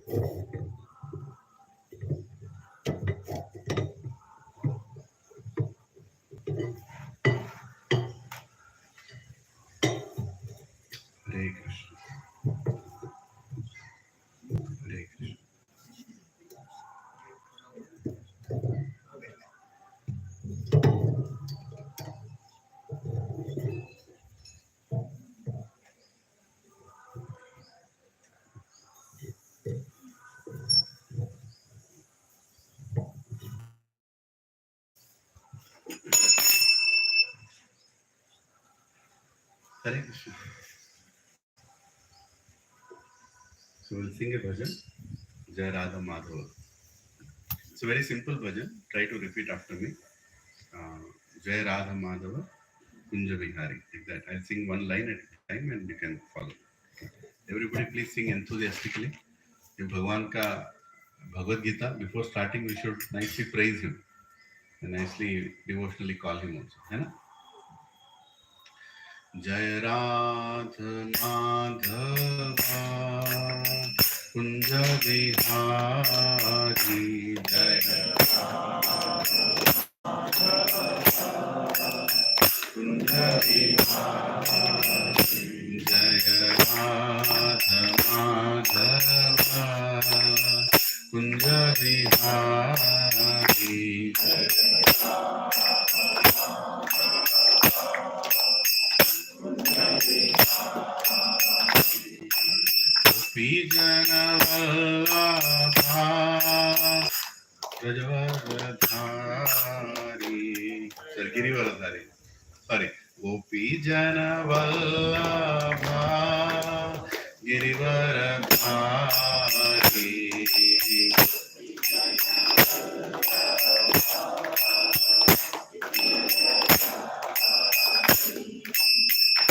Hare Krishna. Hare Krishna. Hare Krishna. So we'll sing a bhajan, Jai Radha Madhava. It's a very simple bhajan. Try to repeat after me. Jai Radha Madhava, Kunja Vihari. Like that. I'll sing one line at a time and you can follow. Everybody please sing enthusiastically. ये भगवान का Bhagavad Gita, before starting we should nicely praise him and nicely devotionally call him also, है ना? जय राधा माधवा कुंज विहारी जय कुंज विहारी जय राधा माधवा कुंज विहारी गोपीजन वल्लभा ब्रजवरधारी Girivardhari sorry गोपीजन वल्लभा गिरिवरधारी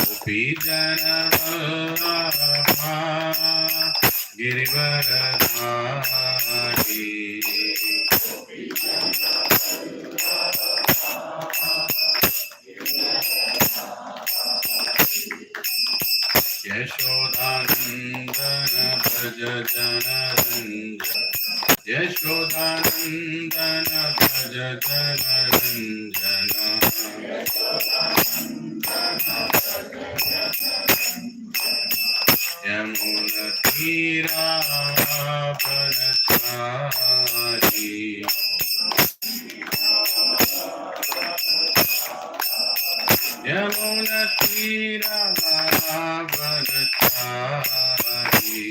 गोपीजन वल्लभा गिरिवरधारी यशोदानंदन भज जनरंजन यशोदानंदन भज जनरंजन यमुनतीरावनचारी यमुनतीरावनचारी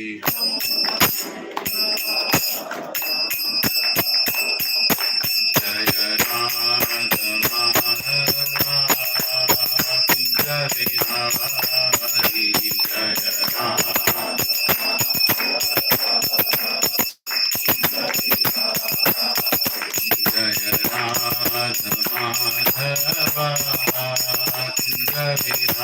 जय राधा माधवा कुंज विहारी जय राधा जय राधा माधवा कुंज विहारी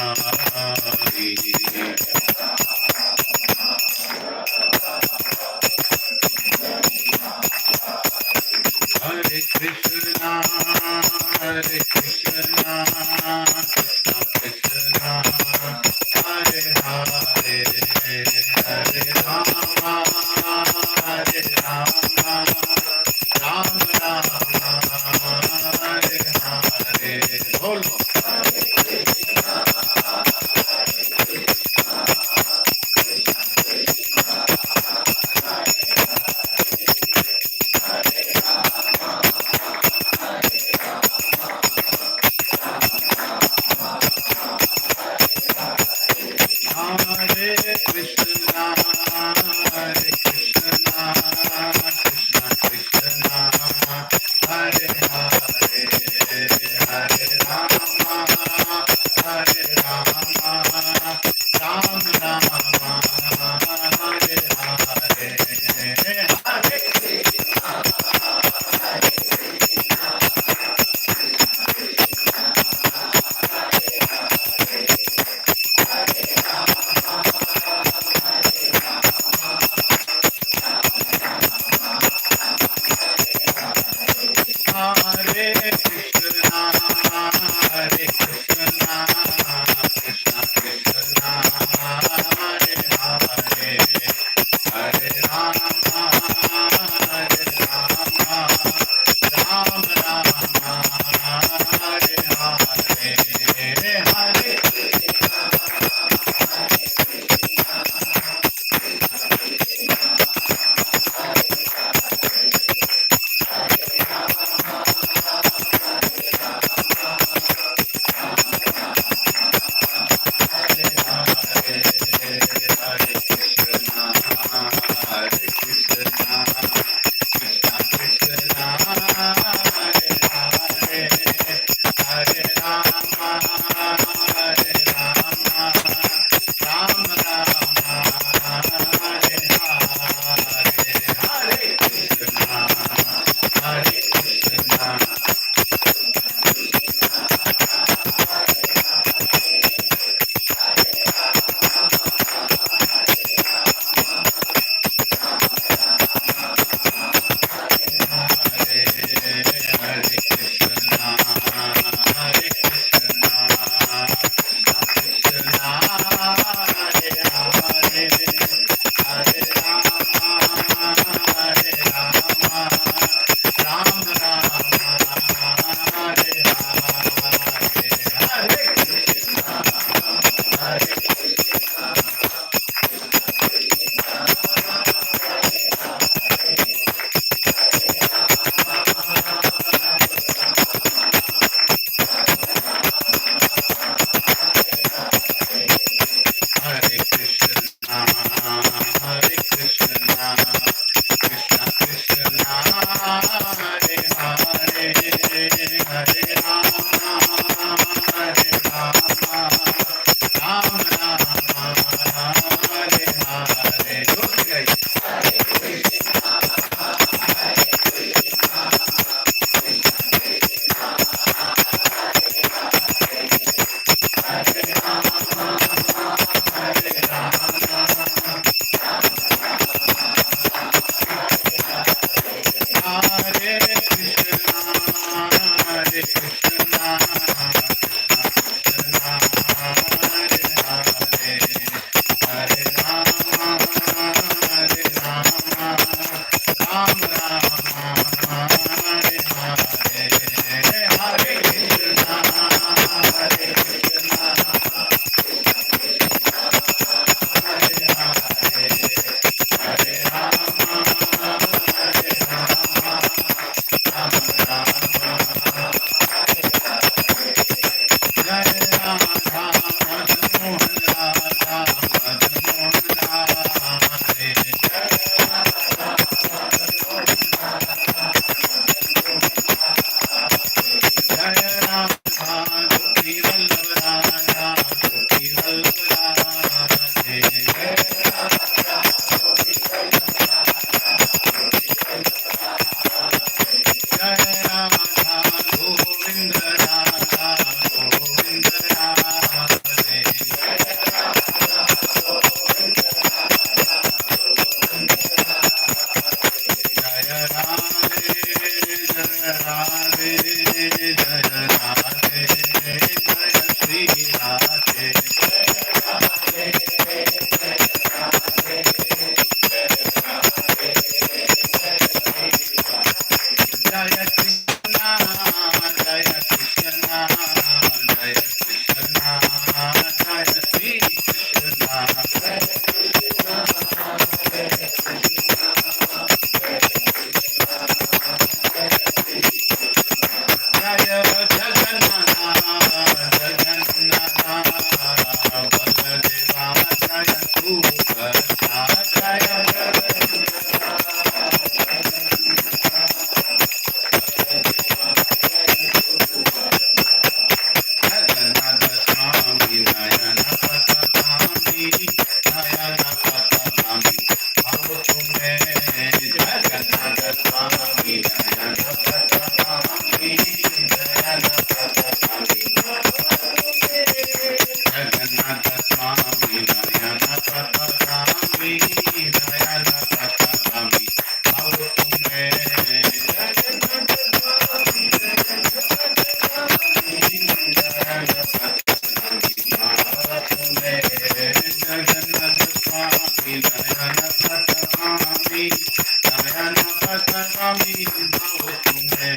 नयन पथगामी भव तुम्हें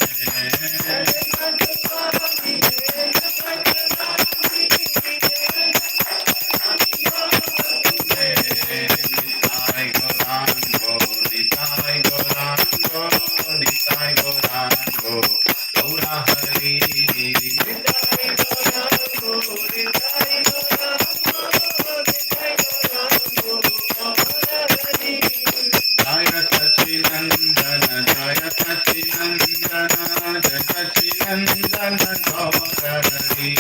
निताय गौरांगो निताय गौरांगो निताय गौरांगो गौरा हरि निताय गौरांगो निताय गौरांगो निताय गौरांगो गौरा हरि जय सच्चिनंदन जय सच्चिनंदन जय सच्चिनंदन गौरा हरि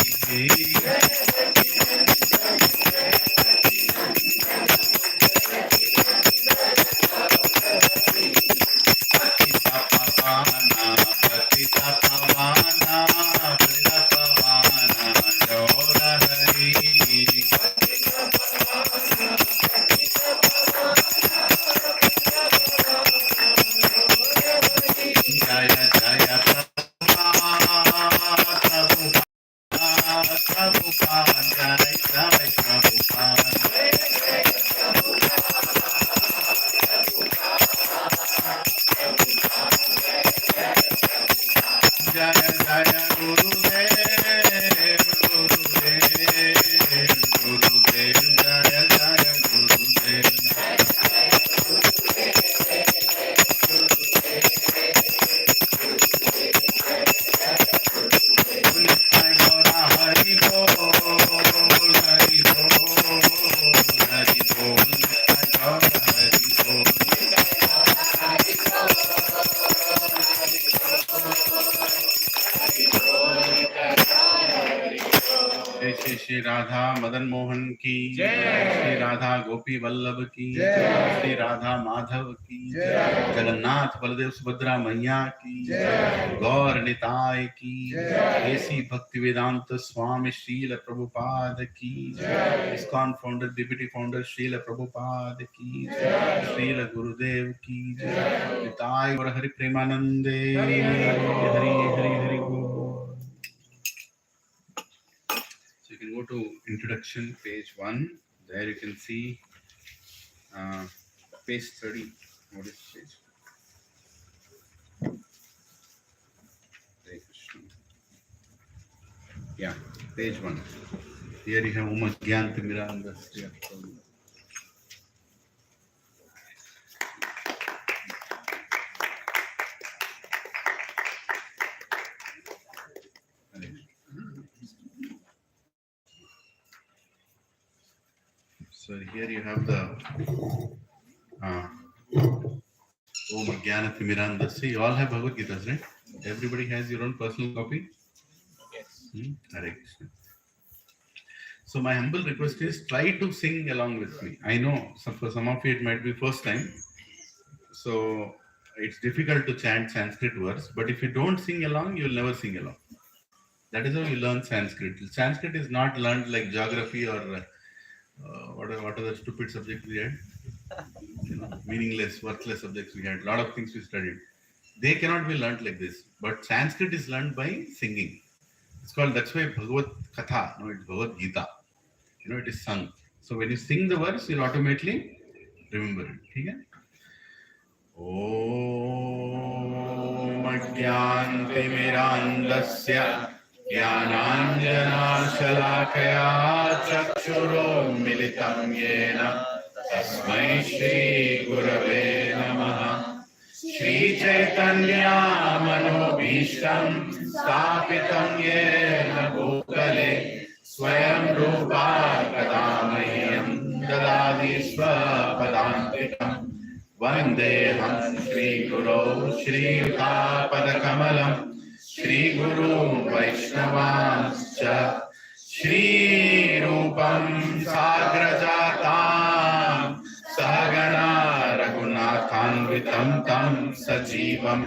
श्री राधा मदन मोहन की जय, श्री राधा गोपी वल्लभ की जय, श्री राधा माधव की जय, जगन्नाथ बलदेव सुभद्रा मैया की जय, गौर निताय की जय, एसी भक्ति वेदांत स्वामी श्रील प्रभुपाद की जय, ISKCON founder deputy founder Srila Prabhupada की जय, श्रील गुरुदेव की जय, निताय और हरि प्रेमानंदे हरि हरि हरि बोल। You can go to introduction page 1. There you can see page 30. What is page? Hare Krishna. Yeah, page 1. Here you have Uma Gyanta Miranda. So here you have the Om Jnana Timiranda. See, you all have Bhagavad Gitas, right? Everybody has your own personal copy? Yes. Hare Krishna. So my humble request is try to sing along with me. I know for some of you it might be first time. So it's difficult to chant Sanskrit words. But if you don't sing along, you'll never sing along. That is how you learn Sanskrit. Sanskrit is not learned like geography or what are the stupid subjects we had? Meaningless, worthless subjects we had. A lot of things we studied. They cannot be learned like this. But Sanskrit is learned by singing. It's called, that's why Bhagavad Katha. No, it's Bhagavad Gita. It is sung. So when you sing the verse, you'll automatically remember it. Okay? Om Ajnantimirandasya Jnananjanashalakaya Chakshuromilitam Yena Tasmai Shri Gurave Namaha Shri Chaitanya Manobhishtam Stapitam Yena Bhutale Swayam Rupa Kadamahyam Dadadi Swapadantikam Vandeham Shri Guru Shri Padakamalam Shri Guru Vaishnavascha Shri Rupam Sagrajatam Sagana Raghunathanvitam Tam Sajivam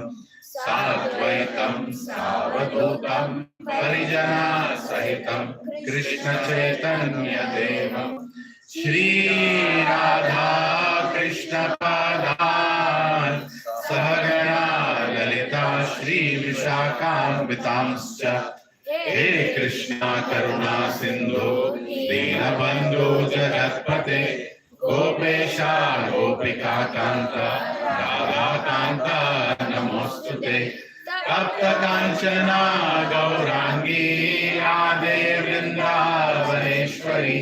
Sadvaitam Savadutam Parijana Sahitam Krishna Chaitanya Devam Shri Radha Krishna Padan Sahagana Lalita Shri Vishakam Vitamscha He Krishna Karuna Sindhu Dina Bandhu Jagatpate गोपेशा गोपिकान्त Radhakant नमोस्तुते तप्त कांचना गौरांगी राधे वृंदावनेश्वरी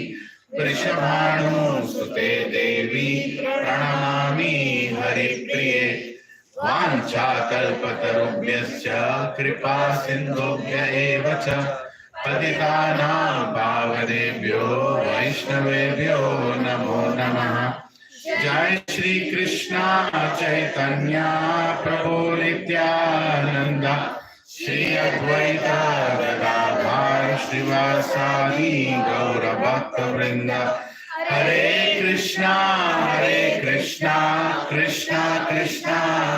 वृषभानुसुते देवी प्रणमामि हरिप्रिये वाञ्छाकल्पतरुभ्यश्च कृपा सिन्धुभ्य एव च पतितानां पावनेभ्यो वैष्णवेभ्यो नमो नमः। जय श्री कृष्ण चैतन्य प्रभु नित्यानंद श्री अद्वैत गदाधर श्रीवासादि गौर भक्त वृंद। हरे Krishna Krishna Krishna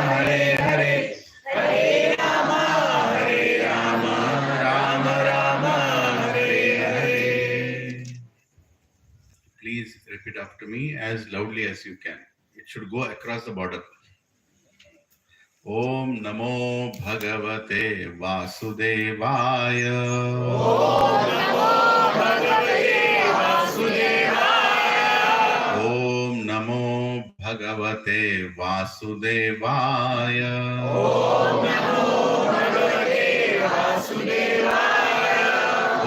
Hare Hare Hare Ram Ram Ram Hare Hare. Please repeat after me as loudly as you can. It should go across the border. Om Namo Bhagavate Vasudevaya. Om Namo Bhagavate Vasudevaya. Om Namo Bhagavate Vasudevaya. Om Namo Bhagavate Vasudevaya.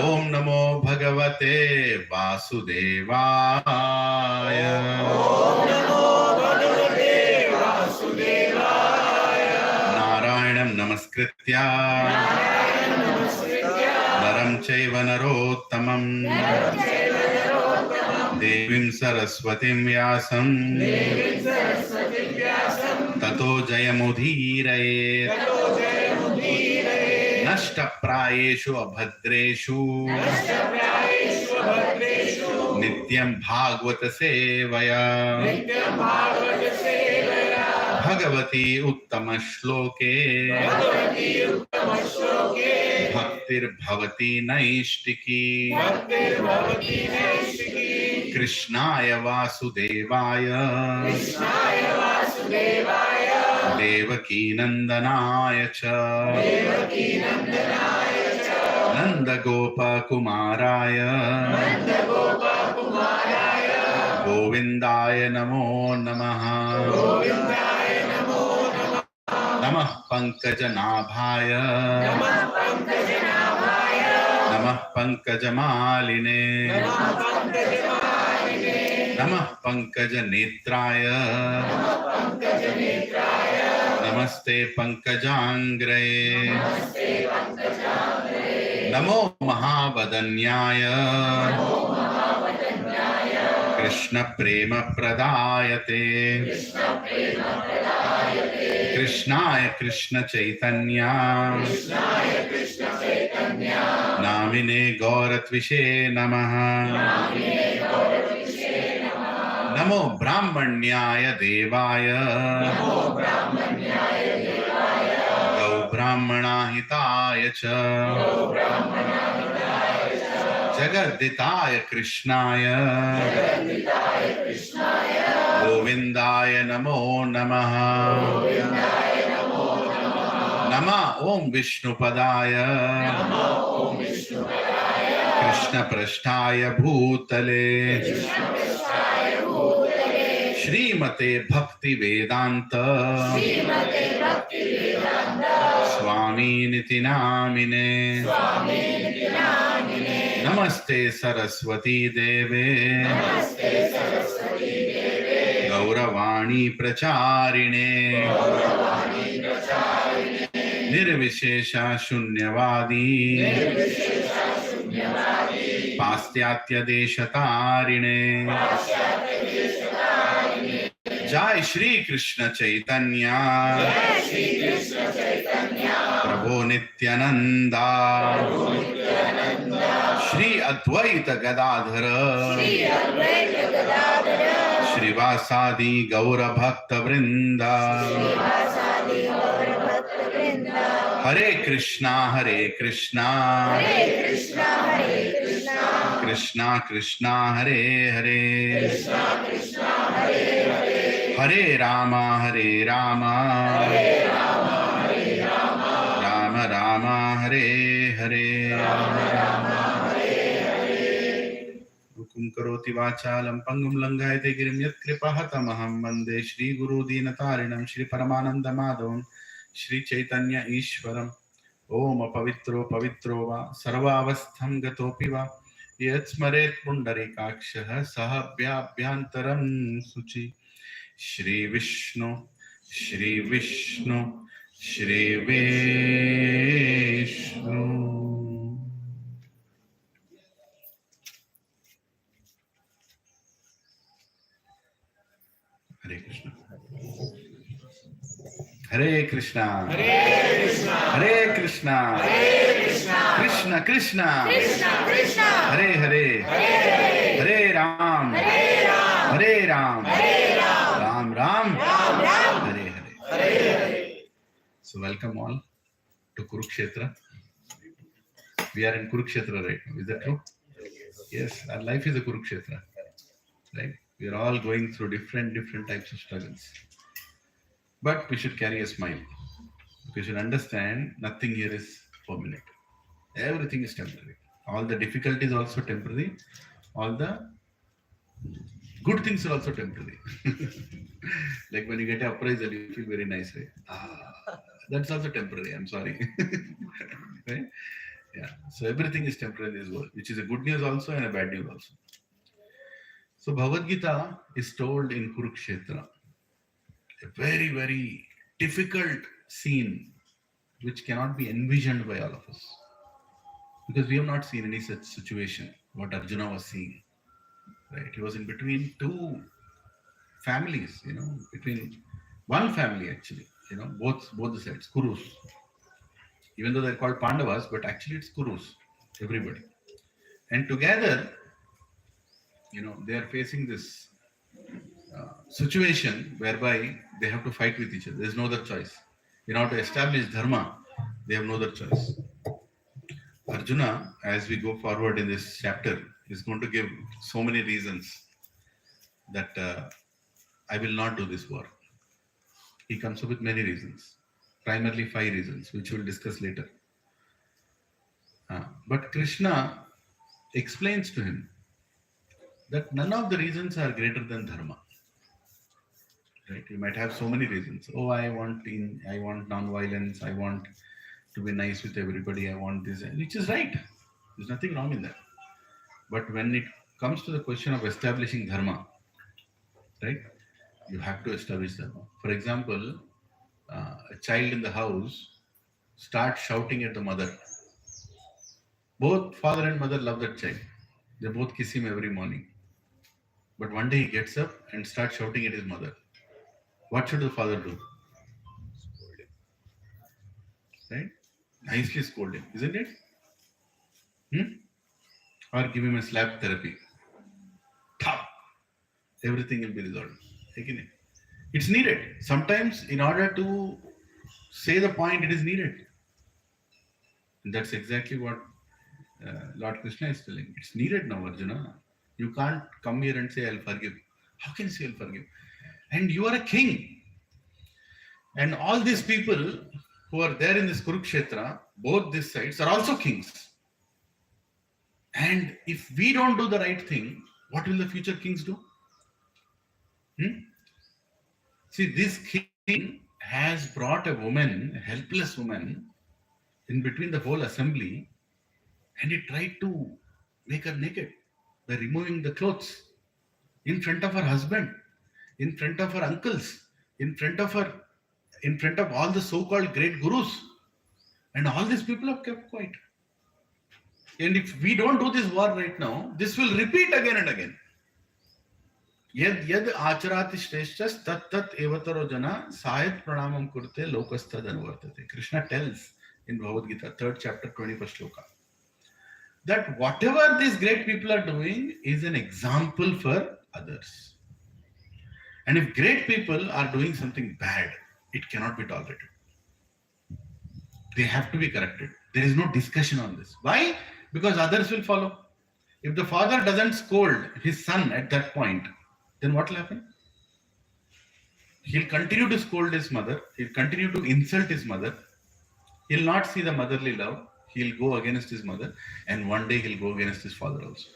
Om Namo Bhagavate Vasudevaya. Om Namo Bhagavate Vasudevaya. Narayanam Namaskritya Naram Chaiva Narottamam Devim Saraswatim Vyasam Tato Jayamudhiraye Nashtaprayeshu Abhadreshu Nityam Bhagavata Sevaya Bhagavati Uttama Shloke Bhaktir Bhavati Naishtiki Krishnaya Vasudevaya Devaki Nandanaya Cha Nanda Gopa Kumaraya Govindaya Namo Namaha Namah Pankajanabhaya Namah Pankajamaline Namah Pankajanetraya Namaste Pankajangraye Namo Mahavadanyaya Krishna Prema Pradayate Krishnaya Krishna Chaitanya Namine Gauratvishe Namaha Namo Brahmanyaya Devaya Gau Brahmana Hitaya Cha Jagaditaya Krishnaya Govindaya Namo Namaha Nama Om Vishnupadaya Krishna Prasthaya Bhutale Shrimate Bhakti Vedanta Swami Niti Namine Namaste Saraswati Deve Gauravani Pracharine Nirvishesha Shunyavadi Pastyatya Deshatarine Jai Shri Krishna Chaitanya Prabhu Nityananda Shri Advaita Gadadhara Shri Vasadi Gaura Bhakta Vrinda Hare Krishna Krishna Krishna Krishna Hare Hare Hare Rama Rama Rama Hare Hare। मूकं करोति वाचालं पङ्गुं लङ्घयते गिरिं यत्कृपः तमहं वन्दे श्रीगुरुदीनतारिणं श्रीपरमानन्दमाधवं श्रीचैतन्य ईश्वरम्। ओम पवित्रो पवित्रो वा सर्वावस्थं गतोऽपि वा यत्स्मरेत् पुण्डरीकाक्षः सः अभ्याभ्यान्तरं शुचि। श्री विष्णु श्री विष्णु श्री विष्णु। हरे कृष्ण हरे कृष्णा हरे Krishna Krishna Krishna Hare Hare Hare Ram Ram Ram Hare Hare. So welcome all to Kurukshetra. We are in Kurukshetra right now. Is that true? Yes, our life is a Kurukshetra, right? We are all going through different types of struggles. But we should carry a smile. We should understand nothing here is permanent. Everything is temporary. All the difficulties also temporary. All the good things are also temporary. Like when you get an appraisal, you feel very nice, right? That's also temporary. I'm sorry. Right? Yeah. So everything is temporary in this world, which is a good news also and a bad news also. So Bhagavad Gita is told in Kurukshetra. A very difficult scene which cannot be envisioned by all of us, because we have not seen any such situation what Arjuna was seeing, right? He was in between two families, between one family actually, both the sides, Kurus, even though they're called Pandavas, but actually it's Kurus, everybody, and together they are facing this situation whereby they have to fight with each other. There's no other choice. In order to establish dharma, they have no other choice. Arjuna, as we go forward in this chapter, is going to give so many reasons that I will not do this war. He comes up with many reasons, primarily 5 reasons, which we'll discuss later. But Krishna explains to him that none of the reasons are greater than dharma. Right? You might have so many reasons. Oh, I want non-violence. I want to be nice with everybody. I want this, which is right. There's nothing wrong in that. But when it comes to the question of establishing dharma, right? You have to establish dharma. For example, a child in the house starts shouting at the mother. Both father and mother love that child. They both kiss him every morning. But one day he gets up and starts shouting at his mother. What should the father do? Scold him. Right? Nicely scold him, isn't it? Or give him a slap therapy. Thop! Everything will be resolved. It's needed. Sometimes in order to say the point, it is needed. And that's exactly what Lord Krishna is telling. It's needed now, Arjuna. You can't come here and say, I'll forgive. How can you say, I'll forgive? And you are a king. And all these people who are there in this Kurukshetra, both these sides, are also kings. And if we don't do the right thing, what will the future kings do? See, this king has brought a woman, a helpless woman, in between the whole assembly, and he tried to make her naked by removing the clothes in front of her husband, in front of her uncles, in front of all the so-called great gurus. And all these people have kept quiet. And if we don't do this war right now, this will repeat again and again. Yad acharati shreshtas tat tat evataro jana sayat pranamam kurte lokastad anuvartate. Krishna tells in Bhagavad Gita, 3rd chapter, 21st shloka, that whatever these great people are doing is an example for others. And if great people are doing something bad, it cannot be tolerated. They have to be corrected. There is no discussion on this. Why? Because others will follow. If the father doesn't scold his son at that point, then what will happen? He'll continue to scold his mother. He'll continue to insult his mother. He'll not see the motherly love. He'll go against his mother. And one day he'll go against his father also.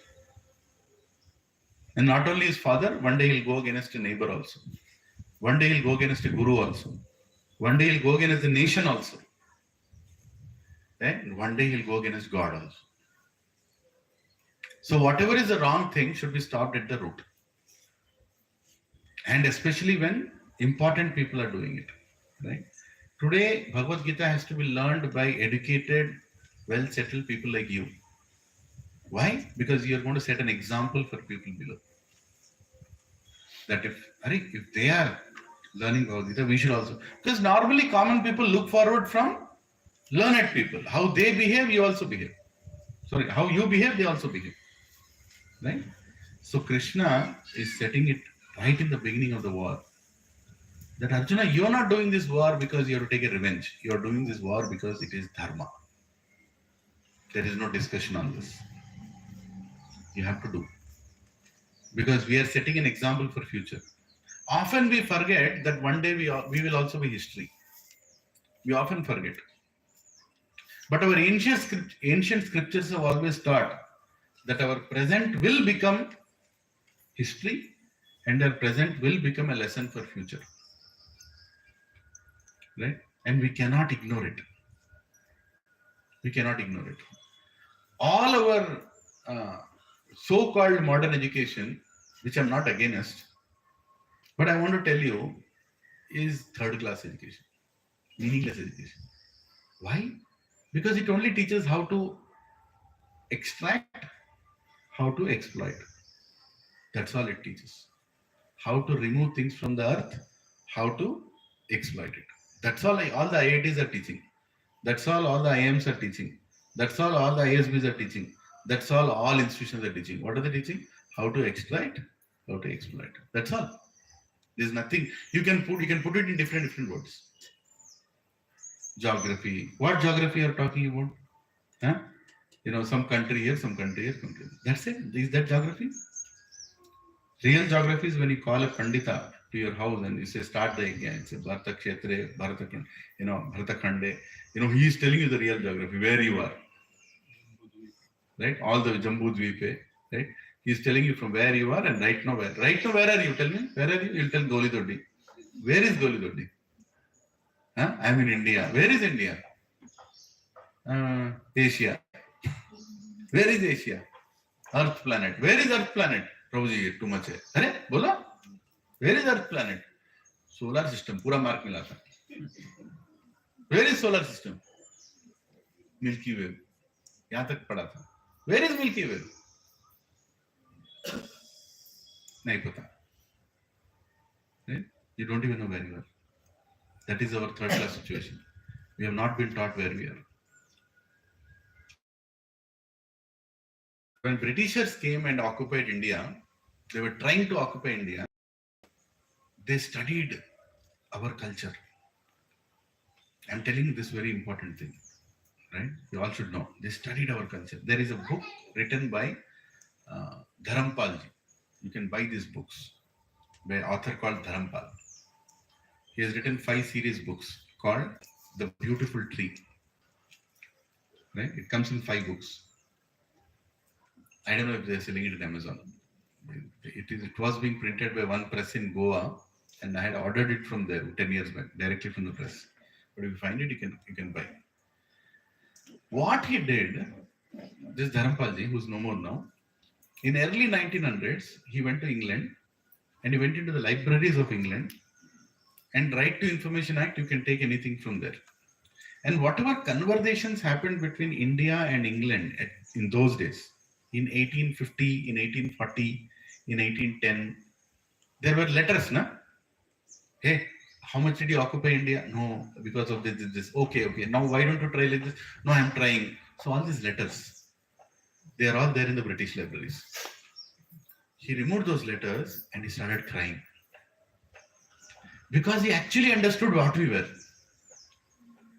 And not only his father, one day he'll go against a neighbor also. One day he'll go against a guru also. One day he'll go against the nation also. And one day he'll go against God also. So whatever is the wrong thing should be stopped at the root. And especially when important people are doing it. Right? Today, Bhagavad Gita has to be learned by educated, well-settled people like you. Why? Because you're going to set an example for people below. That if they are learning Bhagavad Gita, we should also. Because normally common people look forward from learned people. How they behave, you also behave. Sorry, how you behave, they also behave. Right? So Krishna is setting it right in the beginning of the war. That Arjuna, you're not doing this war because you have to take a revenge. You're doing this war because it is dharma. There is no discussion on this. You have to do. Because we are setting an example for future. Often we forget that one day we will also be history. We often forget. But our ancient scriptures have always taught that our present will become history and our present will become a lesson for future. Right? And we cannot ignore it. We cannot ignore it. All our so-called modern education, which I'm not against, but I want to tell you, is third-class education, meaningless education. Why? Because it only teaches how to extract, how to exploit. That's all it teaches. How to remove things from the earth, how to exploit it. That's all the IITs are teaching. That's all the IIMs are teaching. That's all the ISBs are teaching. That's all institutions are teaching. What are they teaching? How to extract, how to exploit. That's all. There's nothing. You can put it in different words. Geography. What geography are you talking about? Huh? Some country here, some country here, some country. That's it. Is that geography? Real geography is when you call a Pandita to your house and you say, start the exam. It's a Bharata Kshetre, Bharata Khande. He is telling you the real geography, where you are. Right? All the Jambu Dvipe. Right? He is telling you from where you are and right now where. Right now, where are you? Tell me. Where are you? You'll tell Goli Doddi. Where is Goli Doddi? Huh? I'm in India. Where is India? Asia. Where is Asia? Earth planet. Where is Earth planet? Prabhuji, too much. Arey, bola? Where is Earth planet? Solar system. Pura mark mila tha. Where is solar system? Milky Way. Yahan tak pada tha. Where is Milky Way? Nahi pata. Right? You don't even know where you are. That is our third class situation. We have not been taught where we are. When Britishers came and occupied India, they were trying to occupy India. They studied our culture. I'm telling you this very important thing, right? You all should know. They studied our culture. There is a book written by Dharampal ji. You can buy these books by an author called Dharampal. He has written 5 series books called The Beautiful Tree. Right? It comes in 5 books. I don't know if they're selling it at Amazon. It was being printed by one press in Goa, and I had ordered it from there 10 years back, directly from the press. But if you find it, you can buy. What he did, this Dharampalji, who's no more now, in early 1900s, he went to England and he went into the libraries of England, and Right to Information Act, you can take anything from there. And whatever conversations happened between India and England in those days, in 1850, in 1840, in 1810, there were letters, na? Hey, how much did you occupy India? No, because of this. Okay. Now why don't you try like this? No, I'm trying. So all these letters, they are all there in the British libraries. He removed those letters and he started crying. Because he actually understood what we were.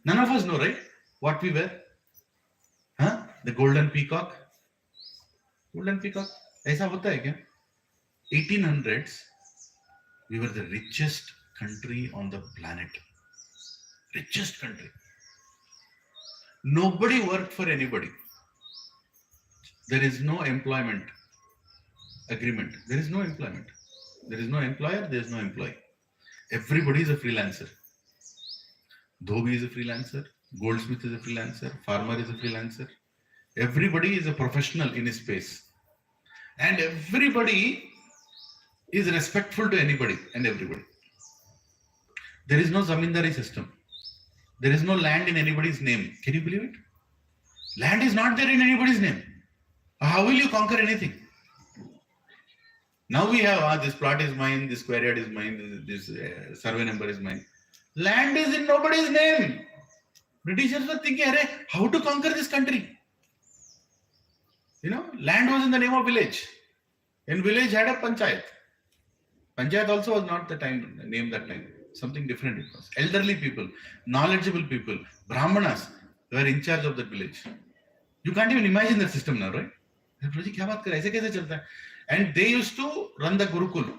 None of us know, right? What we were. Huh? The golden peacock. Golden peacock. ऐसा होता है क्या? 1800s, we were the richest country on the planet. Richest country. Nobody worked for anybody. There is no employment. agreement. There is no employment. There is no employer, there is no employee. Everybody is a freelancer. Dhobi is a freelancer, goldsmith is a freelancer, farmer is a freelancer. Everybody is a professional in his space. And everybody is respectful to anybody and everybody. There is no zamindari system. There is no land in anybody's name. Can you believe it? Land is not there in anybody's name. How will you conquer anything? Now we have, this plot is mine, this square yard is mine, this survey number is mine. Land is in nobody's name. Britishers were thinking, how to conquer this country? You know, land was in the name of village. And village had a panchayat. Panchayat also was not the name that time. Something different it was. Elderly people, knowledgeable people, Brahmanas were in charge of that village. You can't even imagine that system now, right? And they used to run the Gurukul.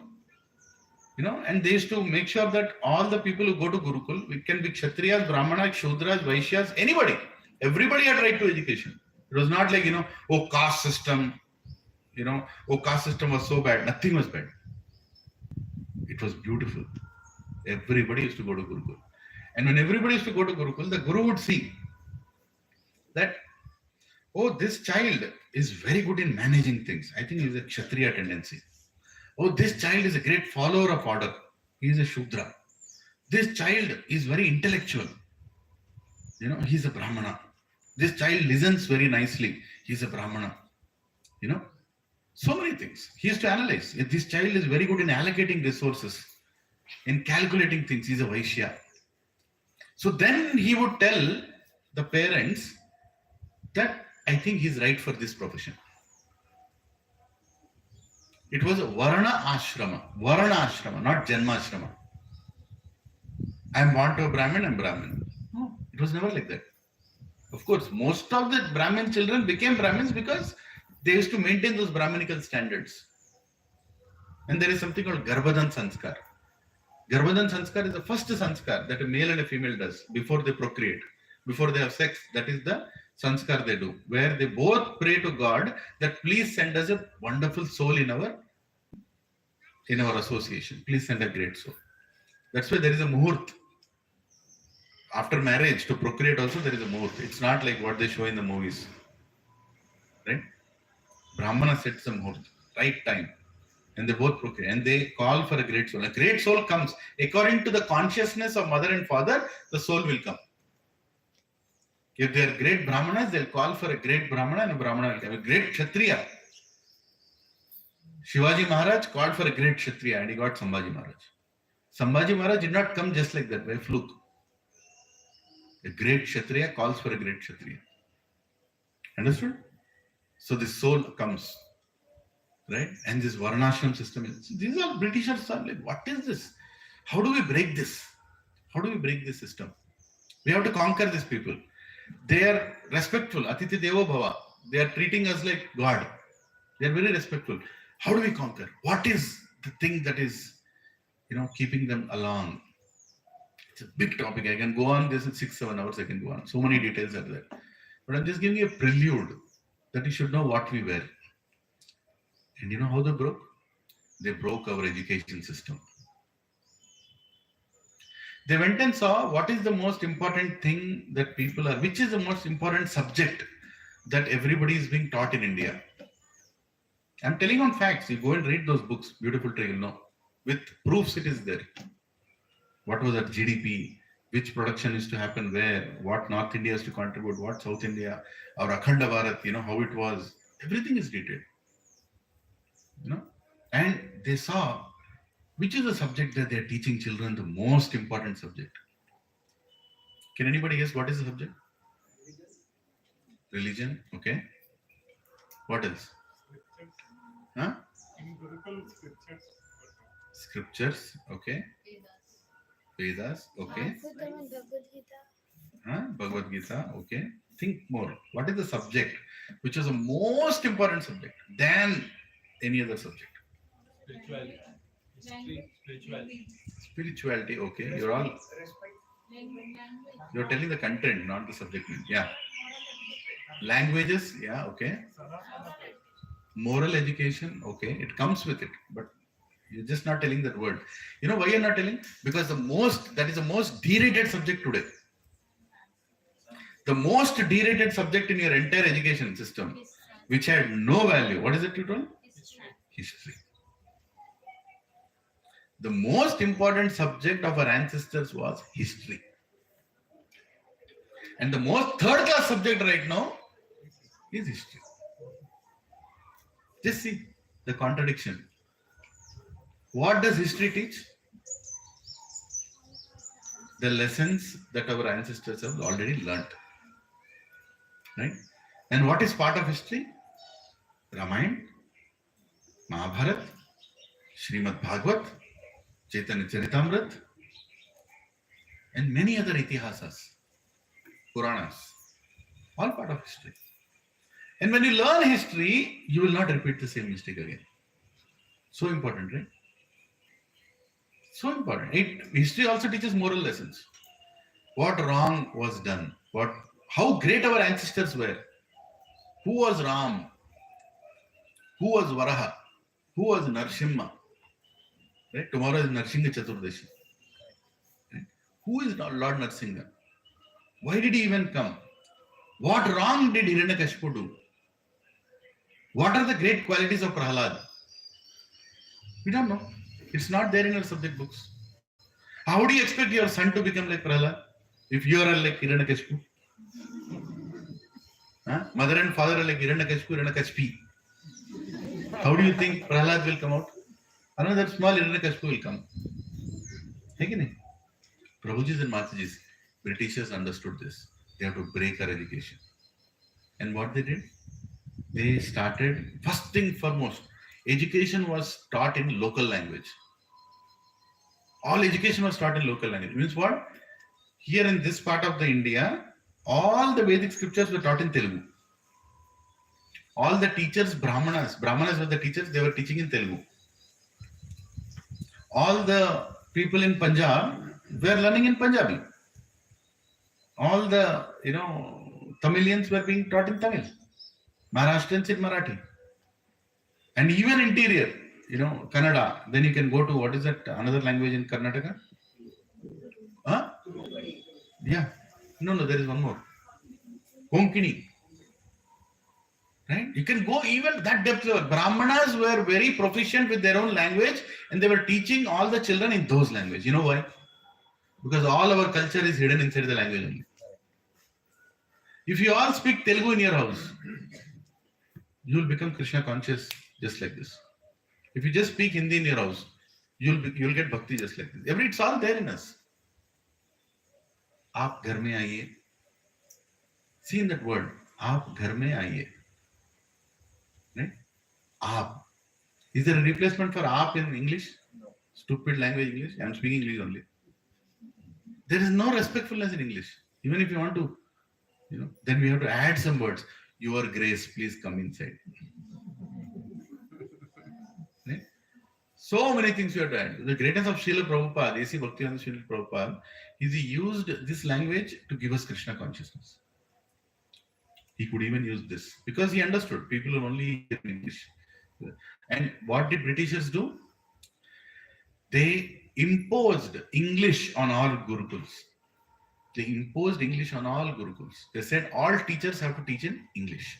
You know, and they used to make sure that all the people who go to Gurukul, it can be Kshatriyas, Brahmanas, Shudras, Vaishyas, anybody. Everybody had right to education. It was not like, caste system, caste system was so bad. Nothing was bad. It was beautiful. Everybody used to go to Gurukul. And when everybody used to go to Gurukul, the Guru would see that, this child is very good in managing things. I think he is a Kshatriya tendency. This child is a great follower of order. He is a Shudra. This child is very intellectual. He is a Brahmana. This child listens very nicely. He is a Brahmana. So many things. He used to analyze. If this child is very good in allocating resources, in calculating things, he is a Vaishya. So then he would tell the parents that I think he is right for this profession. It was a Varna Ashrama, not Janma Ashrama. I am born to a Brahmin, I am Brahmin. No, it was never like that. Of course, most of the Brahmin children became Brahmins because they used to maintain those Brahminical standards. And there is something called Garbhadan Sanskar. Garbhadan Sanskar is the first Sanskar that a male and a female does before they procreate, before they have sex. That is the Sanskar they do, where they both pray to God that please send us a wonderful soul in our association. Please send a great soul. That's why there is a muhurt. After marriage, to procreate also there is a muhurt. It's not like what they show in the movies. Right? Brahmana sets the muhurt, right time. And they both procreate. And they call for a great soul. A great soul comes. According to the consciousness of mother and father, the soul will come. If they are great Brahmanas, they'll call for a great Brahmana and a Brahmana will come. A great Kshatriya. Shivaji Maharaj called for a great Kshatriya and he got Sambhaji Maharaj. Sambhaji Maharaj did not come just like that, by fluke. A great Kshatriya calls for a great Kshatriya. Understood? So this soul comes. Right? And this Varnashram system is, these are Britishers are like, what is this? How do we break this? How do we break this system? We have to conquer these people. They are respectful. Atiti Devo Bhava. They are treating us like God. They are very respectful. How do we conquer? What is the thing that is, keeping them along? It's a big topic. I can go on this in 6-7 hours. I can go on. So many details are there. But I'm just giving you a prelude that you should know what we were. And you know how they broke? They broke our education system. They went and saw what is the most important thing that people are, which is the most important subject that everybody is being taught in India. I'm telling on facts. You go and read those books, Beautiful Tree, you'll know. With proofs it is there. What was that GDP? Which production is to happen where? What North India is to contribute? What South India? Or Akhanda Bharat, how it was. Everything is detailed. And they saw which is the subject that they are teaching children, the most important subject. Can anybody guess what is the subject? Religion. Okay. What else? Huh? Scriptures. Okay. Vedas. Okay. Bhagavad Gita. Okay. Think more. What is the subject which is the most important subject than any other subject? Spirituality. Okay. You're telling the content, not the subject. Yeah. Languages. Yeah. Okay. Moral education, okay, it comes with it, but you're just not telling that word. You know why you're not telling? Because that is the most derated subject today. The most derated subject in your entire education system, which had no value. What is it you told? History. The most important subject of our ancestors was history. And the most third class subject right now is history. Just see the contradiction. What does history teach? The lessons that our ancestors have already learnt. Right? And what is part of history? Ramayana, Mahabharata, Srimad Bhagavad, Chaitanya Charitamrita, and many other itihasas, Puranas, all part of history. And when you learn history, you will not repeat the same mistake again. So important, right? So important. History also teaches moral lessons. What wrong was done? How great our ancestors were. Who was Ram? Who was Varaha? Who was Narsimha? Right? Tomorrow is Narsingha Chaturdashi. Right? Who is Lord Narsingha? Why did he even come? What wrong did Hiranyakashipu do? What are the great qualities of Prahalad? We don't know. It's not there in our subject books. How do you expect your son to become like Prahalad if you are like Hiranyakashipu? Mother and father are like Hiranyakashipu, Hiranyakashipi. How do you think Prahalad will come out? Another small Hiranyakashipu will come. Prabhujis and Matajis, Britishers understood this. They have to break our education. And what they did? They started, first thing foremost, education was taught in local language. All education was taught in local language. Means what? Here in this part of the India, all the Vedic scriptures were taught in Telugu. All the teachers, Brahmanas were the teachers, they were teaching in Telugu. All the people in Punjab were learning in Punjabi. All the, Tamilians were being taught in Tamil. Maharashtrians in Marathi. And even interior, Kannada. Then you can go to, what is that, another language in Karnataka? Huh? Yeah. No, there is one more. Konkani. Right? You can go even that depth level. Brahmanas were very proficient with their own language and they were teaching all the children in those languages. You know why? Because all our culture is hidden inside the language only. If you all speak Telugu in your house, you will become Krishna conscious just like this. If you just speak Hindi in your house, you'll get bhakti just like this. It's all there in us. Aap ghar mein aiye. See in that word, aap ghar mein aiye. Right? Aap. Is there a replacement for aap in English? No. Stupid language English. I am speaking English only. There is no respectfulness in English. Even if you want to, then we have to add some words. Your grace, please come inside. Right? So many things you have to add. The greatness of Srila Prabhupada, A.C. Bhaktivedanta Srila Prabhupada, is he used this language to give us Krishna consciousness. He could even use this because he understood people will only hear English. And what did Britishers do? They imposed English on all Gurukuls. They imposed English on all Gurukuls. They said all teachers have to teach in English.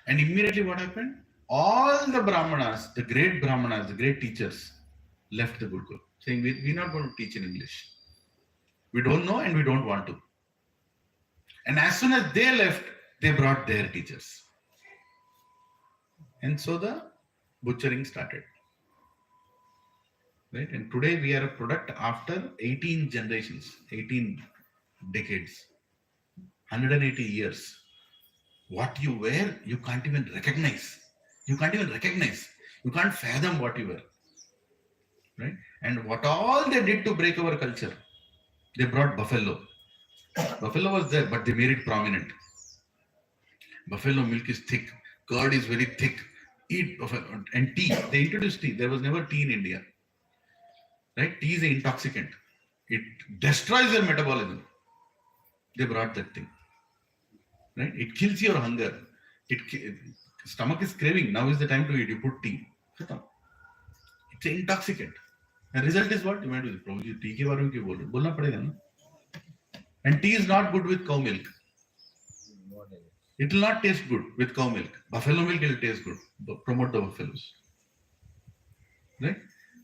And immediately what happened? All the Brahmanas, the great teachers, left the Gurukul, saying we're not going to teach in English. We don't know and we don't want to. And as soon as they left, they brought their teachers. And so the butchering started. Right? And today we are a product after 18 generations, 18 decades, 180 years. What you were, you can't even recognize. You can't fathom what you were. Right? And what all they did to break our culture, they brought buffalo. Buffalo was there, but they made it prominent. Buffalo milk is thick, curd is very thick. Eat buffalo. And tea. They introduced tea. There was never tea in India. Right? Tea is an intoxicant. It destroys your metabolism. They brought that thing. Right? It kills your hunger. Stomach is craving. Now is the time to eat. You put tea. Khatam. It's an intoxicant. And result is what? You might do. Prabhuji, tea ke baare mein kyun bol rahe ho? Bolna padega na. And tea is not good with cow milk. It will not taste good with cow milk. Buffalo milk will taste good. Promote the buffaloes. Right?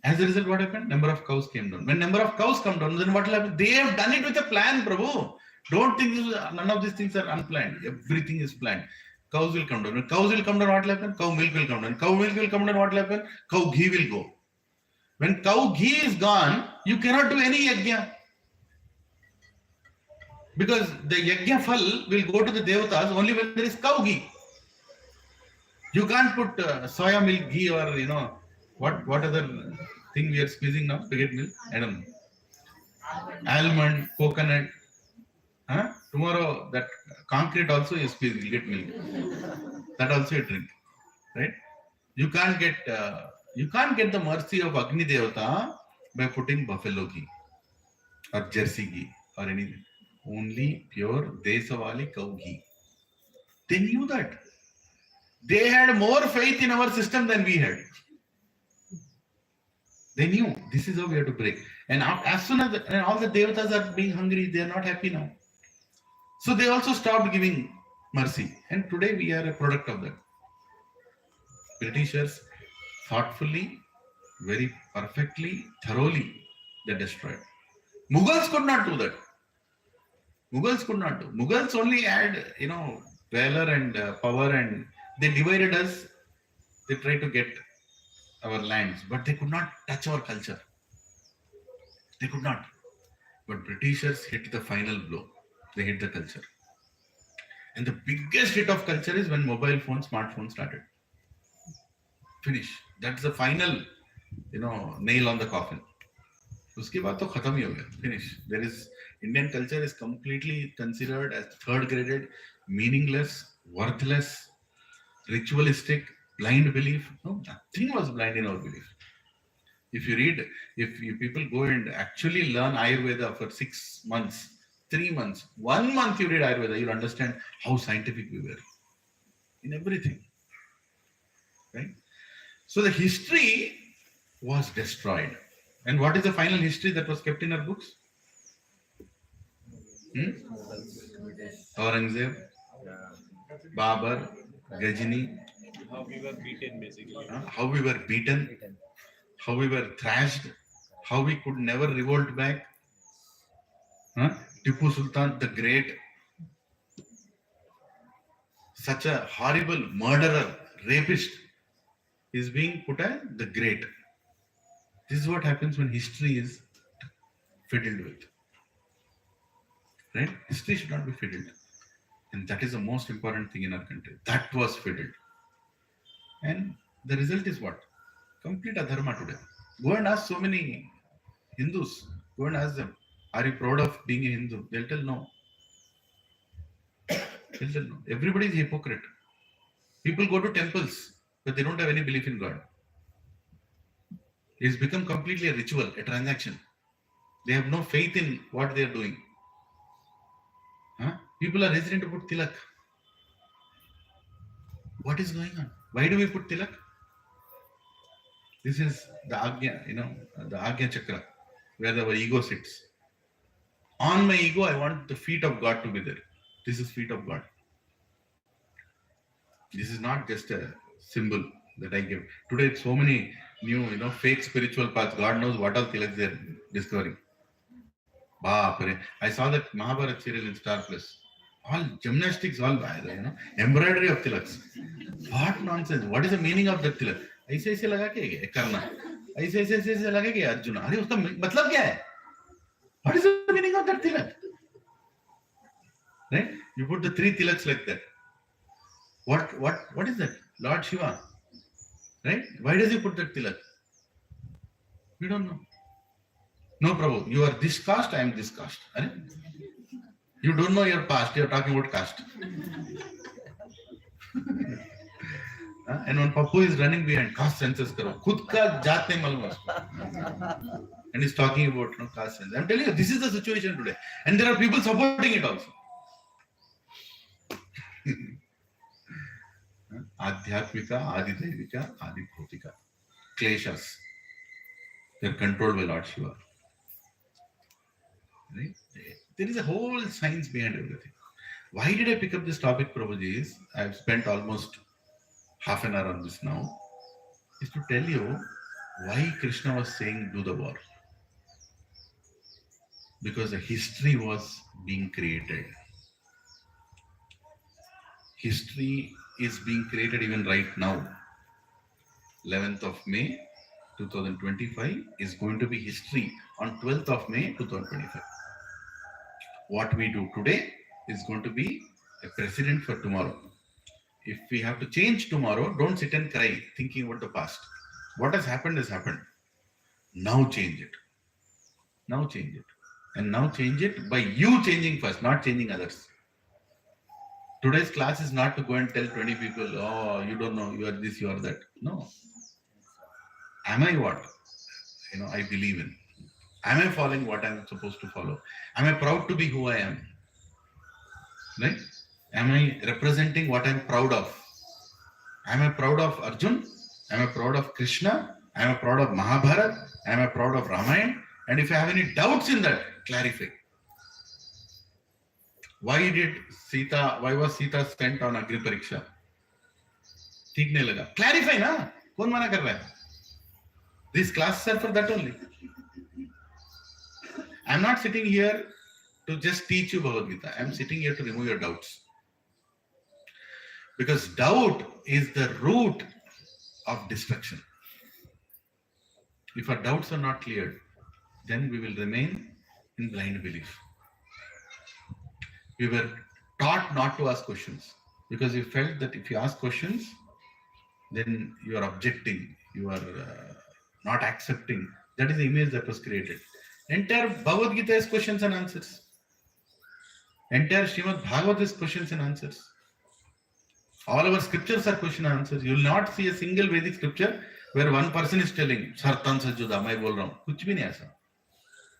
As a result, what happened? Number of cows came down. When number of cows come down, then what will happen? They have done it with a plan, Prabhu. Don't think none of these things are unplanned. Everything is planned. Cows will come down. When cows will come down, what will happen? Cow milk will come down. Cow milk will come down, what will happen? Cow ghee will go. When cow ghee is gone, you cannot do any yajna. Because the yajna phal will go to the devatas only when there is cow ghee. You can't put soya milk ghee or, what other thing we are squeezing now? Spaghetti milk? I don't know. Almond, coconut. Huh? Tomorrow that concrete also you squeeze, you get milk. That also you drink. Right? You can't get the mercy of Agni Devata by putting buffalo ghee or jersey ghee or anything. Only pure Desavali cow ghee. They knew that. They had more faith in our system than we had. They knew this is how we have to break. And as soon as all the devatas are being hungry, they are not happy now. So they also stopped giving mercy. And today we are a product of that. Britishers thoughtfully, very perfectly, thoroughly, they destroyed. Mughals could not do that. Mughals could not do. Mughals only had, valor and power, and they divided us. They tried to get our lands, but they could not touch our culture. They could not. But Britishers hit the final blow. They hit the culture. And the biggest hit of culture is when mobile phone, smartphone started. Finish. That's the final, nail on the coffin. Uske baad to khatam hi ho gaya. Finish. Indian culture is completely considered as third graded, meaningless, worthless, ritualistic, blind belief. No, nothing was blind in our belief. If you read, if you people go and actually learn Ayurveda for 6 months, 3 months, 1 month you read Ayurveda, you'll understand how scientific we were in everything. Right? So the history was destroyed. And what is the final history that was kept in our books? Aurangzeb, Babar, Ghajini. How we were beaten, basically. How we were beaten, how we were thrashed, how we could never revolt back. Tipu Sultan the Great, such a horrible murderer, rapist, is being put as the Great. This is what happens when history is fiddled with. Right? History should not be fiddled. And that is the most important thing in our country. That was fiddled. And the result is what? Complete adharma today. Go and ask so many Hindus. Go and ask them, are you proud of being a Hindu? They'll tell no. They'll tell no. Everybody is a hypocrite. People go to temples, but they don't have any belief in God. It's become completely a ritual, a transaction. They have no faith in what they are doing. People are hesitant to put tilak. What is going on? Why do we put tilak? This is the Agnya, the Agnya Chakra, where our ego sits. On my ego, I want the feet of God to be there. This is feet of God. This is not just a symbol that I give. Today, so many new, fake spiritual paths. God knows what all tilaks they're discovering. I saw that Mahabharat serial in Star Plus. All gymnastics, all embroidery of tilaks. What nonsense! What is the meaning of that tilak? ऐसे लगा के करना, ऐसे लगा के अर्जुन. अरे उसका मतलब क्या है? What is the meaning of that tilak? Right? You put the 3 tilaks like that. What is that? Lord Shiva. Right? Why does he put that tilak? We don't know. No, Prabhu, you are this caste, I am this caste. You don't know your past, you are talking about caste. And when Papu is running behind, caste census karo. Khud ka jaat nahi malum usko. And he's talking about caste census. I'm telling you, this is the situation today. And there are people supporting it also. Adhyatmika, Adidevika, Adibhautika. Kleshas. They're controlled by Lord Shiva. Right? There is a whole science behind everything. Why did I pick up this topic, Prabhuji? Is I've spent almost half an hour on this now. Is to tell you why Krishna was saying do the war. Because a history was being created. History is being created even right now. 11th of May 2025 is going to be history on 12th of May 2025. What we do today is going to be a precedent for tomorrow. If we have to change tomorrow, don't sit and cry thinking about the past. What has happened has happened. Now change it. Now change it. And now change it by you changing first, not changing others. Today's class is not to go and tell 20 people, oh, you don't know, you are this, you are that. No. Am I what? I believe in. Am I following what I'm supposed to follow? Am I proud to be who I am? Right? Am I representing what I'm proud of? Am I proud of Arjun? Am I proud of Krishna? Am I proud of Mahabharata? Am I proud of Ramayana? And if I have any doubts in that, clarify. Why was Sita sent on Agni Pariksha? ठीक नहीं लगा. Clarify ना. कौन मना कर रहा है? These classes are for that only. I'm not sitting here to just teach you Bhagavad Gita. I'm sitting here to remove your doubts. Because doubt is the root of destruction. If our doubts are not cleared, then we will remain in blind belief. We were taught not to ask questions because we felt that if you ask questions, then you are objecting, you are not accepting. That is the image that was created. Entire Bhagavad Gita is questions and answers. Entire Srimad Bhagavad is questions and answers. All our scriptures are question and answers. You will not see a single Vedic scripture where one person is telling, Sartan Sajuda, मैं बोल रहा हूँ. कुछ भी नहीं ऐसा.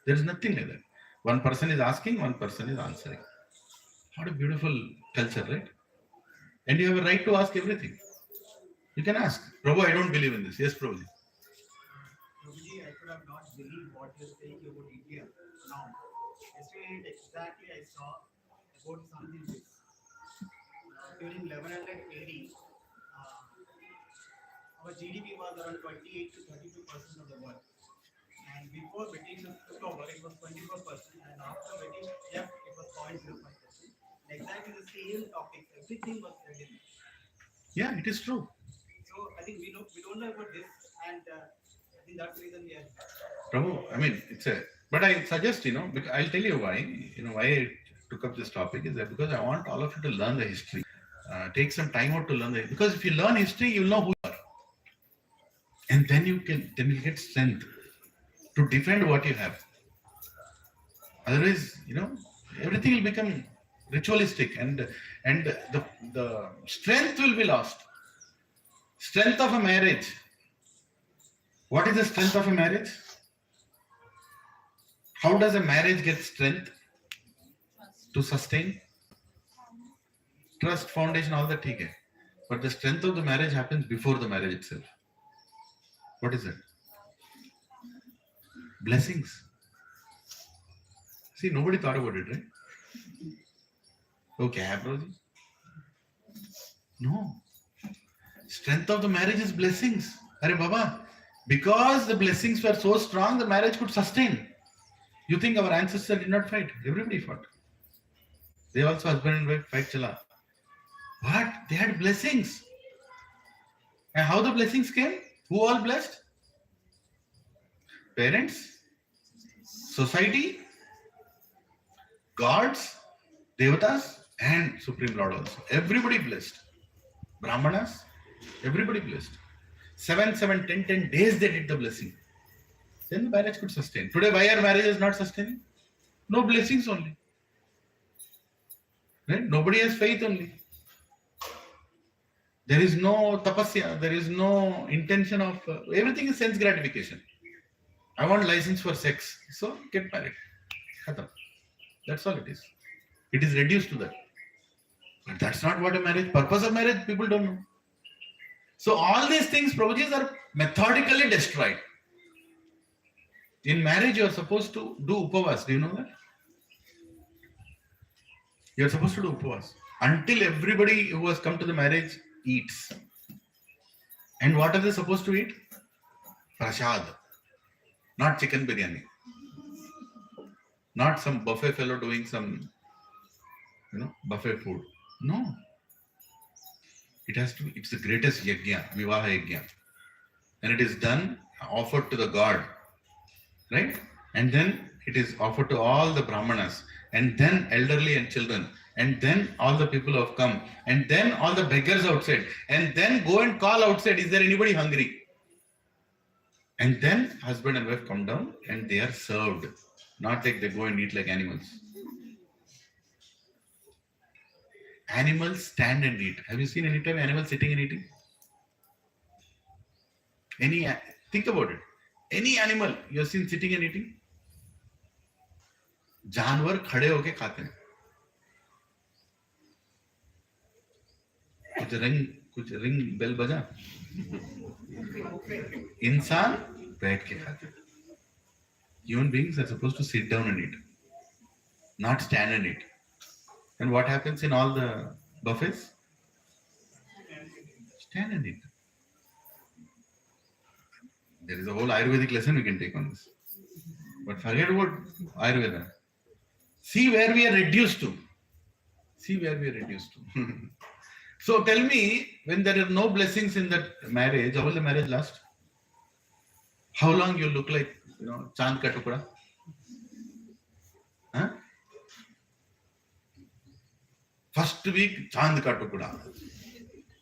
There is nothing like that. One person is asking, one person is answering. What a beautiful culture, right? And you have a right to ask everything. You can ask. Prabhu, I don't believe in this. Yes, Prabhuji. Prabhuji, I could have not believed what you're saying about India now. Yesterday, exactly I saw about something this. During 1100 AD, our GDP was around 28 to 32% of the world. And before British took over, it was 24%. And after British left, it was 0.05%. Exactly the same topic. Everything was ready. Yeah, it is true. So I think we don't know about this, and I think that's the reason we are. Prabhu, I mean, but I suggest, because I'll tell you why, why I took up this topic is that because I want all of you to learn the history. Take some time out to learn because if you learn history, you'll know who you are. And then you'll get strength to defend what you have. Otherwise, everything will become ritualistic and the strength will be lost. Strength of a marriage. What is the strength of a marriage? How does a marriage get strength to sustain? Trust, foundation, all that, okay. But the strength of the marriage happens before the marriage itself. What is it? Blessings. See, nobody thought about it, right? Okay, Prabhuji. No. Strength of the marriage is blessings. Arey Baba, because the blessings were so strong, the marriage could sustain. You think our ancestors did not fight? Everybody fought. They also husband and wife fight chala. But they had blessings. And how the blessings came? Who all blessed? Parents, society, gods, devatas, and Supreme Lord also. Everybody blessed. Brahmanas, everybody blessed. 7, 10 days they did the blessing. Then the marriage could sustain. Today, why are marriages not sustaining? No blessings only. Right? Nobody has faith only. There is no tapasya. There is no intention of... everything is sense gratification. I want license for sex. So, get married. Khatam. That's all it is. It is reduced to that. But that's not what a marriage... purpose of marriage, people don't know. So all these things, Prabhujis, are methodically destroyed. In marriage, you are supposed to do upavas. Do you know that? You are supposed to do upavas until everybody who has come to the marriage eats. And what are they supposed to eat? Prasad, not chicken biryani, not some buffet fellow doing some, buffet food. No, it has to. It's the greatest yajna, vivaha yajna, and it is done, offered to the god, right? And then it is offered to all the brahmanas, and then elderly and children, and then all the people who have come, and then all the beggars outside, and then go and call outside, is there anybody hungry? And then husband and wife come down and they are served, not like they go and eat like animals. Animals stand and eat. Have you seen any time animals sitting and eating? Think about it. Any animal you have seen sitting and eating? जानवर खड़े होके खाते हैं. कुछ ring bell बजा. इंसान बैठ के खाते हैं. Human beings are supposed to sit down and eat, not stand and eat. And what happens in all the buffets? Stand and eat. There is a whole Ayurvedic lesson we can take on this. But forget about Ayurveda. See where we are reduced to. So tell me, when there are no blessings in that marriage, how will the marriage last? How long you look like, Chand ka tukda? Huh? First week, Chand ka tukda.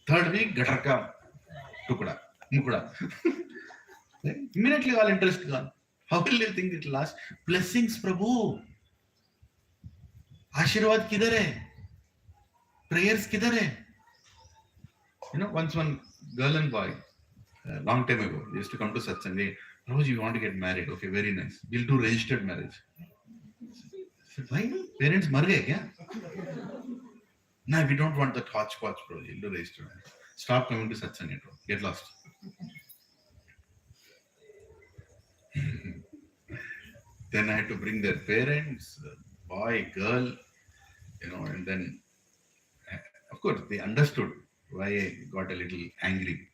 Third week, Gatar ka tukda, mukda. Immediately all interest gone. How will you think it will last? Blessings, Prabhu. आशीर्वाद किधर है? Prayers किधर है? Once one girl and boy, long time ago, they used to come to satsang. They, Prabhuji, you want to get married? Okay, very nice. We'll do registered marriage. I said, why? Parents mar gaye kya? No, we don't want that hodgepodge, Prabhuji. We'll do registered marriage. Stop coming to satsang. Get lost. Then I had to bring their parents, boy, girl, and then, of course, they understood why I got a little angry.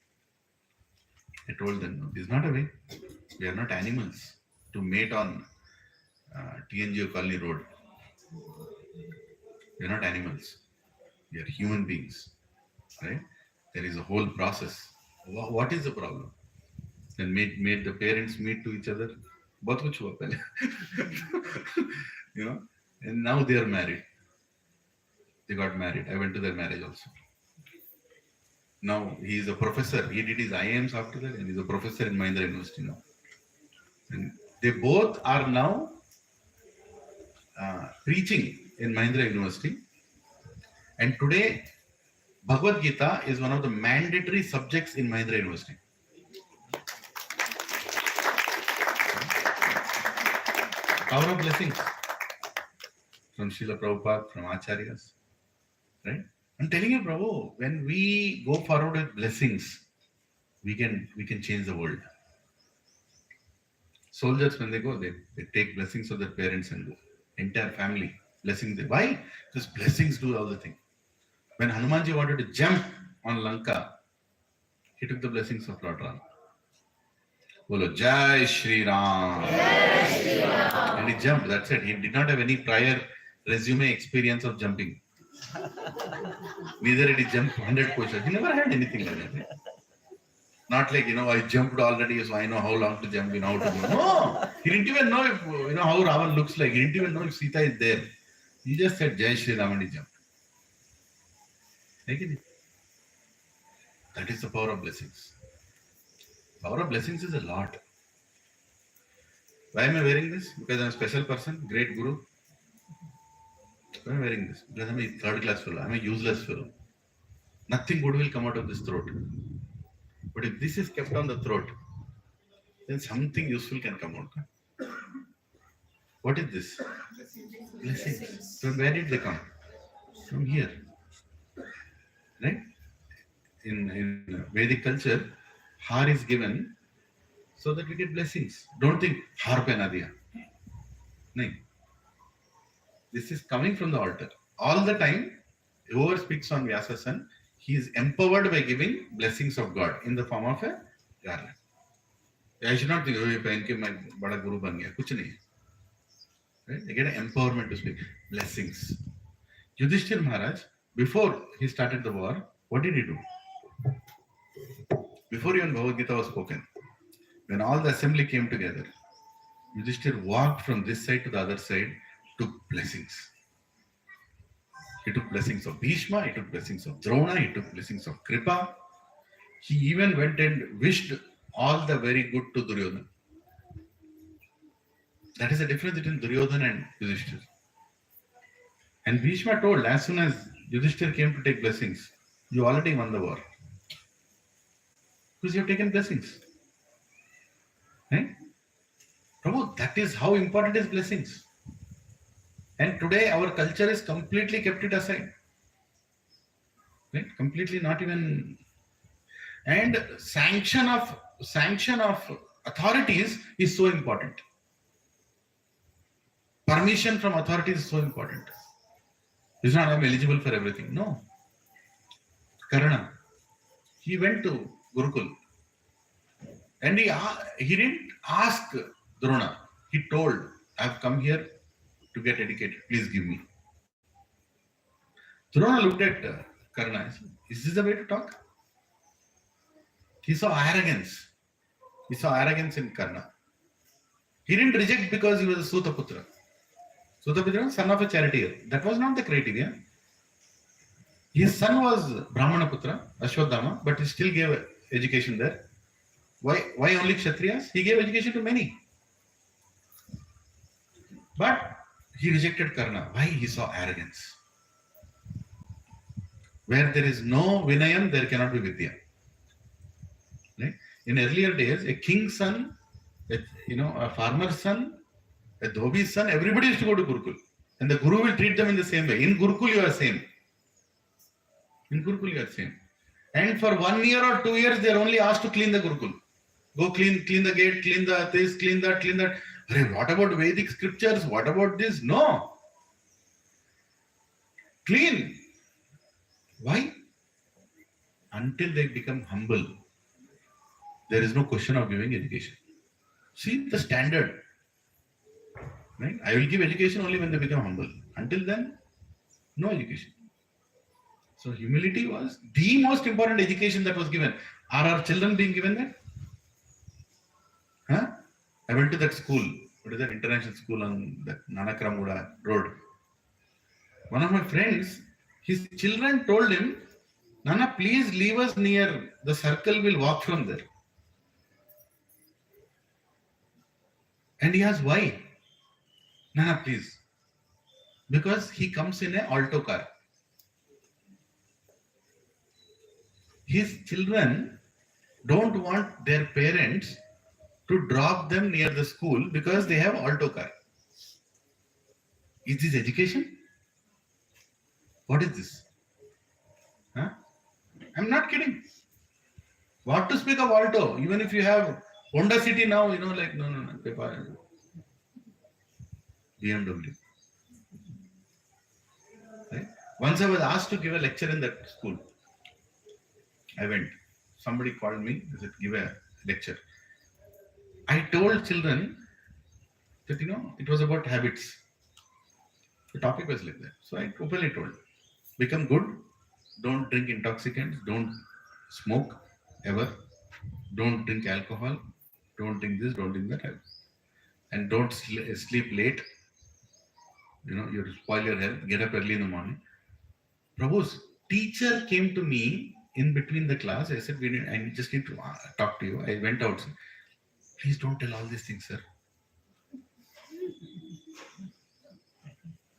I told them, no, this is not a way. We are not animals to mate on TNGO Colony Road. We are not animals. We are human beings, right? There is a whole process. What is the problem? Then made the parents meet to each other. बहुत कुछ हुआ पहले. And now they are married. They got married. I went to their marriage also. Now he is a professor. He did his IIMs after that, and he's a professor in Mahindra University now. And they both are now preaching in Mahindra University. And today, Bhagavad Gita is one of the mandatory subjects in Mahindra University. Power of blessings from Srila Prabhupada, from Acharyas, right? I'm telling you, Prabhu, when we go forward with blessings, we can change the world. Soldiers, when they go, they take blessings of their parents and go. Entire family blessing. Why? Because blessings do all the thing. When Hanumanji wanted to jump on Lanka, he took the blessings of Lord Ram. Bolo Jai Shri Ram. And he jumped. That's it. He did not have any prior resume experience of jumping. Neither did he jump 100 questions. He never had anything like that. Right? Not like, I jumped already, so I know how long to jump, how to go. No! He didn't even know if, how Ravan looks like. He didn't even know if Sita is there. He just said Jai Shri Ram and he jumped. That is the power of blessings. Power of blessings is a lot. Why am I wearing this? Because I'm a special person, great guru. Why am I wearing this? Because I'm a third class fellow. I'm a useless fellow. Nothing good will come out of this throat. But if this is kept on the throat, then something useful can come out. What is this? Blessings. From where did they come? From here. Right? in Vedic culture, har is given so that we get blessings. Don't think har pehna diya. No. This is coming from the altar. All the time, whoever speaks on Vyasasan, he is empowered by giving blessings of God in the form of a garland. I should not think, oh, ये पहन के मैं बड़ा गुरु बन गया. कुछ नहीं. Right? They get an empowerment to speak. Blessings. Yudhishthir Maharaj, before he started the war, what did he do? Before even Bhagavad Gita was spoken, when all the assembly came together, Yudhishthir walked from this side to the other side, took blessings. He took blessings of Bhishma, he took blessings of Drona, he took blessings of Kripa. He even went and wished all the very good to Duryodhana. That is the difference between Duryodhana and Yudhishthir. And Bhishma told, as soon as Yudhishthir came to take blessings, you already won the war. Because you have taken blessings. Right? Prabhu, that is how important is blessings. And today our culture is completely kept it aside. Right? Completely not even. And sanction of authorities is so important. Permission from authorities is so important. It's not I'm eligible for everything. No. Karna, he went to Gurukul and he didn't ask Drona. He told, I've come here to get educated. Please give me. Drona looked at Karna and said, is this the way to talk? He saw arrogance. He saw arrogance in Karna. He didn't reject because he was a Sutaputra. Sutaputra, son of a charioteer. That was not the criteria. His son was Brahmana Putra, Ashwadhama, but he still gave education there. Why only Kshatriyas? He gave education to many. But he rejected Karna. Why? He saw arrogance. Where there is no Vinayam, there cannot be Vidya. Right? In earlier days, a king's son, a farmer's son, a dhobi's son, everybody used to go to Gurukul. And the Guru will treat them in the same way. In Gurukul, you are same. In Gurukul, you are same. And for 1 year or 2 years, they are only asked to clean the Gurukul. Go clean the gate, clean this, clean that. Hey, what about Vedic scriptures? What about this? No. Clean. Why? Until they become humble, there is no question of giving education. See the standard. Right? I will give education only when they become humble. Until then, no education. So humility was the most important education that was given. Are our children being given that? Huh? I went to that school. What is that international school on that Nanakramguda road? One of my friends, his children told him, Nana, please leave us near the circle, we'll walk from there. And he asked, why? Nana, please. Because he comes in an alto car. His children don't want their parents to drop them near the school because they have alto car. Is this education? What is this? Huh? I'm not kidding. What to speak of alto? Even if you have Honda City now, no, BMW. Right? Once I was asked to give a lecture in that school. I went. Somebody called me, they said, give a lecture. I told children that, it was about habits. The topic was like that. So I openly told, become good, don't drink intoxicants, don't smoke ever, don't drink alcohol, don't drink this, don't drink that, and don't sleep late. You spoil your health, get up early in the morning. Prabhu's teacher came to me in between the class. I said, I just need to talk to you. I went out. Please don't tell all these things, sir.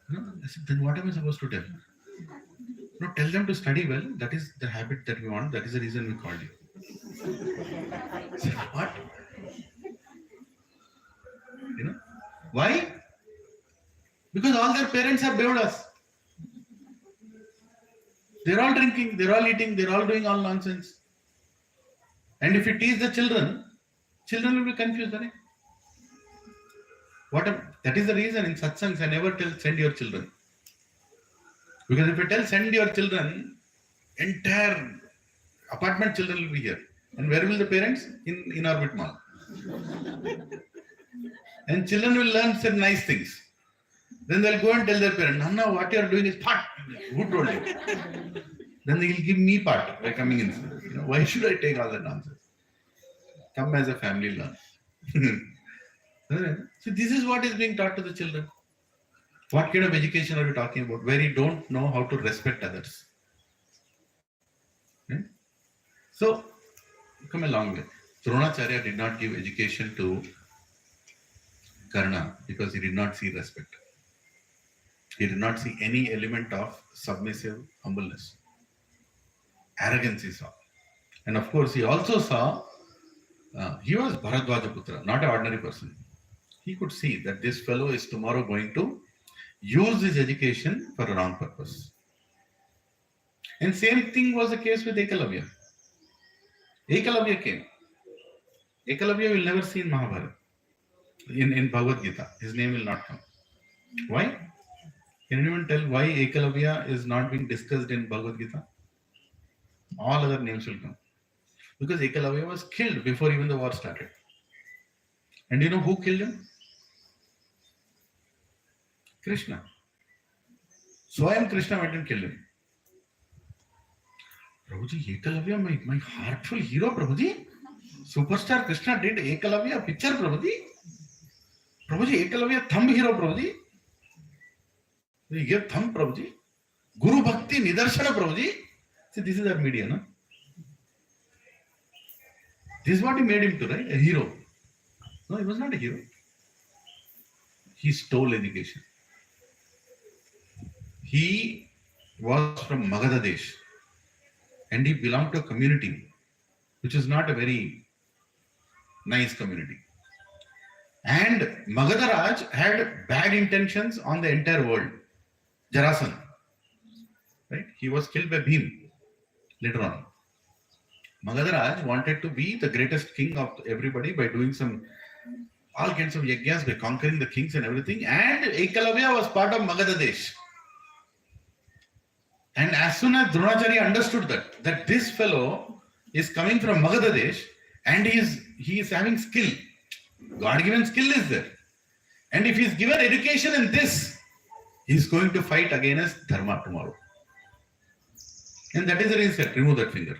No, I said, then what am I supposed to tell? No, tell them to study well. That is the habit that we want. That is the reason we called you. I said, what? Why? Because all their parents have behaved us. They're all drinking, they're all eating, they're all doing all nonsense. And if you teach the children, children will be confused. Right? That is the reason in satsangs I never tell send your children. Because if you tell send your children, entire apartment children will be here. And where will the parents? In Orbit Mall. And children will learn some nice things. Then they'll go and tell their parents, Nana, what you are doing is part. Who told you? Then they'll give me part by coming in. Why should I take all that nonsense? Come as a family, learn. So this is what is being taught to the children. What kind of education are we talking about? Where you don't know how to respect others. Okay? So, come a long way. Dronacharya did not give education to Karna because he did not see respect. He did not see any element of submissive humbleness. Arrogance he saw. And of course, he also saw, he was Bharadwaja Putra, not an ordinary person. He could see that this fellow is tomorrow going to use his education for a wrong purpose. And same thing was the case with Ekalavya. Ekalavya came. Ekalavya will never see in Mahabharata, in Bhagavad Gita. His name will not come. Why? Can anyone tell why Ekalavya is not being discussed in Bhagavad Gita? All other names will come. Because Ekalavya was killed before even the war started. And you know who killed him? Krishna. Swayam Krishna went and killed him. Prabhuji, Ekalavya, my heartful hero, Prabhuji. Superstar Krishna did Ekalavya picture, Prabhuji. Prabhuji, Ekalavya thumb hero, Prabhuji. You give thumb, Prabhuji. Guru Bhakti Nidarshana, Prabhuji. See, this is our media, no? This is what he made him to, right? A hero. No, he was not a hero. He stole education. He was from Magadha Desh and he belonged to a community which is not a very nice community. And Magadha Raj had bad intentions on the entire world. Jarasandha, right? He was killed by Bhim later on. Magadha Raj wanted to be the greatest king of everybody by doing all kinds of yajnas, by conquering the kings and everything. And Ekalavya was part of Magadha Desh. And as soon as Dronacharya understood that this fellow is coming from Magadha Desh and he is having skill, God-given skill is there. And if he is given education in this, he is going to fight against Dharma tomorrow. And that is the reason he said, remove that finger.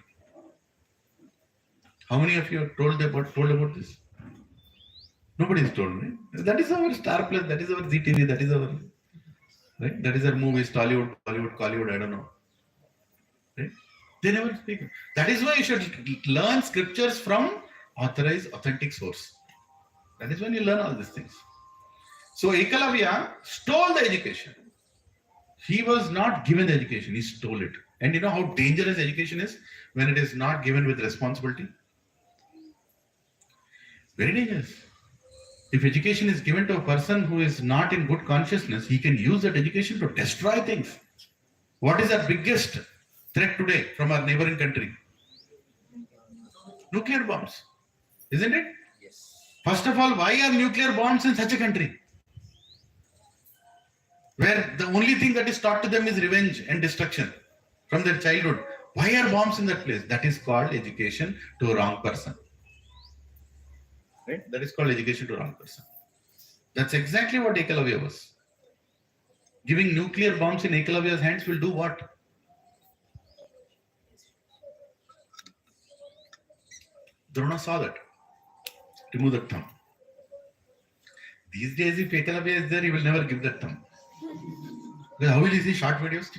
How many of you are told about this? Nobody is told, right? That is our Star Plus, that is our ZTV, that is our, right? That is our movies, Tollywood, Bollywood, Collywood, I don't know. Right? They never speak. That is why you should learn scriptures from authorized, authentic source. That is when you learn all these things. So Ekalavya stole the education. He was not given the education, he stole it. And you know how dangerous education is when it is not given with responsibility? Very dangerous. If education is given to a person who is not in good consciousness, he can use that education to destroy things. What is our biggest threat today from our neighboring country? Nuclear bombs, isn't it? Yes. First of all, why are nuclear bombs in such a country? Where the only thing that is taught to them is revenge and destruction from their childhood. Why are bombs in that place? That is called education to a wrong person. Right? That is called education to a wrong person. That's exactly what Ekalavya was. Giving nuclear bombs in Ekalavya's hands will do what? Drona saw that. Remove that thumb. These days, if Ekalavya is there, he will never give that thumb. Because how will he see short videos?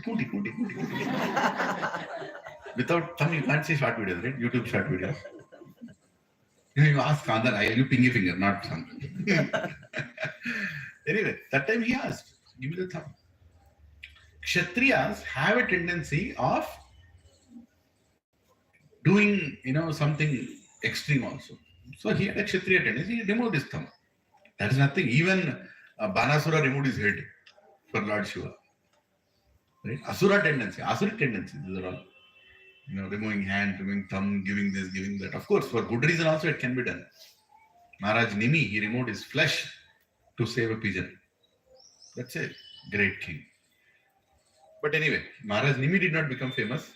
Without thumb, you can't see short videos, right? YouTube short videos. You ask Kandan, I will pinky finger, not thumb. Anyway, that time he asked, give me the thumb. Kshatriyas have a tendency of doing, something extreme also. So he had a Kshatriya tendency, he removed his thumb. That is nothing. Even Banasura removed his head for Lord Shiva. right? Asura tendency, Asuric tendency. These are all, removing hand, removing thumb, giving this, giving that. Of course, for good reason also it can be done. Maharaj Nimi, he removed his flesh to save a pigeon. That's a great king. But anyway, Maharaj Nimi did not become famous,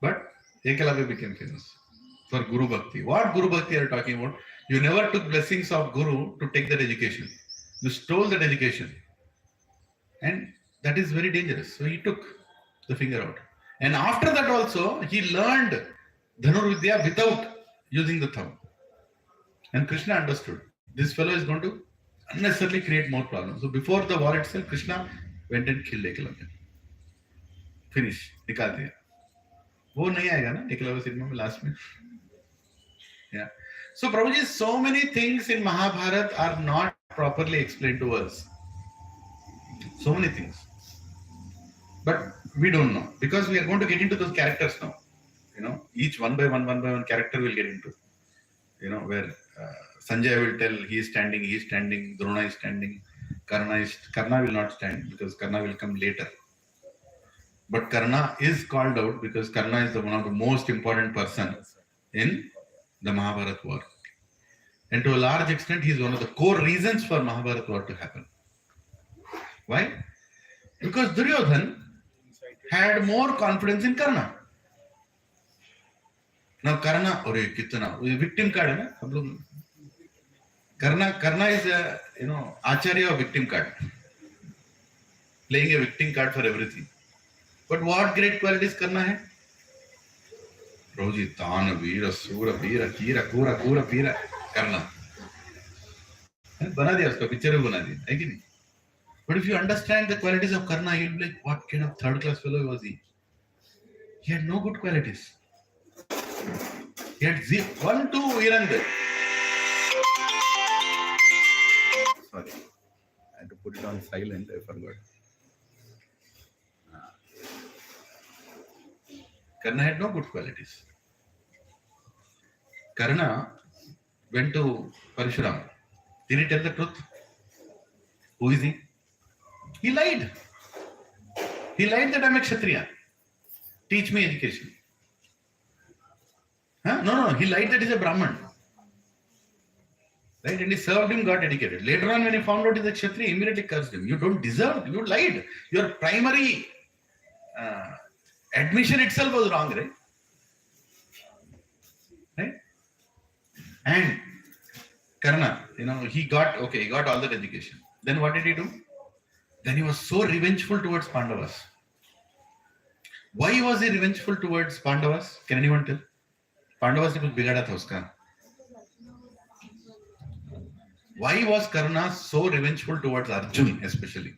but Ekalavya became famous for Guru Bhakti. What Guru Bhakti are you talking about? You never took blessings of Guru to take that education. You stole that education. And that is very dangerous. So he took the finger out. And after that also, he learned Dhanurvidya without using the thumb. And Krishna understood. This fellow is going to unnecessarily create more problems. So before the war itself, Krishna went and killed Ekalavya. Finish. निकाल दिया. वो नहीं आएगा ना Eklavya cinema में last में. Yeah. So Prabhuji, so many things in Mahabharata are not properly explained to us. So many things. But we don't know because we are going to get into those characters now. Each one by one character will get into. Where Sanjay will tell he is standing, Drona is standing, Karna will not stand because Karna will come later. But Karna is called out because Karna is one of the most important person in the Mahabharata war. And to a large extent, he is one of the core reasons for Mahabharata war to happen. Why? Because Duryodhan had more confidence in Karna. Now Karna, victim card, hai na? Karna is a Acharya of victim card, playing a victim card for everything. But what great qualities Karna hai? Prabhuji, Tana Veera, Sura Veera, Kira, Kura, Veera, Karna. बना दिया उसका picture भी बना दिया है कि नहीं? But if you understand the qualities of Karna, you'll be like, what kind of third class fellow was he? He had no good qualities. He had 1, 2 Virandar. Sorry, I had to put it on silent. I forgot. Karna had no good qualities. Karna went to Parshuram. Did he tell the truth? Who is he? He lied. He lied that I'm a Kshatriya. Teach me education. Huh? No. He lied that he's a Brahman. Right? And he served him, got educated. Later on, when he found out he's a Kshatriya, immediately cursed him. You don't deserve. You lied. Your primary admission itself was wrong, right? Right? And Karna, he got all that education. Then what did he do? Then he was so revengeful towards Pandavas. Why was he revengeful towards Pandavas? Can anyone tell? Pandavas ne kuch bigada tha uska. Why was Karna so revengeful towards Arjun especially?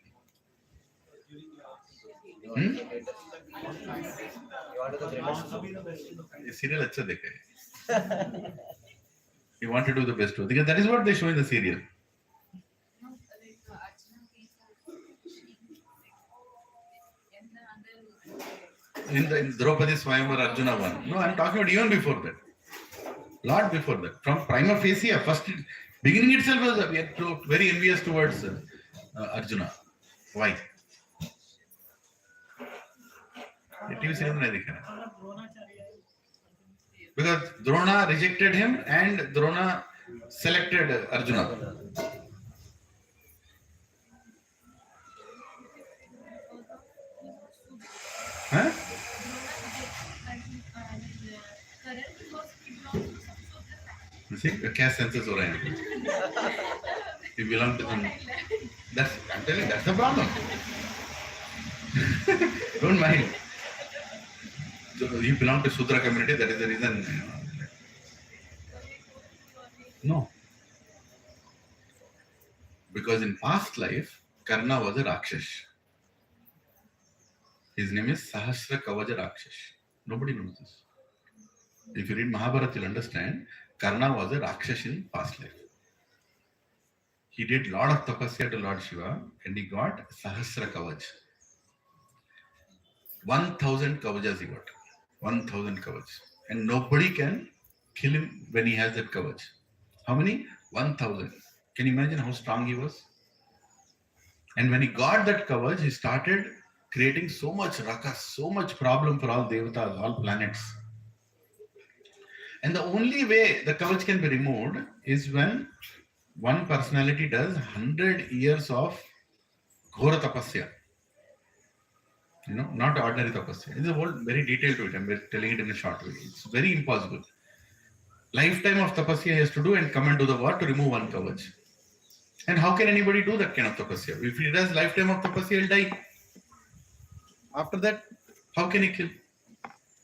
ये serial अच्छा देखा है. He wanted to do the best because that is what they show in the serial. In Draupadi Swayamvar, Arjuna won. No, I'm talking about even before that. Lot before that. From prima facie, first beginning itself was very envious towards Arjuna. Why? Because Drona rejected him and Drona selected Arjuna. Huh? You see, the caste census हो रहे हैं. You belong to them. I'm telling you, that's the problem. Don't mind. So you belong to Sudra community, that is the reason. No. Because in past life, Karna was a Rakshash. His name is Sahasra Kavaja Rakshash. Nobody knows this. If you read Mahabharata, you'll understand Karna was a Rakshash in past life. He did lot of tapasya to Lord Shiva and he got Sahasra Kavaj. 1,000 Kavajas he got. 1,000 Kavach. And nobody can kill him when he has that Kavach. How many? 1,000. Can you imagine how strong he was? And when he got that Kavach, he started creating so much ruckus, so much problem for all devatas, all planets. And the only way the kavach can be removed is when one personality does 100 years of ghora tapasya. Not ordinary tapasya. There's a whole very detailed to it. I'm telling it in a short way. It's very impossible. Lifetime of tapasya he has to do and come and do the war to remove one kavach. And how can anybody do that kind of tapasya? If he does lifetime of tapasya, he'll die. After that, how can he kill?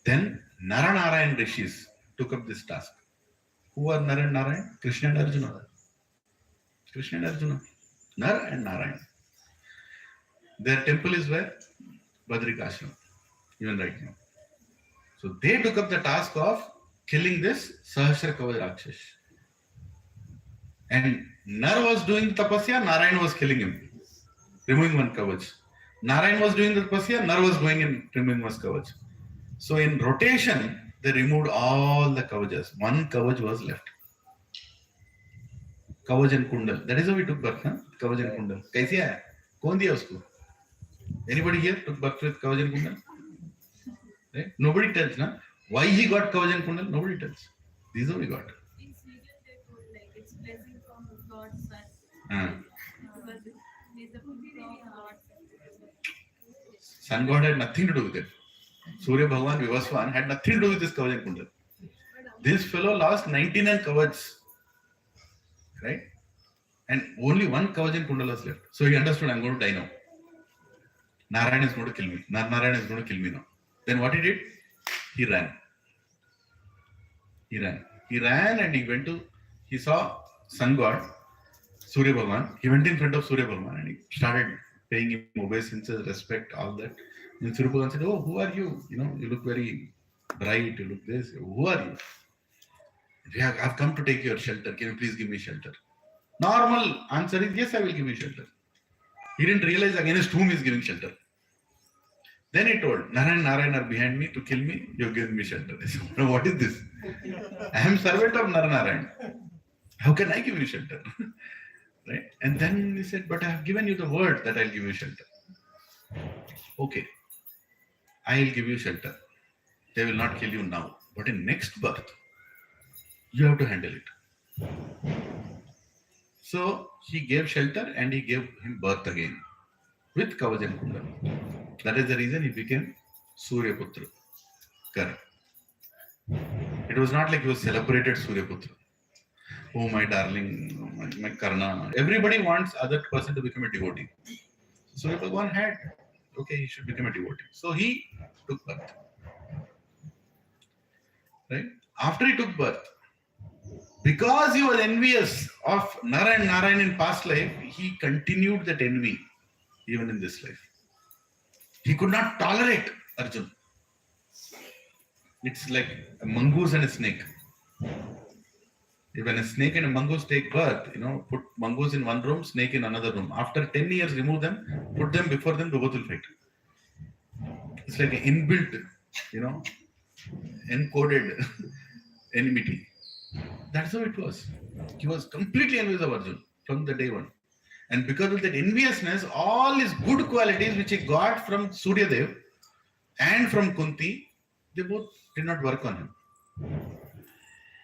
Then Naranarayan Rishis took up this task. Who are Nar and Narayan? Krishna and Arjuna. Krishna and Arjuna. Nar and Narayan. Their temple is where? Badrikashram. Even right now. So they took up the task of killing this Sahasra Kavach Rakshash. And Nar was doing the tapasya, Narayan was killing him, removing one kavach. Narayan was doing the tapasya, Nar was going and removing one kavach. So in rotation, they removed all the kavachas. One kavach was left. Kavach and Kundal. That is how we took birth, huh? Kavach and Kundal. Kaisi aaya? Kaun diya usko? Anybody here took birth with Kavach and Kundal? Right? Nobody tells, na? Why he got Kavach and Kundal? Nobody tells. These are we got. In Sweden, they told like it's blessing from God's son. Because it is the from God's Sun God had nothing to do with it. Surya Bhagavan Vivaswan had nothing to do with this Kavach and Kundal. This fellow lost 99 kavachs, right? And only one Kavach and Kundal was left. So he understood, I'm going to die now. Narayan is going to kill me. Narayan is going to kill me now. Then what he did? He ran. He ran and he saw Sun God, Surya Bhagavan. He went in front of Surya Bhagavan and he started paying him obeisances, respect, all that. And Surya Bhagavan said, oh, who are you? You look very bright, you look this. Who are you? I've come to take your shelter. Can you please give me shelter? Normal answer is, yes, I will give you shelter. He didn't realize against whom he is giving shelter. Then he told, Narayan are behind me to kill me. You've given me shelter. I said, no, what is this? I am servant of Narayan. How can I give you shelter? Right? And then he said, but I have given you the word that I'll give you shelter. Okay. I'll give you shelter. They will not kill you now. But in next birth, you have to handle it. So he gave shelter and he gave him birth again with Kavach and Kundal. That is the reason he became Surya Putra. Correct. It was not like he was celebrated Surya Putra. Oh, my darling, my Karna. Everybody wants other person to become a devotee. So Surya Bhagavan had, okay, he should become a devotee. So he took birth. Right? After he took birth, because he was envious of Nara and Narayan in past life, he continued that envy even in this life. He could not tolerate Arjuna. It's like a mongoose and a snake. When a snake and a mongoose take birth, put mongoose in one room, snake in another room. After 10 years, remove them, put them before them, they both will fight. It's like an inbuilt, encoded enmity. That's how it was. He was completely envious of Arjuna from the day one. And because of that enviousness, all his good qualities which he got from Surya Dev and from Kunti, they both did not work on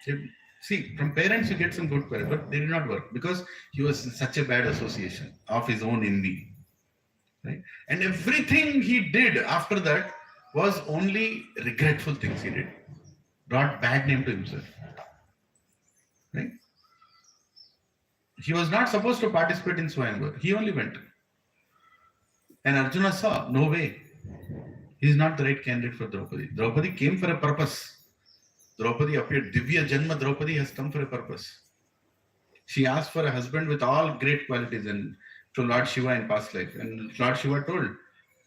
him. See, from parents you get some good qualities, but they did not work because he was in such a bad association of his own envy. Right? And everything he did after that was only regretful things he did. Brought bad name to himself. Right? He was not supposed to participate in Swayamvar. He only went. And Arjuna saw, no way. He is not the right candidate for Draupadi. Draupadi came for a purpose. Draupadi appeared. Divya Janma Draupadi has come for a purpose. She asked for a husband with all great qualities and to Lord Shiva in past life. And Lord Shiva told,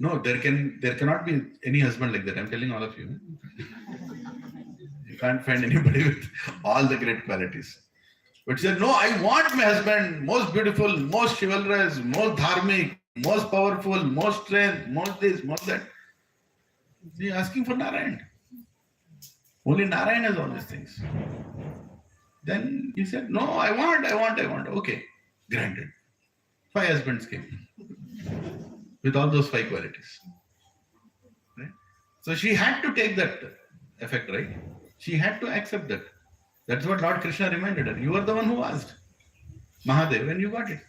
no, there cannot be any husband like that. I'm telling all of you. You can't find anybody with all the great qualities. But she said, no, I want my husband most beautiful, most chivalrous, most dharmic, most powerful, most strength, most this, most that. She's asking for Narayan. Only Narayan has all these things. Then he said, no, I want. Okay, granted. 5 husbands came with all those 5 qualities. So she had to take that effect, right? She had to accept that. That's what Lord Krishna reminded her. You are the one who asked Mahadev and you got it.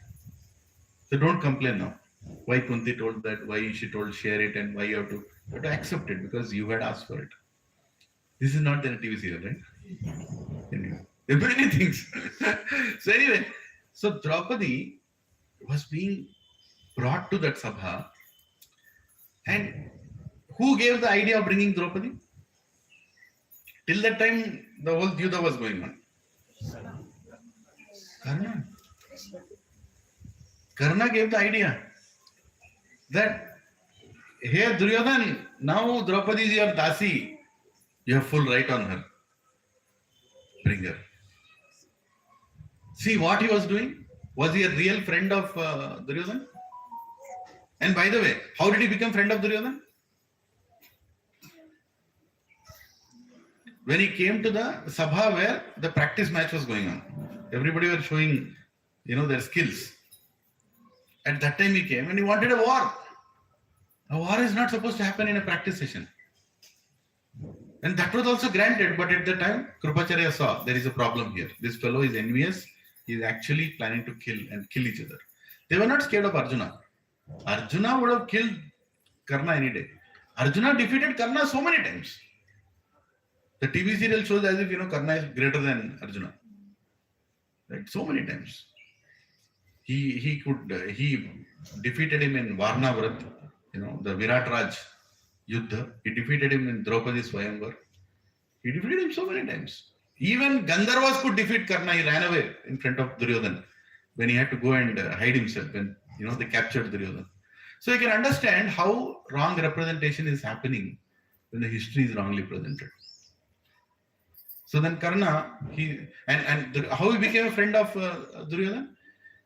So don't complain now. Why Kunti told that, why she told share it, and why you have to accept it because you had asked for it. This is not the TV serial, right? Anyway, there are many things. So anyway, so Draupadi was being brought to that sabha, and who gave the idea of bringing Draupadi? Till that time, the whole Yuddha was going on. Karna. Karna gave the idea that, hey Duryodhan, now Draupadi is your dasi. You have full right on her. Bring her. See what he was doing? Was he a real friend of Duryodhan? And by the way, how did he become friend of Duryodhan? When he came to the sabha where the practice match was going on. Everybody were showing, their skills. At that time he came and he wanted a war. A war is not supposed to happen in a practice session. And that was also granted, but at the time, Krupacharya saw there is a problem here. This fellow is envious. He is actually planning to kill each other. They were not scared of Arjuna. Arjuna would have killed Karna any day. Arjuna defeated Karna so many times. The TV serial shows as if, Karna is greater than Arjuna. Right? So many times. He defeated him in Varnavrat, the Virat Raj Yuddha. He defeated him in Draupadi Swayamvar. He defeated him so many times. Even Gandharvas could defeat Karna. He ran away in front of Duryodhan when he had to go and hide himself when, they captured Duryodhan. So you can understand how wrong representation is happening when the history is wrongly presented. So then Karna, how he became a friend of Duryodhan?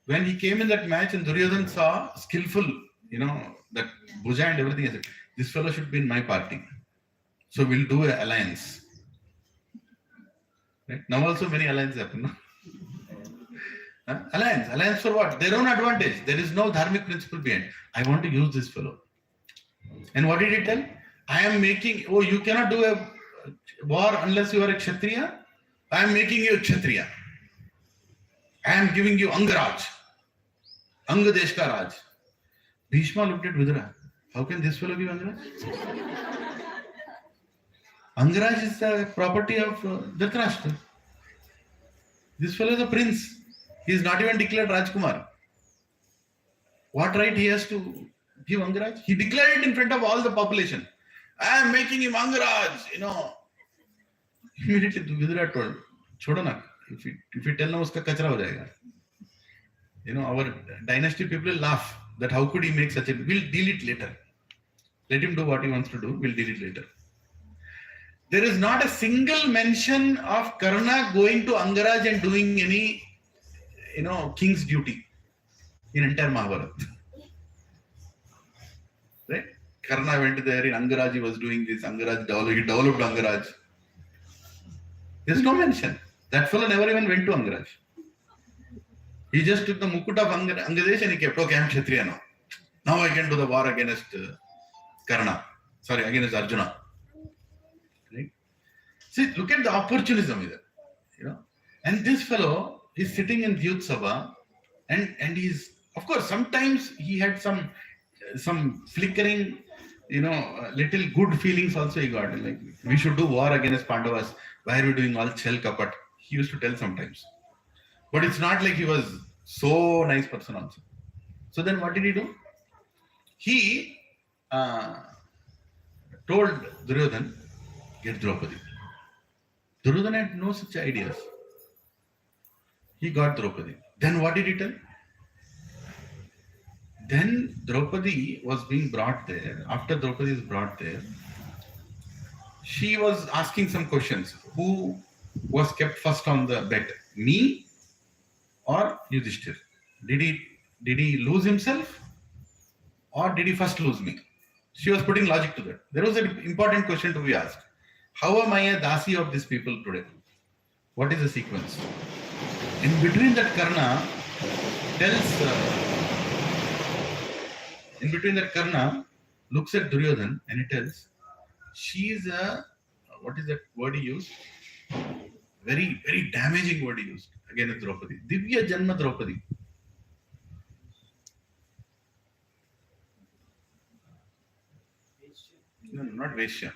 When he came in that match and Duryodhan saw skillful, that Bhuja and everything, he said, this fellow should be in my party. So we'll do an alliance. Right? Now also many alliances happen. No? Alliance for what? Their own advantage. There is no dharmic principle behind. I want to use this fellow. And what did he tell? I am making, you cannot do a war unless you are a Kshatriya. I am making you a Kshatriya. I am giving you Angaraj. Anga Deshka Raj. Bhishma looked at Vidura. How can this fellow give Angaraj? Angaraj is the property of Dhritarashtra. This fellow is a prince. He is not even declared Rajkumar. What right he has to give Angaraj? He declared it in front of all the population. I am making him Angaraj, Immediately Vidura told, Chodo na. If you tell now, uska kachra ho jayega. Our dynasty people will laugh that how could he make such a... We'll deal it later. Let him do what he wants to do. We'll deal it later. There is not a single mention of Karna going to Angaraj and doing any, king's duty in entire Mahabharata. Right? Karna went there in Angaraj, he was doing this. Angaraj he developed Angaraj. There's no mention. That fellow never even went to Angaraj. He just took the mukut of Angadesh and he kept, okay, I'm Kshatriya now. Now I can do the war against against Arjuna. Right? See, look at the opportunism here. And this fellow is sitting in Vyut Sabha and he's, of course, sometimes he had some flickering, little good feelings also he got. Like, we should do war against Pandavas. Why are we doing all chel kapat? He used to tell sometimes. But it's not like he was so nice person also. So then what did he do? He told Duryodhan, get Draupadi. Duryodhan had no such ideas. He got Draupadi. Then what did he tell? Then Draupadi was being brought there. After Draupadi is brought there, she was asking some questions. Who was kept first on the bet? Me or Yudhishthir? Did he lose himself or did he first lose me? She was putting logic to that. There was an important question to be asked. How am I a dasi of these people today? What is the sequence? In between that, Karna looks at Duryodhan and he tells, she is a, what is that word he used? Very, very damaging word he used. Again, it's Draupadi. Divya Janma Draupadi. No, not Vaishya.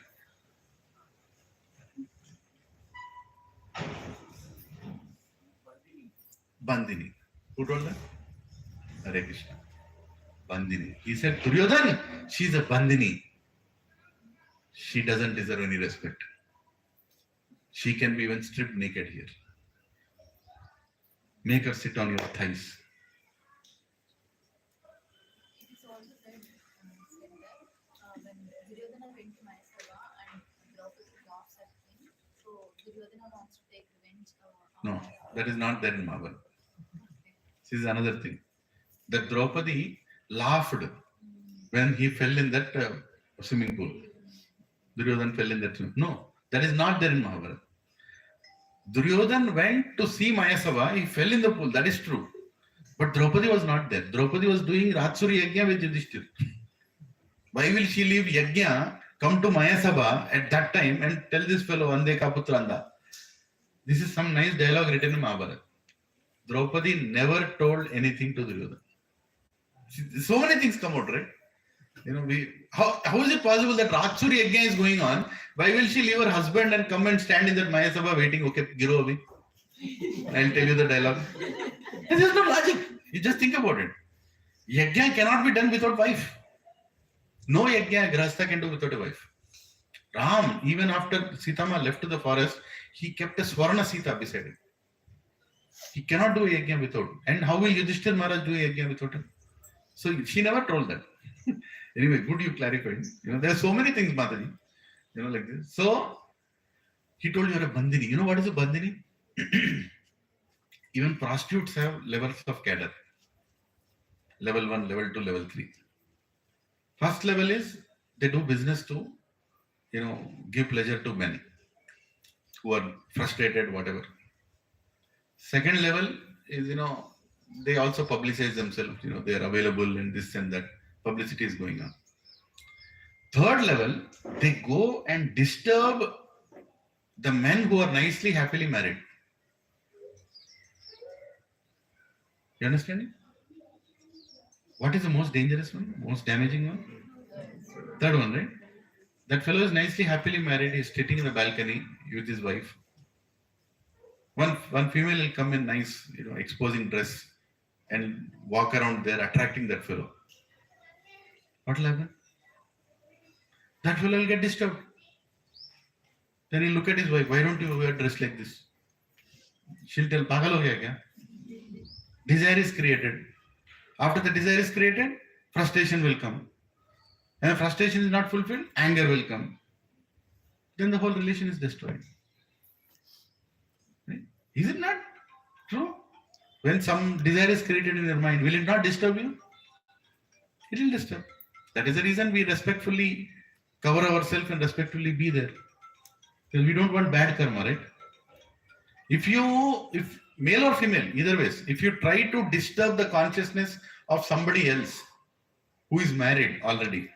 Bandini. Who told that? Hare Krishna. Bandini. He said, Duryodhan, she's a Bandini. She doesn't deserve any respect. She can be even stripped naked here. Make her sit on your thighs. It is also said that when Duryodhana went to Mayasava and Draupadi laughs at him, so Duryodhana wants to take revenge. No, that is not there in Mahabharata. This is another thing. That Draupadi laughed when he fell in that swimming pool. Duryodhan fell in that swimming pool. No, that is not there in Mahabharata. Duryodhan went to see Mayasava, he fell in the pool, that is true. But Draupadi was not there. Draupadi was doing Ratsuri Yajna with Yudhishthira. Why will she leave Yajna, come to Mayasava at that time and tell this fellow, Vande ka putranda? This is some nice dialogue written in Mahabharata. Draupadi never told anything to Duryodhana. So many things come out, right? You know, how is it possible that Ratsuri Yajna is going on? Why will she leave her husband and come and stand in that Mayasabha waiting? Okay, Giro Abhi. I'll tell you the dialogue. This is not logic. You just think about it. Yajna cannot be done without wife. No yajna Grahastha can do without a wife. Ram, even after Sitama left to the forest, he kept a Swarna Sita beside him. He cannot do a yajna without. And how will Yudhishthira Maharaj do a yajna without him? So she never told that. Anyway, good you clarified. You know, there are so many things, Mataji. You know, like this. So he told you are a Bandini. You know what is a Bandini? Even prostitutes have levels of cadre. Level 1, level 2, level 3. First level is they do business to, you know, give pleasure to men who are frustrated, whatever. Second level is, you know, they also publicize themselves, you know, they are available and this and that. Publicity is going on. Third level, they go and disturb the men who are nicely, happily married. You understand it? What is the most dangerous one? Most damaging one? Third one, right? That fellow is nicely, happily married. He is sitting in the balcony with his wife. One female will come in nice, you know, exposing dress and walk around there, attracting that fellow. What will happen? That fellow will get disturbed. Then he'll look at his wife. Why don't you wear dress like this? She'll tell, Pagal ho gaya kya? Desire is created. After the desire is created, frustration will come. And if frustration is not fulfilled, anger will come. Then the whole relation is destroyed. Right? Is it not true? When some desire is created in your mind, will it not disturb you? It will disturb. That is the reason we respectfully cover ourselves and respectfully be there. Because we don't want bad karma, right? If male or female, either ways, if you try to disturb the consciousness of somebody else who is married already,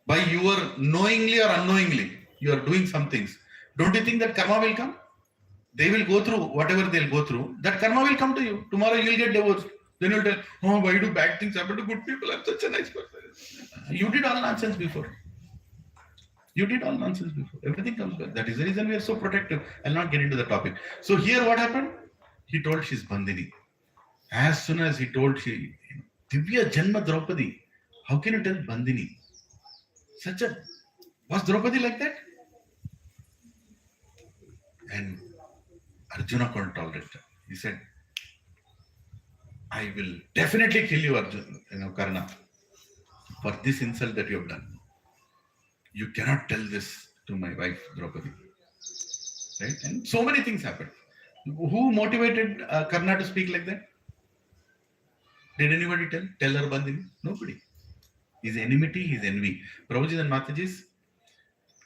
by your knowingly or unknowingly, you are doing some things, don't you think that karma will come? They will go through whatever they'll go through. That karma will come to you. Tomorrow you'll get divorced. Then you'll tell, oh, why do bad things happen to good people? I'm such a nice person. You did all nonsense before. You did all nonsense before. Everything comes back. That is the reason we are so protective. I'll not get into the topic. So here what happened? He told she's Bandini. As soon as he told she, Divya Janma Draupadi, how can you tell Bandini? Was Draupadi like that? And Arjuna couldn't tolerate that. He said, I will definitely kill you, Arjuna, Karna, for this insult that you have done. You cannot tell this to my wife, Draupadi. Right? And so many things happened. Who motivated Karna to speak like that? Did anybody tell her Bandini? Nobody. His enmity, his envy. Prabhuji and Matajis,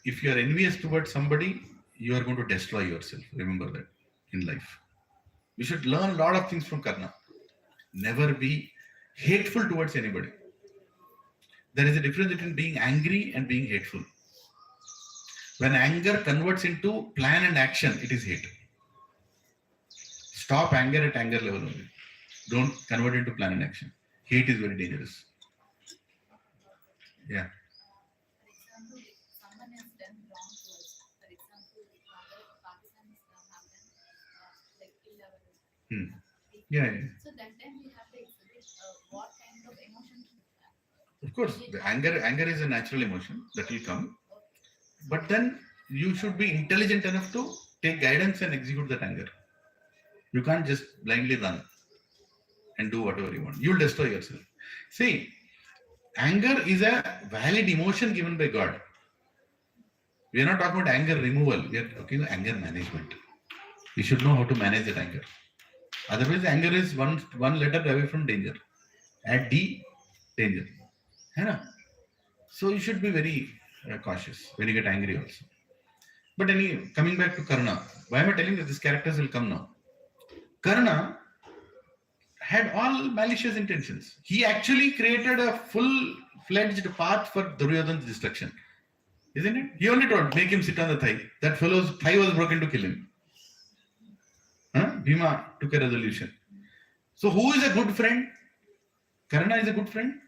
if you are envious towards somebody, you are going to destroy yourself. Remember that in life. We should learn a lot of things from Karna. Never be hateful towards anybody. There is a difference between being angry and being hateful. When anger converts into plan and action, it is hate. Stop anger at anger level only. Don't convert into plan and action. Hate is very dangerous. Yeah. For example, if someone has done wrong to us, for example, Pakistan have done like killed our Hmm. people. Yeah, yeah. So that time we have to exhibit what kind of emotion we have. Of course, the anger is a natural emotion that will come. But then you should be intelligent enough to take guidance and execute that anger. You can't just blindly run and do whatever you want. You'll destroy yourself. See, anger is a valid emotion given by God. We are not talking about anger removal. We are talking about anger management. You should know how to manage that anger. Otherwise, anger is one letter away from danger. At D, danger. So you should be very cautious when you get angry also. But anyway, coming back to Karna, why am I telling that these characters will come now? Karna had all malicious intentions. He actually created a full-fledged path for Duryodhana's destruction. Isn't it? He only told, make him sit on the thigh. That fellow's thigh was broken to kill him. Bhima took a resolution. So who is a good friend? Karna is a good friend?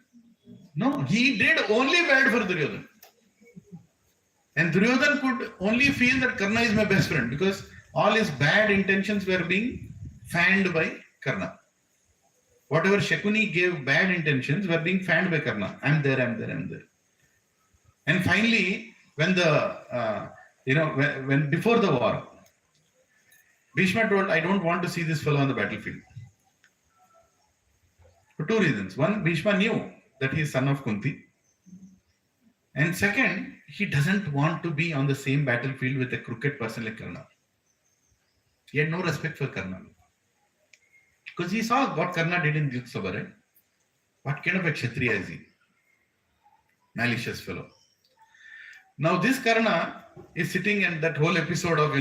No, he did only bad for Duryodhana. And Duryodhana could only feel that Karna is my best friend because all his bad intentions were being fanned by Karna. Whatever Shakuni gave bad intentions were being fanned by Karna. I'm there. And finally, when when before the war, Bhishma told, I don't want to see this fellow on the battlefield. For two reasons. One, Bhishma knew that he is son of Kunti. And second, he doesn't want to be on the same battlefield with a crooked person like Karna. He had no respect for Karna. Because he saw what Karna did in Yudh Sabha, right? What kind of a Kshatriya is he? Malicious fellow. Now this Karna is sitting in that whole episode of,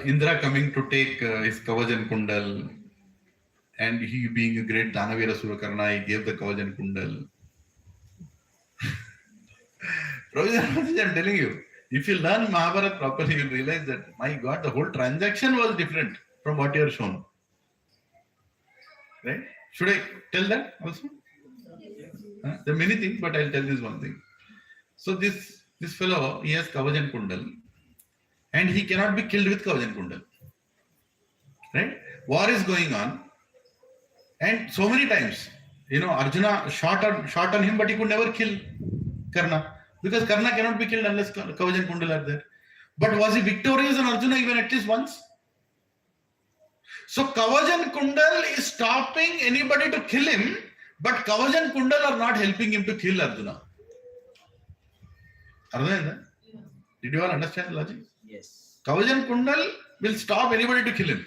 Indra coming to take his Kavach and Kundal. And he being a great Danavira Surakarna, he gave the Kavach and Kundal. I'm telling you, if you learn Mahabharata properly, you'll realize that, my God, the whole transaction was different from what you are shown. Right? Should I tell that also? There are many things, but I'll tell this one thing. So this fellow, he has Kavach and Kundal, and he cannot be killed with Kavach and Kundal. Right? War is going on, and so many times, Arjuna shot on him, but he could never kill Karna. Because Karna cannot be killed unless Kavach and Kundal are there. But was he victorious on Arjuna even at least once? So Kavach and Kundal is stopping anybody to kill him, but Kavach and Kundal are not helping him to kill Arjuna. Did you all understand the logic? Yes. Kavach and Kundal will stop anybody to kill him.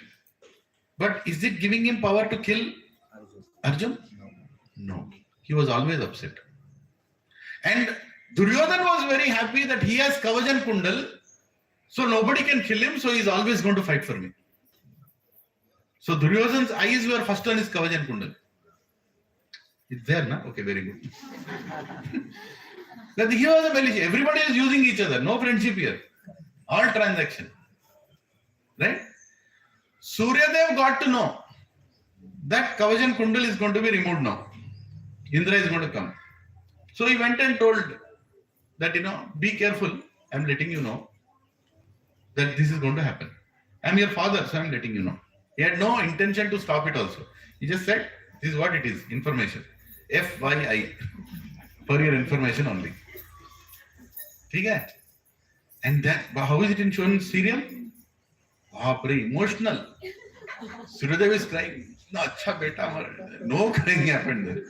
But is it giving him power to kill Arjun? No. He was always upset. And Duryodhana was very happy that he has Kavach and Kundal, so nobody can kill him, so he is always going to fight for me. So Duryodhana's eyes were first on his Kavach and Kundal. It's there, na? Okay, very good. That he was a malicious. Everybody is using each other. No friendship here. All transaction. Right? Suryadev got to know that Kavach and Kundal is going to be removed now. Indra is going to come. So he went and told that, be careful. I'm letting you know that this is going to happen. I'm your father, so I'm letting you know. He had no intention to stop it also. He just said, this is what it is, information. FYI. For your information only. Okay? And that, how is it in shown serial? Very emotional. Suryadev is crying. No crying happened there.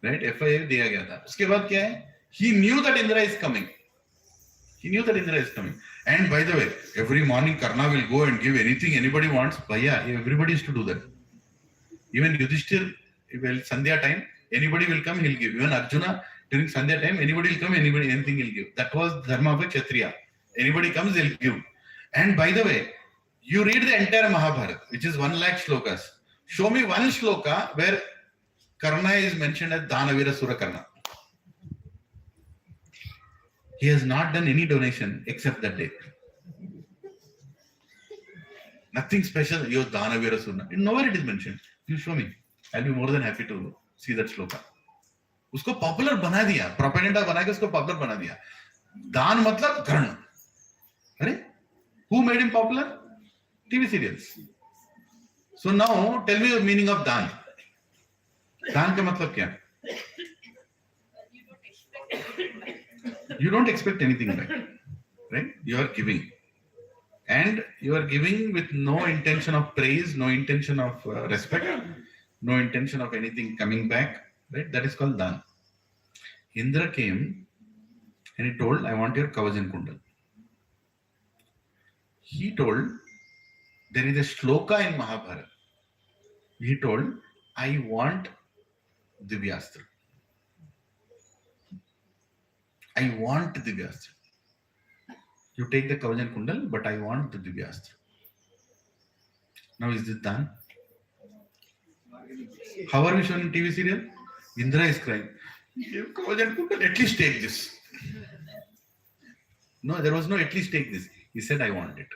Right? FIA दिया गया था. उसके बाद क्या है? He knew that Indra is coming. And by the way, every morning Karna will go and give anything anybody wants. Bhaiya, everybody is to do that. Even Yudhishthir, well, Sandhya time, anybody will come, he'll give. Even Arjuna, during Sandhya time, anybody will come, anything he'll give. That was Dharma of a Kshatriya. Anybody comes, they'll give. And by the way, you read the entire Mahabharata, which is 100,000 shlokas. Show me one shloka where Karna is mentioned as Danavira Surakarna. He has not done any donation except that day. Nothing special. Yo dana veera sunna. Nowhere it is mentioned. You show me. I'll be more than happy to see that shloka. उसको popular बना दिया, propaganda बना के उसको popular बना दिया. दान मतलब कर्ण. अरे who made him popular? TV serials. So now tell me the meaning of दान. दान का मतलब क्या? You don't expect anything back, right? You are giving, and you are giving with no intention of praise, no intention of respect, no intention of anything coming back, right? That is called dan. Indra came and he told, I want your Kavach and Kundal. He told, there is a shloka in Mahabharata. He told, I want Divyastra. I want Divyastra. You take the Kavach and Kundal, but I want the Divyastra. Now is this done? How are we shown in TV serial? Indra is crying. Give Kavach and Kundal, at least take this. No, there was no at least take this. He said, I want it.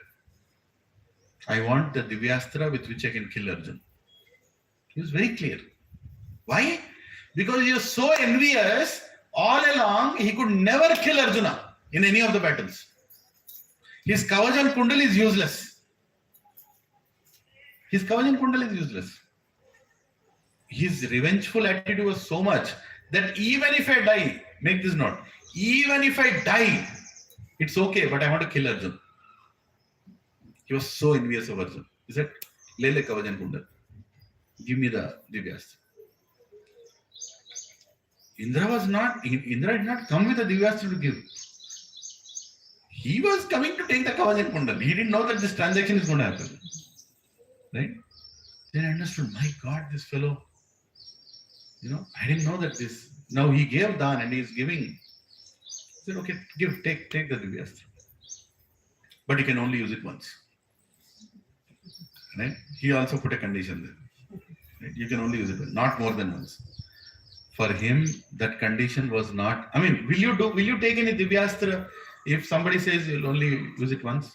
I want the Divyastra with which I can kill Arjun. He was very clear. Why? Because he was so envious. All along, he could never kill Arjuna in any of the battles. His Kavach and Kundal is useless. His Kavach and Kundal is useless. His revengeful attitude was so much that even if I die, make this note, even if I die, it's okay, but I want to kill Arjun. He was so envious of Arjun. He said, Lele Kavach and Kundal. Give me the Divyastra. Indra did not come with a Divyastra to give. He was coming to take the Kavach and Kundal. He didn't know that this transaction is going to happen. Right? Then I understood, my God, this fellow, I didn't know that this. Now he gave Dan and he is giving. He said, okay, take the Divyastra. But you can only use it once. Right? He also put a condition there. Right? You can only use it once, not more than once. For him, that condition was not. I mean, will you take any Divyastra if somebody says you'll only use it once?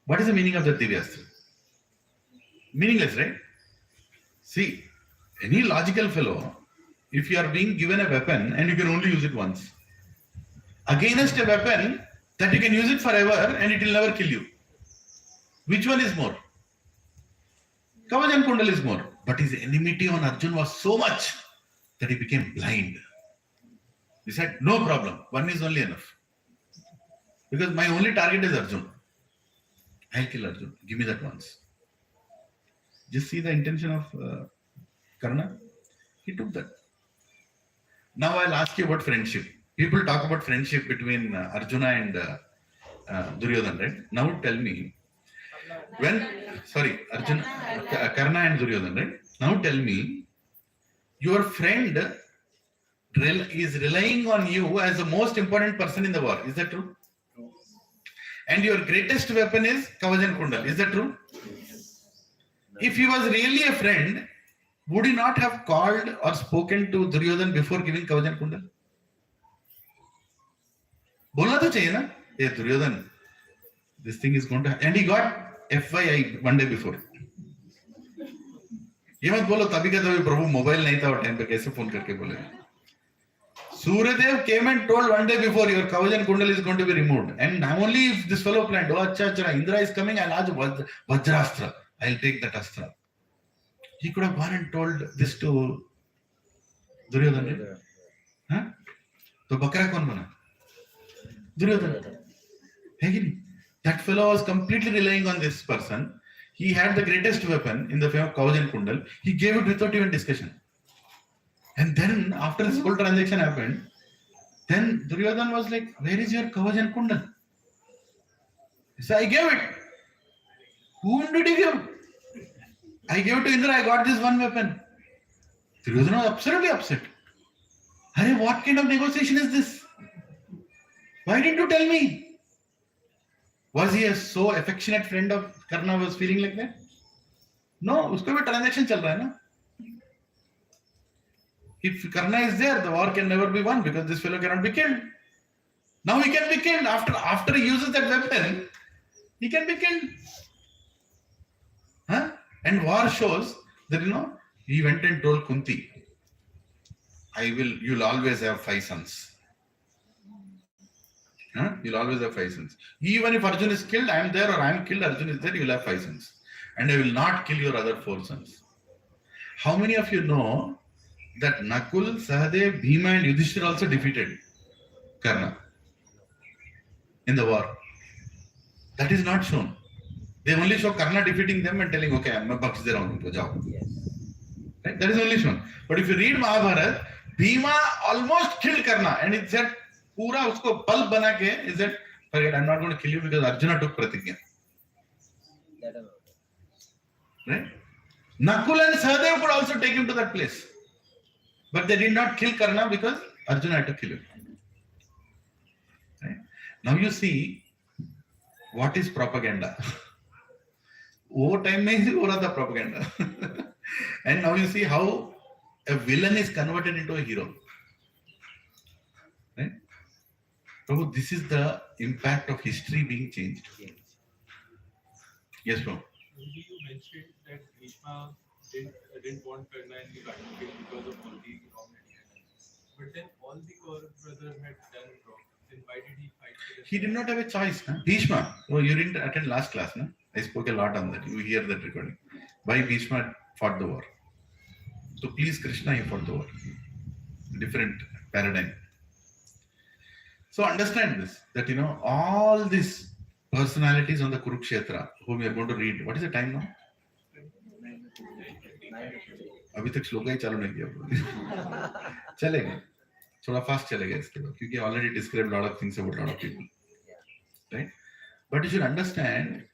What is the meaning of the Divyastra? Meaningless, right? See, any logical fellow, if you are being given a weapon and you can only use it once, against a weapon that you can use it forever and it will never kill you, which one is more? Kavach and Kundal is more. But his enmity on Arjun was so much that he became blind. He said, no problem, one is only enough. Because my only target is Arjun. I'll kill Arjun. Give me that once. Just see the intention of Karna. He took that. Now I'll ask you about friendship. People talk about friendship between Arjuna and Duryodhana, right? Now tell me, Karna and Duryodhana, right? Now tell me, your friend is relying on you as the most important person in the war. Is that true? And your greatest weapon is Kavach and Kundal. Is that true? If he was really a friend, would he not have called or spoken to Duryodhana before giving Kavach and Kundal? बोलना तो चाहिए ना, ये Duryodhana, this thing is going to happen. And he got FYI one day before. ये मत बोलो तभी का तभी प्रभु मोबाइल नहीं था वो टाइम पे कैसे फोन करके बोले. Suryadev came and told one day before your Kavach and Kundal is going to be removed. And only if this fellow planned, oh acha, Indra is coming, I'll ask Vajrastra. I'll take that astra. He could have gone and told this to Duryodhana. Huh? So Bakra kaun bana? Duryodhana. That fellow was completely relying on this person. He had the greatest weapon in the form of Kavach and Kundal. He gave it without even discussion. And then after this whole transaction happened, then Duryodhana was like, where is your Kavach and Kundal? He said, I gave it. Whom did he give? I gave it to Indra, I got this one weapon. Duryodhana was absolutely upset. Hey, what kind of negotiation is this? Why didn't you tell me? Was he a so affectionate friend of Karna was feeling like that? No, usko bhi transaction chal raha hai na. If Karna is there, the war can never be won because this fellow cannot be killed. Now he can be killed. After he uses that weapon, he can be killed. Huh? And war shows that, he went and told Kunti, you'll always have 5 sons. Huh? You'll always have 5 sons. Even if Arjun is killed, I am there, or I am killed, Arjun is there, you'll have 5 sons. And I will not kill your other 4 sons. How many of you know that Nakul, Sahadev, Bhima and Yudhishthira also defeated Karna in the war? That is not shown. They only show Karna defeating them and telling, okay, I'm a baksh de raha hu, jao. Right? That is only shown. But if you read Mahabharata, Bhima almost killed Karna, and it said, पूरा उसको bulb बना के is that forget, I'm not going to kill you because Arjuna took pratigya. Right? Nakul and Sahadev could also take him to that place, but they did not kill Karna because Arjuna had to kill him. Right? Now you see what is propaganda. वो time में ही हो रहा था propaganda. And now you see how a villain is converted into a hero. Right? Prabhu, this is the impact of history being changed. Yes, Prabhu. You mentioned that Bhishma didn't want Karna and he got killed because of all the wrong that he had done. But then all the Kaurav brothers had done wrong. Then why did he fight for this? He did not have a choice. Huh? Bhishma. Oh, you didn't attend last class, no? I spoke a lot on that. You hear that recording. Why Bhishma fought the war. So please, Krishna, he fought the war. Different paradigm. So understand this, that all these personalities on the Kurukshetra, whom we are going to read. What is the time now? अभी तक श्लोक ही चालू नहीं किया. चलेगा. थोड़ा fast चलेगा इसके बाद, क्योंकि already described a lot of things about a lot of people. Right? But you should understand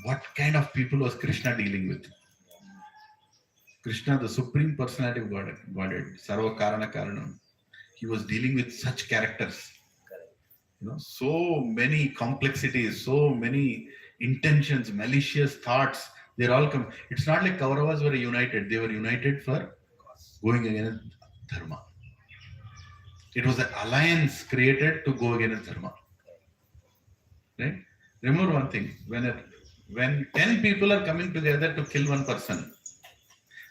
what kind of people was Krishna dealing with. Krishna, the supreme personality of Godhead, Sarva Karana Karanam. He was dealing with such characters. So many complexities, so many intentions, malicious thoughts, they're all come. It's not like Kauravas were united. They were united for going against Dharma. It was an alliance created to go against Dharma. Right? Remember one thing, when 10 people are coming together to kill one person,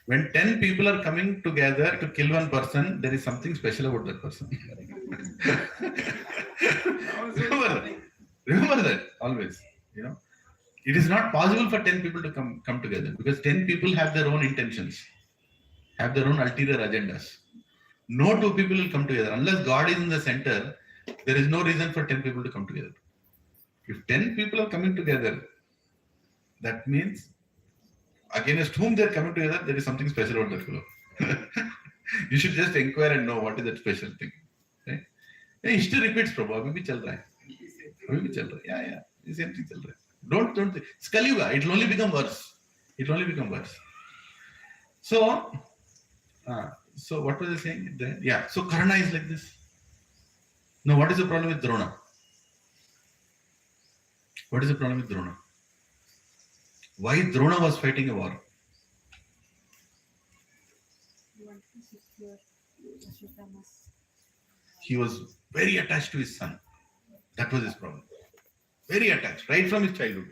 when 10 people are coming together to kill one person, there is something special about that person. Remember that always. It is not possible for 10 people to come together because 10 people have their own intentions, have their own ulterior agendas. No 2 people will come together. Unless God is in the center, there is no reason for 10 people to come together. If 10 people are coming together, that means against whom they are coming together, there is something special about that fellow. You should just inquire and know what is that special thing. Right? History repeats, Prabhu. Abhi bhi chal raha hai. Yeah. The same thing chal raha hai. Don't. It's Kali Yuga. It will only become worse. So what was I saying? Yeah. So Karna is like this. Now, what is the problem with Drona? Why Drona was fighting a war? He was very attached to his son. That was his problem. Very attached, right from his childhood.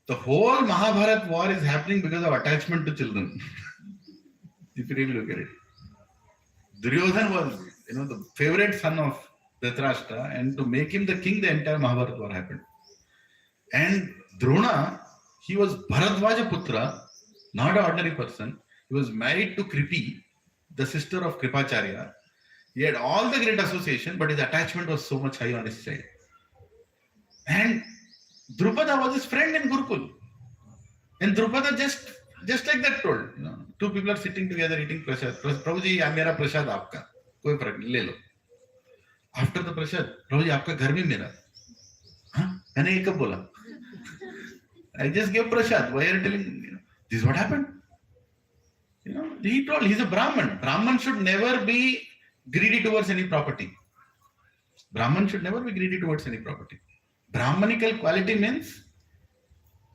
The whole Mahabharata war is happening because of attachment to children. If you really look at it. Duryodhan was, the favorite son of Dhritarashtra, and to make him the king, the entire Mahabharata war happened. And Drona, he was Bharadwaja Putra, not an ordinary person. He was married to Kripi, the sister of Kripacharya. He had all the great association, but his attachment was so much high on his side. And Drupada was his friend in Gurukul. And Drupada just like that told, 2 people are sitting together eating prasad. Prabhuji, mera prasad aapka. Koi farak nahi, le lo. After the prasad, Prabhuji, aapka ghar bhi mera. Huh? Maine ye kab bola? I just gave prasad. Why are you telling, this is what happened? He told, he's a Brahman. Brahman should never be greedy towards any property. Brahmanical quality means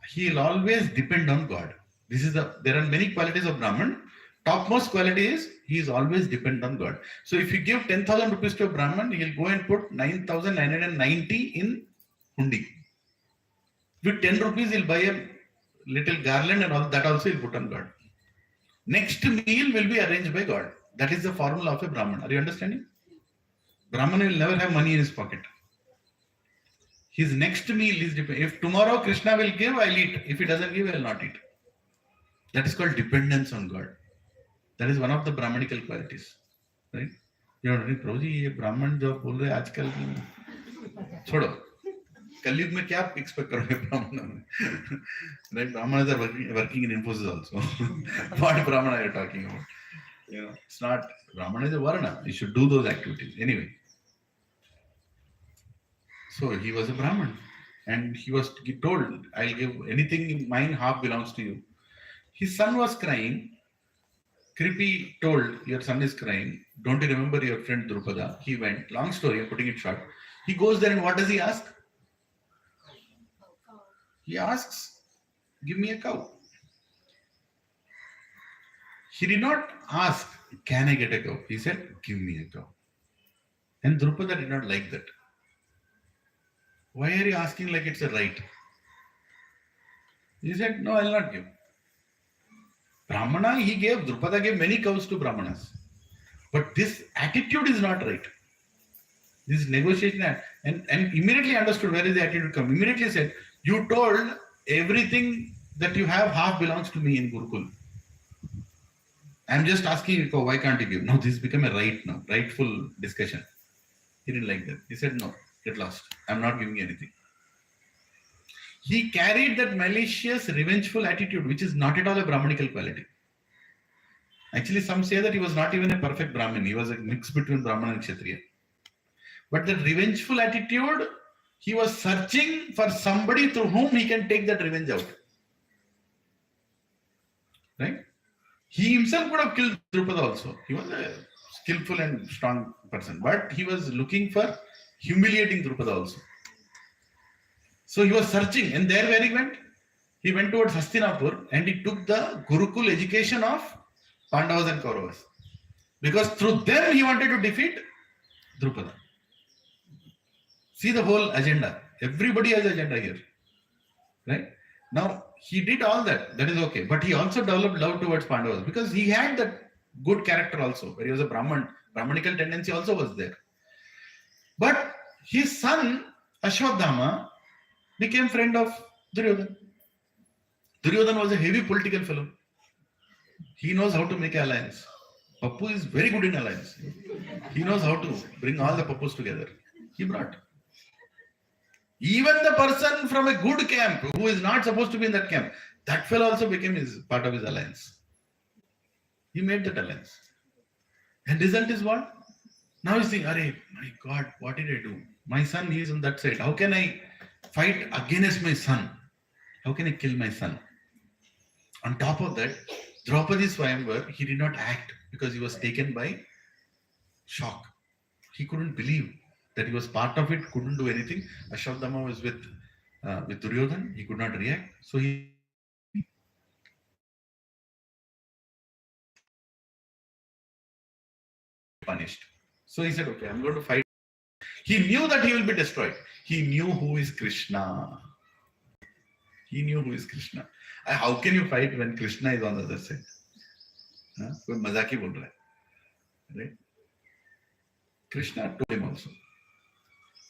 he will always depend on God. There are many qualities of Brahman. topmost quality is he is always dependent on God. So if you give 10,000 rupees to a Brahman, he'll go and put 9,990 in hundi. With 10 rupees, he'll buy a little garland and all that also he'll put on God. Next meal will be arranged by God. That is the formula of a Brahman. Are you understanding? Brahman will never have money in his pocket. His next meal is dependent. If tomorrow Krishna will give, I'll eat. If he doesn't give, I'll not eat. That is called dependence on God. That is one of the Brahmanical qualities. Right? You know, Prabhuji, ये ब्राह्मण जो बोल रहे हैं आजकल छोड़ो कलयुग में क्या एक्सपेक्ट करोगे ब्राह्मणों में right? Brahmanas are working in Infosys also. What Brahmana are you talking about? You know, it's not, Brahmana is a Varna. You should do those activities. Anyway. So he was a Brahman. And he told, I'll give anything in mine, half belongs to you. His son was crying. Kripi told, your son is crying. Don't you remember your friend Drupada? He went. Long story, I'm putting it short. He goes there and what does he ask? He asks, give me a cow. He did not ask, can I get a cow? He said, give me a cow. And Drupada did not like that. Why are you asking like it's a right? He said, no, I'll not give. Brahmana, he gave, Drupada gave many cows to Brahmanas. But this attitude is not right. This negotiation, and immediately understood where is the attitude come. Immediately said, you told everything that you have half belongs to me in Gurukul. I'm just asking you, why can't you give? No, this has become a right now, rightful discussion. He didn't like that. He said, no, get lost. I'm not giving you anything. He carried that malicious, revengeful attitude, which is not at all a Brahmanical quality. Actually, some say that he was not even a perfect Brahmin. He was a mix between Brahman and Kshatriya. But that revengeful attitude, he was searching for somebody through whom he can take that revenge out. Right? He himself could have killed Drupada also. He was a skillful and strong person. But he was looking for humiliating Drupada also. So he was searching, and there where he went? He went towards Hastinapur and he took the Gurukul education of Pandavas and Kauravas. Because through them he wanted to defeat Drupada. See the whole agenda. Everybody has agenda here. Right? Now, he did all that. That is okay. But he also developed love towards Pandavas because he had that good character also. Where he was a Brahman. Brahmanical tendency also was there. But his son, Ashwadhama, became friend of Duryodhana. Duryodhana was a heavy political fellow. He knows how to make an alliance. Pappu is very good in alliance. He knows how to bring all the Pappus together. He brought. Even the person from a good camp who is not supposed to be in that camp, that fellow also became part of his alliance. He made that alliance. And result is what? Now he's saying, Arey, my God, what did I do? My son, he is on that side. How can I fight against my son? How can I kill my son? On top of that, Draupadi Swayamvar, he did not act because he was taken by shock. He couldn't believe that he was part of it, couldn't do anything. Ashwadhama was with Duryodhana, he could not react. So he punished. So he said, okay, I'm going to fight. He knew that he will be destroyed. He knew who is Krishna. He knew who is Krishna. How can you fight when Krishna is on the other side? कोई मजाक ही बोल रहा है, right? Krishna told him also.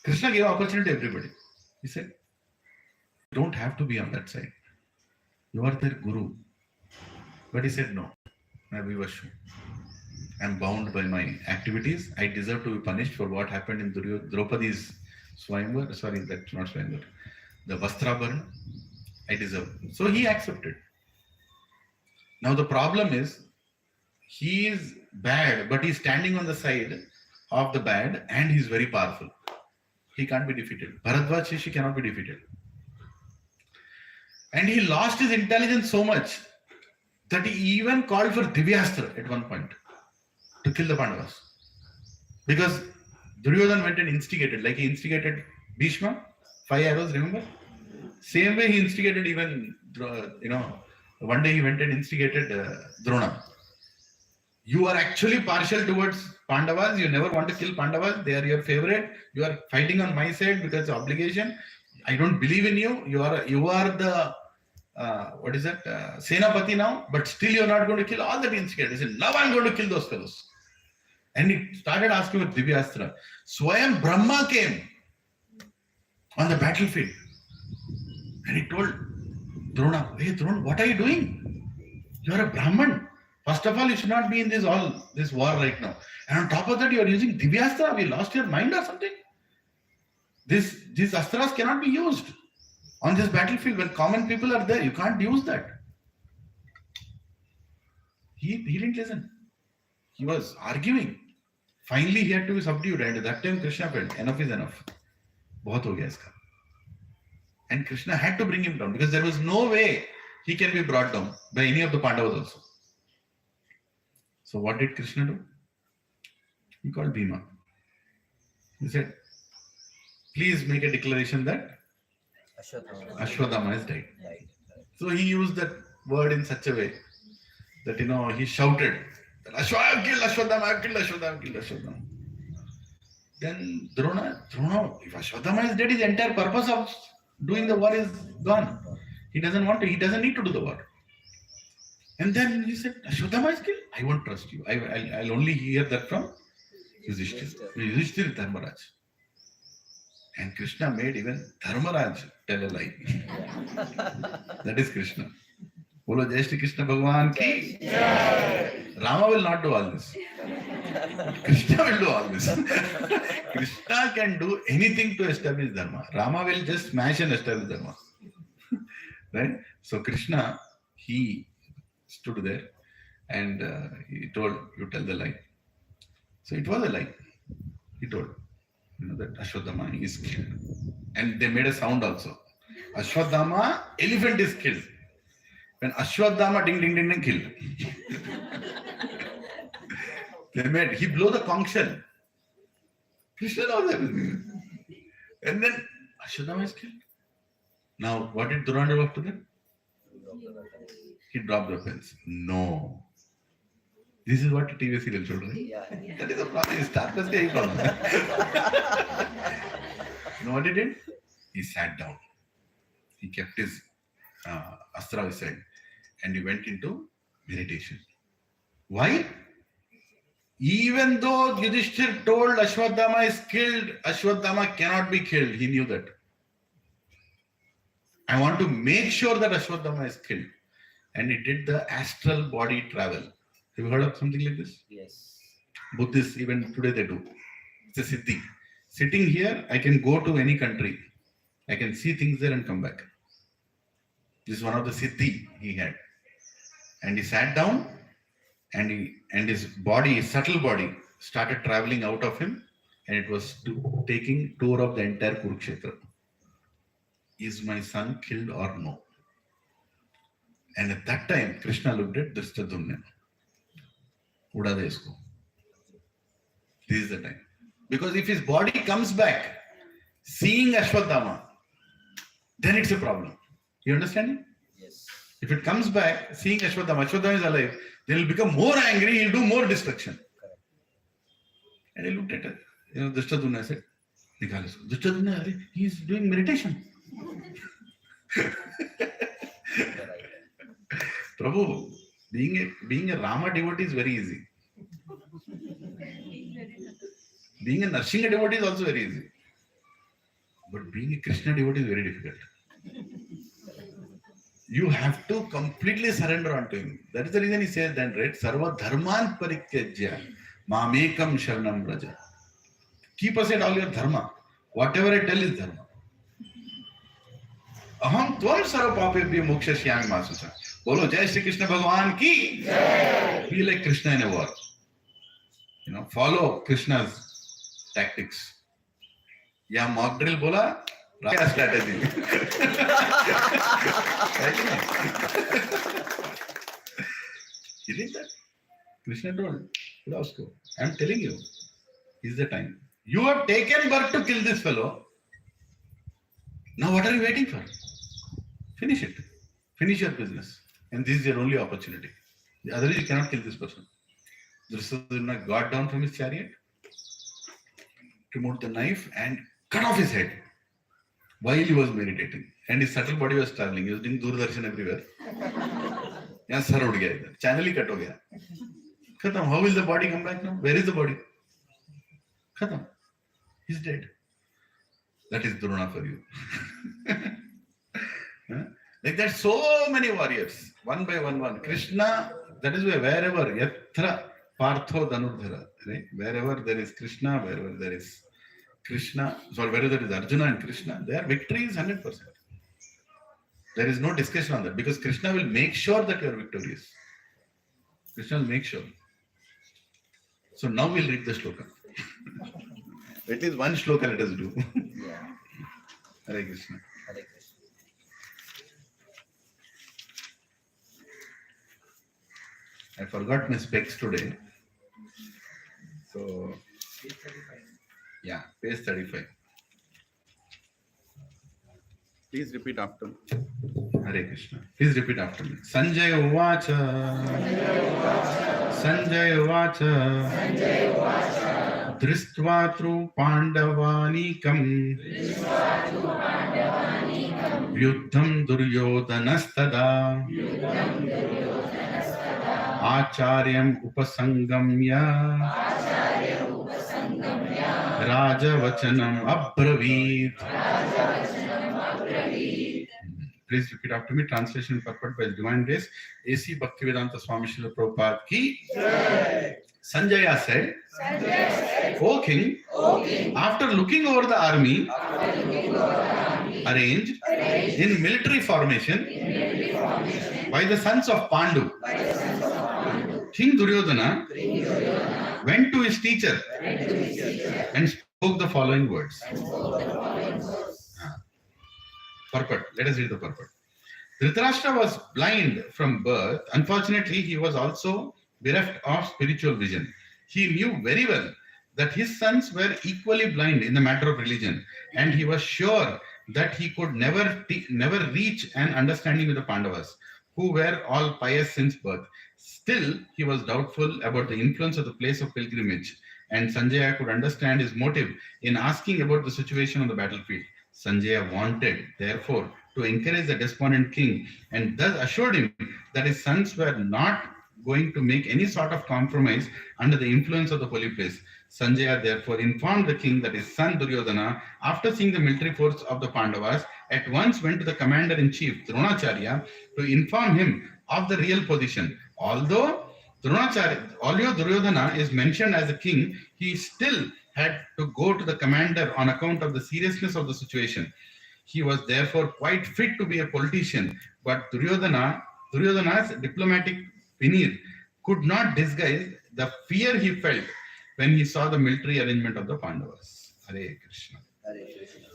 Krishna gave opportunity to everybody. He said, you don't have to be on that side. You are their guru. But he said, no, I'm bound by my activities. I deserve to be punished for what happened in Draupadi's Swayamvar. Sorry, that's not Swayamvar. The Vastrabharan. I deserve. So he accepted. Now the problem is, he is bad, but he's standing on the side of the bad and he's very powerful. He can't be defeated. Bharadwaj Shishi cannot be defeated. And he lost his intelligence so much that he even called for Divyastra at one point to kill the Pandavas. Because Duryodhana went and instigated, like he instigated Bhishma, 5 arrows, remember? Same way he instigated even, one day he went and instigated Drona. You are actually partial towards Pandavas. You never want to kill Pandavas. They are your favorite. You are fighting on my side because of obligation. I don't believe in you. You are the what is that? Senapati now, but still you're not going to kill all that insecurity. He said, now I'm going to kill those fellows. And he started asking with Divyastra. Swayam Brahma came on the battlefield. And he told Drona, hey Drona, what are you doing? You're a Brahman. First of all, you should not be in this war right now. And on top of that, you are using Divyastra. Have you lost your mind or something? These astras cannot be used on this battlefield when common people are there. You can't use that. He didn't listen. He was arguing. Finally, he had to be subdued. And at that time, Krishna felt enough is enough. Bahut ho gaya iska. And Krishna had to bring him down because there was no way he can be brought down by any of the Pandavas also. So what did Krishna do? He called Bhima. He said, please make a declaration that Ashwadama has died. So he used that word in such a way that, he shouted, I've killed Ashwadama, I've killed Ashwadama, I've killed Ashwadama. Then Drona, if Ashwadama is dead, his entire purpose of doing the war is gone. He doesn't need to do the war. And then he said, Ashwadama is killed? I won't trust you. I'll only hear that from Yudhishthira Dharmaraj. And Krishna made even Dharmaraj tell a lie. That is Krishna. Bolo Jai Shri Krishna Bhagwan ki. Rama will not do all this. Krishna will do all this. Krishna can do anything to establish Dharma. Rama will just smash and establish Dharma. Right? So Krishna, he stood there and he told, you tell the lie. So it was a lie. He told, that Ashwadama is killed. And they made a sound also. Ashwadama, elephant is killed. When Ashwadama ding ding ding ding killed. He blew the conch shell. Krishna knows everything. And then Ashwadama is killed. Now, what did Durandava do after that? He dropped the weapons. No. This is what TV serial showed, right? Yeah. That is the problem. He started the problem. You know what he did? He sat down. He kept his astra aside and he went into meditation. Why? Even though Yudhishthir told Ashwadama is killed, Ashwadama cannot be killed. He knew that. I want to make sure that Ashwadama is killed. And he did the astral body travel. Have you heard of something like this? Yes. Buddhists, even today they do. It's a siddhi. Sitting here, I can go to any country. I can see things there and come back. This is one of the siddhi he had. And he sat down and his body, his subtle body, started traveling out of him and it was taking tour of the entire Kurukshetra. Is my son killed or no? And at that time, Krishna looked at Drishtadyumna. Uda de isko. This is the time. Because if his body comes back, seeing Ashwadama, then it's a problem. You understand? Yes. If it comes back, seeing Ashwadama is alive, then he'll become more angry, he'll do more destruction. Correct. And he looked at it. Drishtadyumna said, Nikhal isko. Drishtadyumna, he's doing meditation. Prabhu, being a Rama devotee is very easy. Being a Narsinga devotee is also very easy. But being a Krishna devotee is very difficult. You have to completely surrender onto him. That is the reason he says then, right? Sarva dharman parityajya mamekam sharanam braja. Keep aside all your dharma. Whatever I tell is dharma. Aham tvam sarva papebhyo moksha shyam masucha. Bolo Jai Shri Krishna Bhagwan ki. Be like Krishna in a war. Follow Krishna's tactics. Yeah, mock drill bola, Raya strategy. He did that. Krishna told, I'm telling you, is the time. You have taken birth to kill this fellow. Now what are you waiting for? Finish it. Finish your business. And this is your only opportunity. Otherwise you cannot kill this person. Drishtadyumna got down from his chariot, removed the knife and cut off his head while he was meditating. And his subtle body was traveling. He was doing Doordarshan everywhere. Yeah, sir, ud gaya idhar. Channel hi cut ho gaya. Khatam. How will the body come back now? Where is the body? Khatam. He's dead. That is Drona for you. Huh? Like that, so many warriors, one by one. Krishna, that is why wherever, yatra partho dhanurdhara, right? Wherever there is Krishna, wherever there is wherever there is Arjuna and Krishna, their victory is 100%. There is no discussion on that because Krishna will make sure that you are victorious. Krishna will make sure. So now we'll read the shloka. At least one shloka let us do. Yeah. Hare Krishna. Hare Krishna. I forgot my specs today. So, yeah, page 35. Please repeat after me. Hare Krishna. Please repeat after me. Sanjay Uvacha. Sanjay Uvacha. Drishtva tru Pandavanikam. Vyuddham Duryodhanastada. Acharyam Upasangamya. Rajavachanam Abravit. Please repeat after me. Translation purport by Divine Grace. A.C. Bhaktivedanta Swami Srila Prabhupada ki. Sanjaya said, O King, after looking over the army arranged in military formation by the sons of Pandu, King Duryodhana went to his teacher and spoke the following words. Purport. Let us read the purport. Dhritarashtra was blind from birth. Unfortunately, he was also bereft of spiritual vision. He knew very well that his sons were equally blind in the matter of religion, and he was sure that he could never reach an understanding with the Pandavas, who were all pious since birth. Still, he was doubtful about the influence of the place of pilgrimage, and Sanjaya could understand his motive in asking about the situation on the battlefield. Sanjaya wanted, therefore, to encourage the despondent king and thus assured him that his sons were not going to make any sort of compromise under the influence of the holy place. Sanjaya therefore informed the king that his son Duryodhana, after seeing the military force of the Pandavas, at once went to the commander-in-chief Dronacharya to inform him of the real position. Although Duryodhana is mentioned as a king, he still had to go to the commander on account of the seriousness of the situation. He was therefore quite fit to be a politician, but Duryodhana's diplomatic veneer could not disguise the fear he felt when he saw the military arrangement of the Pandavas. Hare Krishna. Hare Krishna.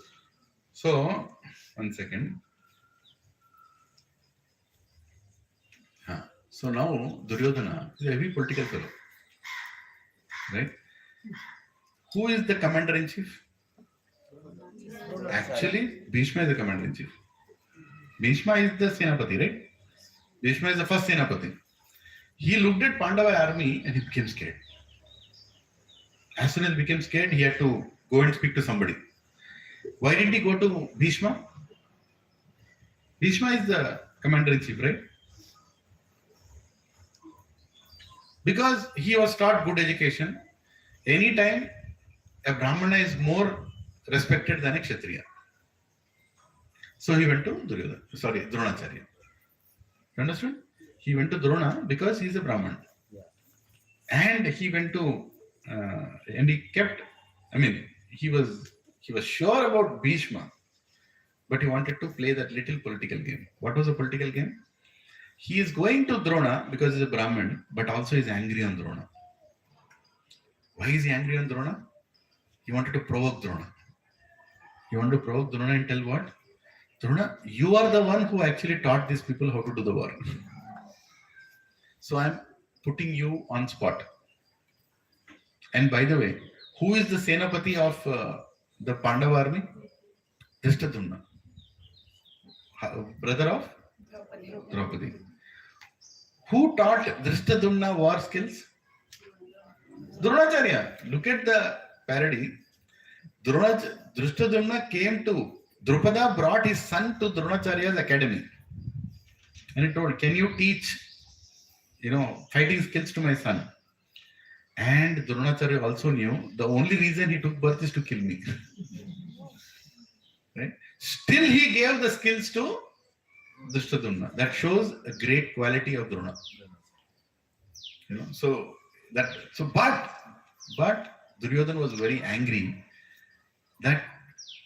So, one second. So now Duryodhana is a heavy political fellow, right? Who is the commander-in-chief? Actually, Bhishma is the commander-in-chief. Bhishma is the Senapati, right? Bhishma is the first Senapati. He looked at Pandava army and he became scared. As soon as he became scared, he had to go and speak to somebody. Why didn't he go to Bhishma? Bhishma is the commander-in-chief, right? Because he was taught good education. Anytime a Brahmana is more respected than a Kshatriya. So he went to Dronacharya. You understood? He went to Drona because he is a Brahman. Yeah. And he went to, and he kept, he was sure about Bhishma, but he wanted to play that little political game. What was the political game? He is going to Drona because he is a Brahman, but also is angry on Drona. Why is he angry on Drona? He wanted to provoke Drona. He wanted to provoke Drona and tell what? Drona, you are the one who actually taught these people how to do the war. So I am putting you on spot. And by the way, who is the Senapati of the Pandava army? Drishtadumna, brother of Draupadi. Who taught Drishtadumna war skills? Dronacharya. Look at the parody. Drushtadumna came to Drupada, brought his son to Dronacharya's academy, and he told, "Can you teach, fighting skills to my son?" And Dronacharya also knew the only reason he took birth is to kill me. Right? Still, he gave the skills to Drushtadumna. That shows a great quality of Drona. But Duryodhana was very angry that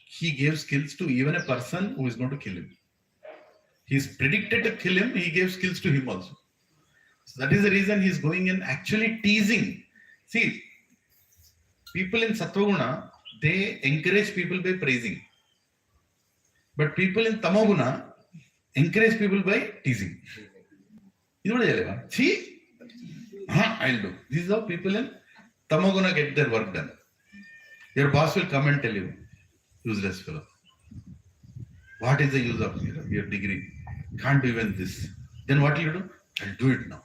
he gave skills to even a person who is going to kill him. He's predicted to kill him, he gave skills to him also. So that is the reason he's going in actually teasing. See, people in Sattva-guna, they encourage people by praising. But people in Tamo-guna encourage people by teasing. See, I'll do. This is how people in Tamo-guna get their work done. Your boss will come and tell you, useless fellow. What is the use of your degree? Can't do even this. Then what will you do? I'll do it now.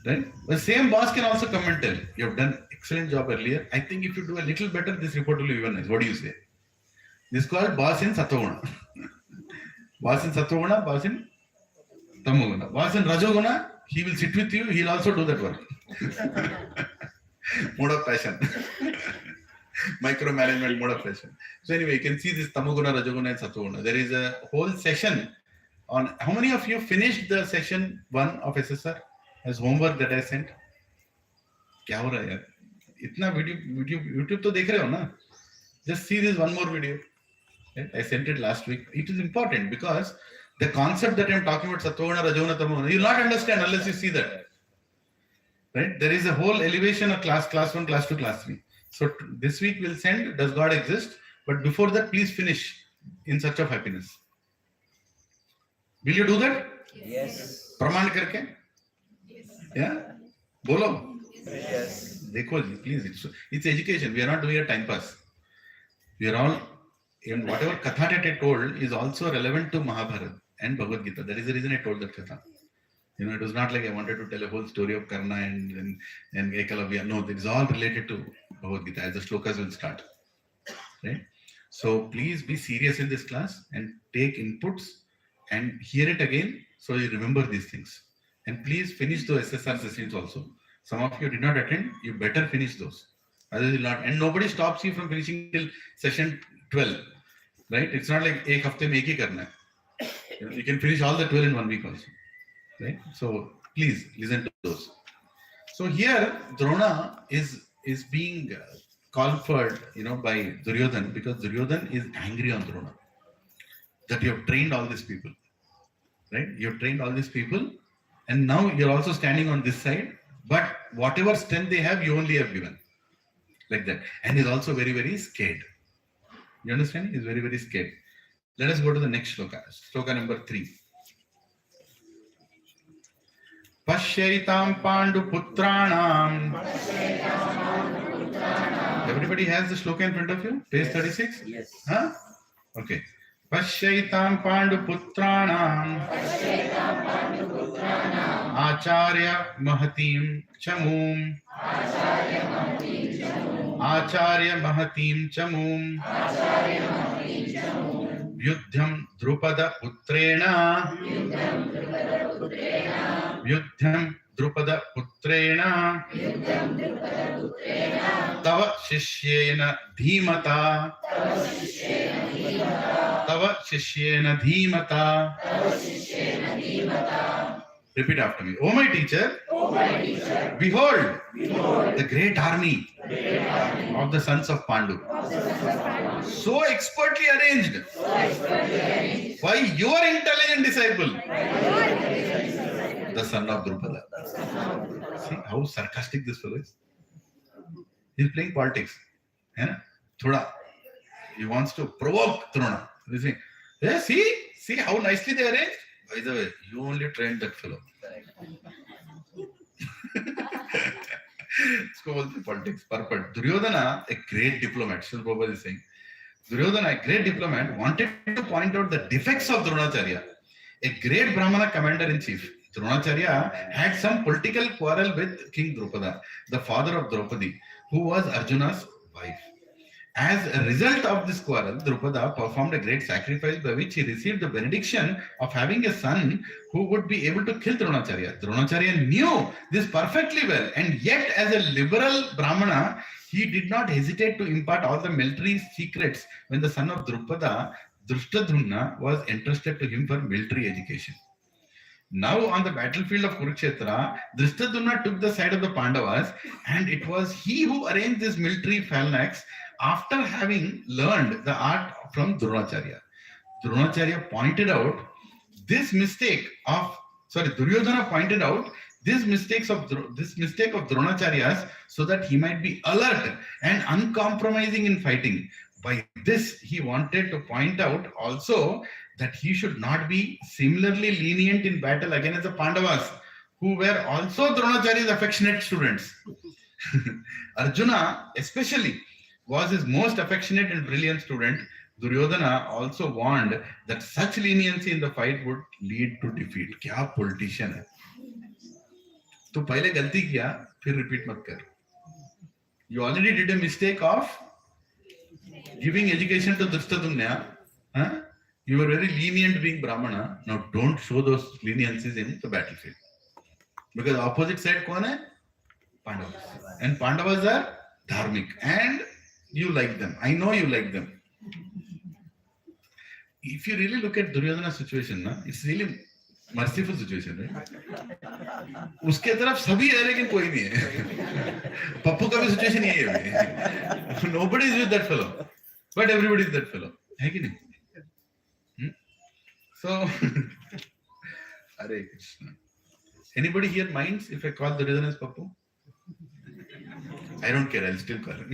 Right? The same boss can also come and tell, you have done excellent job earlier. I think if you do a little better, this report will be even nice. What do you say? This is called boss in Sattva-guna. Boss in Sattva-guna, boss in Tamo-guna. Boss in Rajo-guna, he will sit with you, he will also do that work. Mode of passion. Micromanagement mode of passion. So anyway, you can see this Tamo-guna, Rajo-guna and Sattva-guna. There is a whole session on, how many of you finished the session 1 of SSR as homework that I sent? क्या हो रहा है यार? इतना video YouTube तो देख रहे हो ना? Just see this one more video. I sent it last week. It is important because the concept that I am talking about, Sattva-guna, Rajo-guna, Tamo-guna, you will not understand unless you see that. Right? There is a whole elevation of class 1, class 2, class 3. So this week we'll send, does God exist? But before that, please finish in search of happiness. Will you do that? Yes. Praman karke? Yes. Yeah? Bolo? Yes. Dekho ji, please. It's education. We are not doing a time pass. We are all, and whatever katha that I told is also relevant to Mahabharata and Bhagavad Gita. That is the reason I told that katha. It was not like I wanted to tell a whole story of Karna and Ekalavya. No, it is all related to Bhagavad Gita as the shlokas will start. Right? So please be serious in this class and take inputs and hear it again so you remember these things. And please finish those SSR sessions also. Some of you did not attend, you better finish those. Otherwise, you'll not. And nobody stops you from finishing till session 12. Right? It's not like ek hafte mein ek hi karna hai. You can finish all the 12 in 1 week also. Right? So please listen to those. So here Drona is being called for, by Duryodhana because Duryodhana is angry on Drona that you have trained all these people. Right? You have trained all these people and now you're also standing on this side, but whatever strength they have, you only have given. Like that. And he's also very, very scared. You understand? He's very, very scared. Let us go to the next shloka. Shloka number 3. Pashyaitam Pandu Putranam. Everybody has the shloka in front of you? Page 36? Yes. Huh? Okay. Pashyaitam Pandu Putranam. Acharya Mahatim Chamum. Acharya Mahatim Chamum. Yudhyam Drupada Putrena. Yudhyam Drupada Putrena. Tava Shishyena Dhimata. Tava Shishyena Dhimata. Repeat after me. O my teacher, behold, the great army of the sons of Pandu. So expertly arranged by your intelligent disciple, the son of Drupada. See how sarcastic this fellow is? He's playing politics. He wants to provoke Drona. He's saying, yeah, see how nicely they arranged? By the way, you only trained that fellow. Let's go with the politics. Purport. Duryodhana, a great diplomat, Srila Prabhupada is saying, Duryodhana, a great diplomat, wanted to point out the defects of Dronacharya, a great Brahmana commander-in-chief. Dronacharya had some political quarrel with King Drupada, the father of Draupadi, who was Arjuna's wife. As a result of this quarrel, Drupada performed a great sacrifice by which he received the benediction of having a son who would be able to kill Dronacharya. Dronacharya knew this perfectly well, and yet as a liberal Brahmana, he did not hesitate to impart all the military secrets when the son of Drupada, Drushtadhumna, was entrusted to him for military education. Now on the battlefield of Kurukshetra, Drushtadhumna took the side of the Pandavas, and it was he who arranged this military phalanx after having learned the art from Dronacharya. Dronacharya pointed out this mistake of, Duryodhana pointed out this mistake of Dronacharya's so that he might be alert and uncompromising in fighting. By this, he wanted to point out also that he should not be similarly lenient in battle against the Pandavas, who were also Dronacharya's affectionate students. Arjuna, especially, was his most affectionate and brilliant student. Duryodhana also warned that such leniency in the fight would lead to defeat. क्या politician है? तो पहले गलती किया, फिर repeat मत कर. You already did a mistake of giving education to Drushtadhumna. Huh? You were very lenient being Brahmana. Now don't show those leniencies in the battlefield. Because opposite side कौन है? Pandavas. And Pandavas are dharmic. And you like them. I know you like them. If you really look at Duryodhana's situation, it's really merciful situation, right? उसके तरफ सभी है लेकिन कोई नहीं है. पप्पू का भी situation यही है. Nobody is with that fellow, but everybody is that fellow. है कि नहीं? So, Hare Krishna. Anybody here minds if I call Duryodhana as Pappu? I don't care, I'll still call him.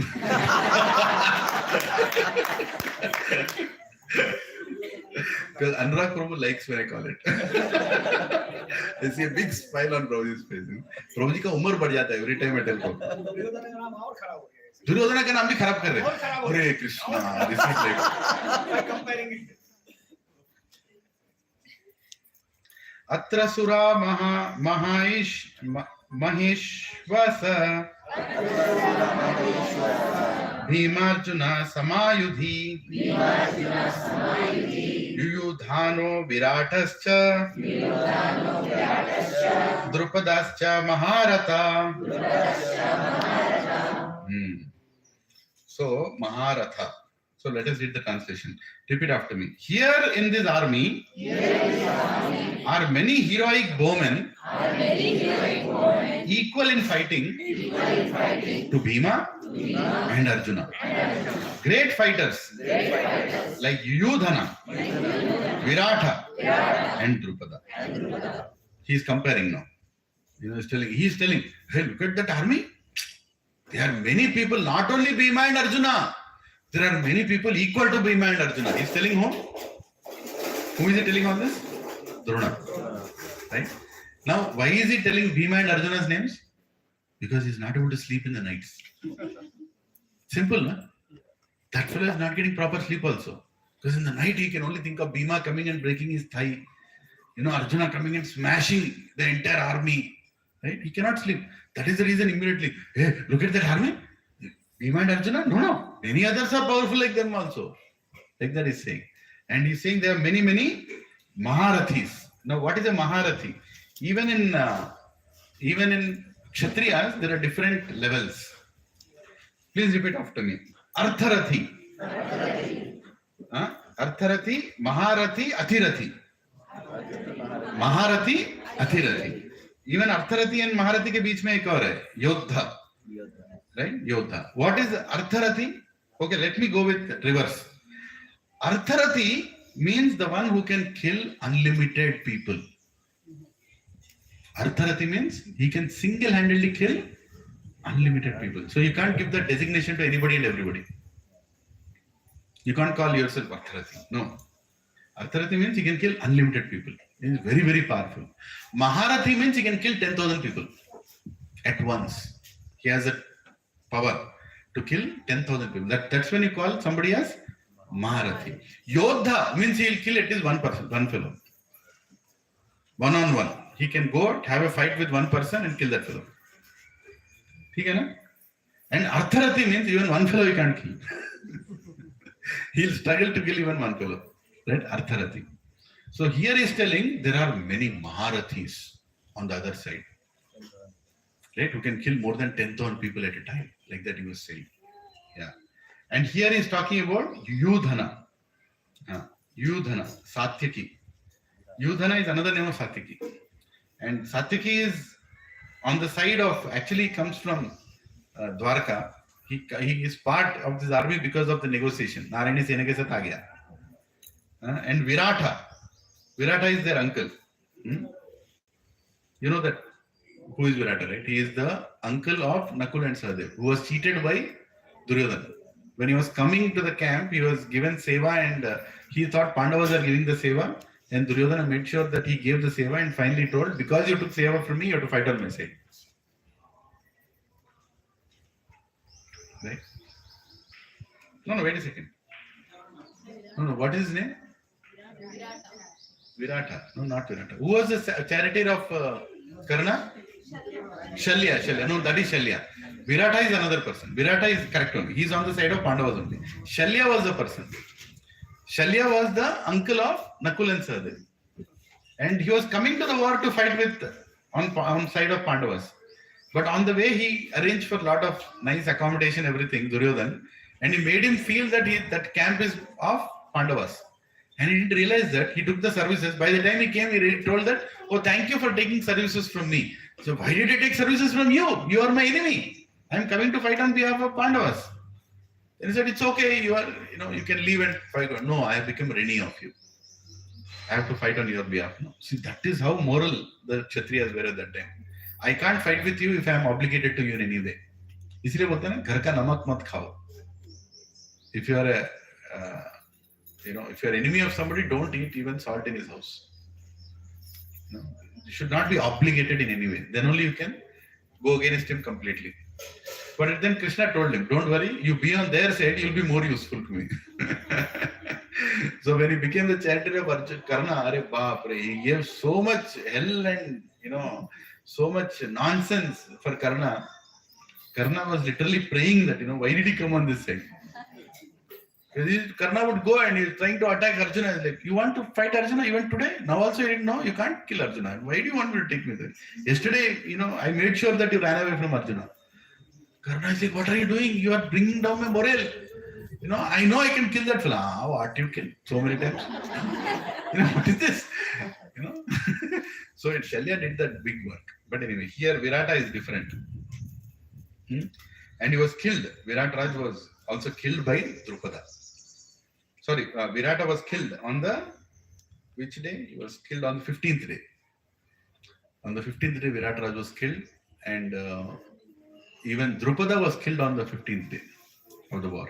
Because Anurag Prabhu likes when I call it. I see a big smile on Prabhuji's face. Prabhuji का उम्र बढ़ जाता है every time I tell Prabhu. Duryodhan का नाम और खराब हो गया. दुर्योधन का नाम भी खराब कर रहे हैं. Hare Krishna. This is like comparing it. अत्र सुरा महेश्वस भीमार्जुना समायुधि युयुधानो विराटश्च द्रुपदश्च महारथा. So Maharatha. So let us read the translation. Repeat after me. Here in this army are many heroic bowmen, equal in fighting to Bhima and Arjuna. Great fighters like Yudhana, Virata, and Drupada. He is comparing now. He is telling, hey, look at that army. There are many people, not only Bhima and Arjuna. There are many people equal to Bhima and Arjuna. He is telling whom? Who is he telling all this? Drona. Right? Now, why is he telling Bhima and Arjuna's names? Because he is not able to sleep in the nights. Simple, no? That fellow is not getting proper sleep also. Because in the night he can only think of Bhima coming and breaking his thigh. Arjuna coming and smashing the entire army. Right? He cannot sleep. That is the reason immediately, hey, look at that army. Bhima and Arjuna? No. Many others are powerful like them also. Like that he's saying. And he's saying there are many, many Maharathis. Now, what is a Maharathi? Even in Kshatriyas, there are different levels. Please repeat after me. Artharathi. Artharathi, Maharathi, Athirathi. Maharathi, Athirathi. Even Artharathi and Maharathi के बीच में एक और है, Yodha. Right? Yodha. What is Artharathi? Okay, let me go with reverse. Artharathi means the one who can kill unlimited people. Artharathi means he can single-handedly kill unlimited people. So you can't give that designation to anybody and everybody. You can't call yourself Artharathi. No. Artharathi means he can kill unlimited people. He is very, very powerful. Maharathi means he can kill 10,000 people at once. He has a power to kill 10,000 people. That's when you call somebody as Maharathi. Yodha means he will kill at least one person, one fellow. One on one. he can go have a fight with one person and kill that fellow. Okay, na? And Artharathi means even one fellow he can't kill. He'll struggle to kill even one fellow. Right? Artharathi. So here he is telling there are many Maharathis on the other side. Right? Who can kill more than 10,000 people at a time. Like that he was saying. Yeah. And here he is talking about Yudhana. Yudhana, Satyaki. Yudhana is another name of Satyaki. And Satyaki is on the side of, actually comes from Dwarka. He is part of this army because of the negotiation. Narayani Sena ke sath aa gaya. And Virata. Virata is their uncle. You know that who is Virata, right? He is the uncle of Nakul and Sahadev, who was cheated by Duryodhana. When he was coming to the camp, he was given seva and he thought Pandavas are giving the seva. And Duryodhana made sure that he gave the seva and finally told, because you took seva from me, you have to fight on my side. Right? No, wait a second. No, what is his name? Virata. No, not Virata. Who was the charioteer of Karna? Shalya. No, that is Shalya. Virata is another person. Virata is correct only. He is on the side of Pandavas only. Shalya was the person. Shalya was the uncle of Nakul and Sahadev. And he was coming to the war to fight with on side of Pandavas. But on the way, he arranged for a lot of nice accommodation, everything, Duryodhan. And he made him feel that that camp is of Pandavas. And he didn't realize that he took the services. By the time he came, he told that, oh, thank you for taking services from me. So why did he take services from you? You are my enemy. I am coming to fight on behalf of Pandavas. Then he said, it's okay. You can leave and fight. No, I have become Rini of you. I have to fight on your behalf. No. See, that is how moral the Kshatriyas were at that time. I can't fight with you if I am obligated to you in any way. इसलिए बोलते हैं ना, घर का नमक मत खाओ. If you are if you are enemy of somebody, don't eat even salt in his house. No, you should not be obligated in any way. Then only you can go against him completely. But then Krishna told him, don't worry, you be on their side, you'll be more useful to me. So when he became the charioteer of Karna, he gave so much hell and so much nonsense for Karna. Karna was literally praying that, why did he come on this side? Because Karna would go and he was trying to attack Arjuna. He's like, you want to fight Arjuna even today? Now also you didn't know, you can't kill Arjuna. Why do you want me to take me there? Yesterday, I made sure that you ran away from Arjuna. Karna is like, what are you doing? You are bringing down my morale. I know I can kill that fellow. What you kill so many times? What is this? So Shalya did that big work. But anyway, here Virata is different. And he was killed. Viratraj was also killed by Drupada. Sorry, Virata was killed on the, which day? He was killed on the 15th day. On the 15th day, Viratraj was killed. And even Drupada was killed on the 15th day of the war.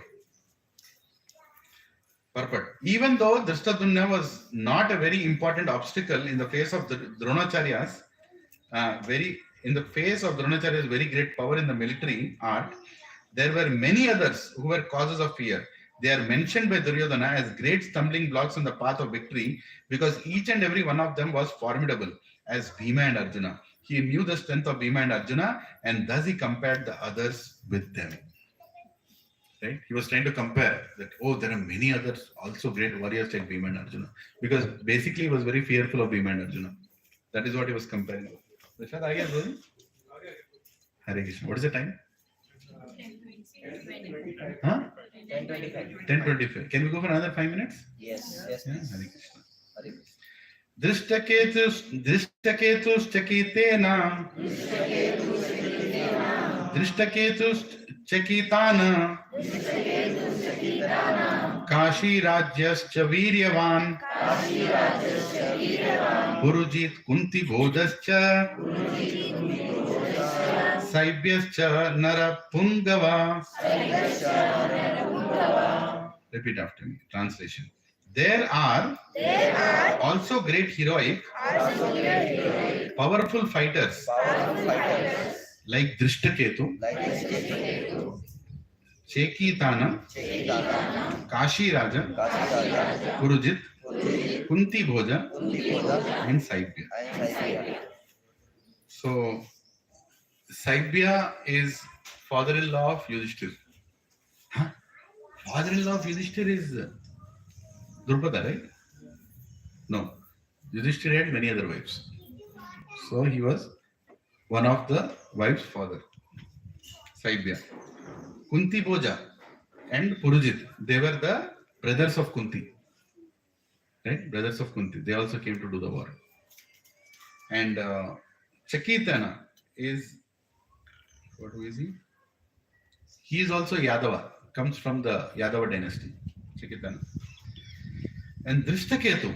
Perfect. Even though Drishtadyumna was not a very important obstacle in the face of the Dronacharyas, in the face of Dronacharya's very great power in the military art, there were many others who were causes of fear. They are mentioned by Duryodhana as great stumbling blocks on the path of victory because each and every one of them was formidable as Bhima and Arjuna. He knew the strength of Bhima and Arjuna and thus he compared the others with them. Right? He was trying to compare that, there are many others also great warriors like Bhima and Arjuna. Because basically he was very fearful of Bhima and Arjuna. That is what he was comparing. Rishad, are you going? Hare Krishna. What is the time? 10:25. Huh? 10:25. 10:25. Can we go for another 5 minutes? Yes. Yeah? Please. Hare Krishna. Hare Krishna. Drishtaketuschakitena Kashi Rajyascha Viryavan Purujit Kunti Bhodascha Saibhyascha Narapungava. Repeat after me. Translation. There are also great heroic, powerful fighters like Drishtaketu, Chekitana, Kashi Raja, Purujit, Kunti Bhoja, and Saibhya. So Saibya is father-in-law of Yudhishthir. Huh? Father-in-law of Yudhishthir is Drupada, right? No. Yudhishthir had many other wives. So he was one of the wives' father. Saibya. Kunti Bhoja and Purujit, they were the brothers of Kunti. Right? Brothers of Kunti. They also came to do the war. And Chakitana is, what is he? He is also Yadava, comes from the Yadava dynasty. Chakitana. And Drishtaketu.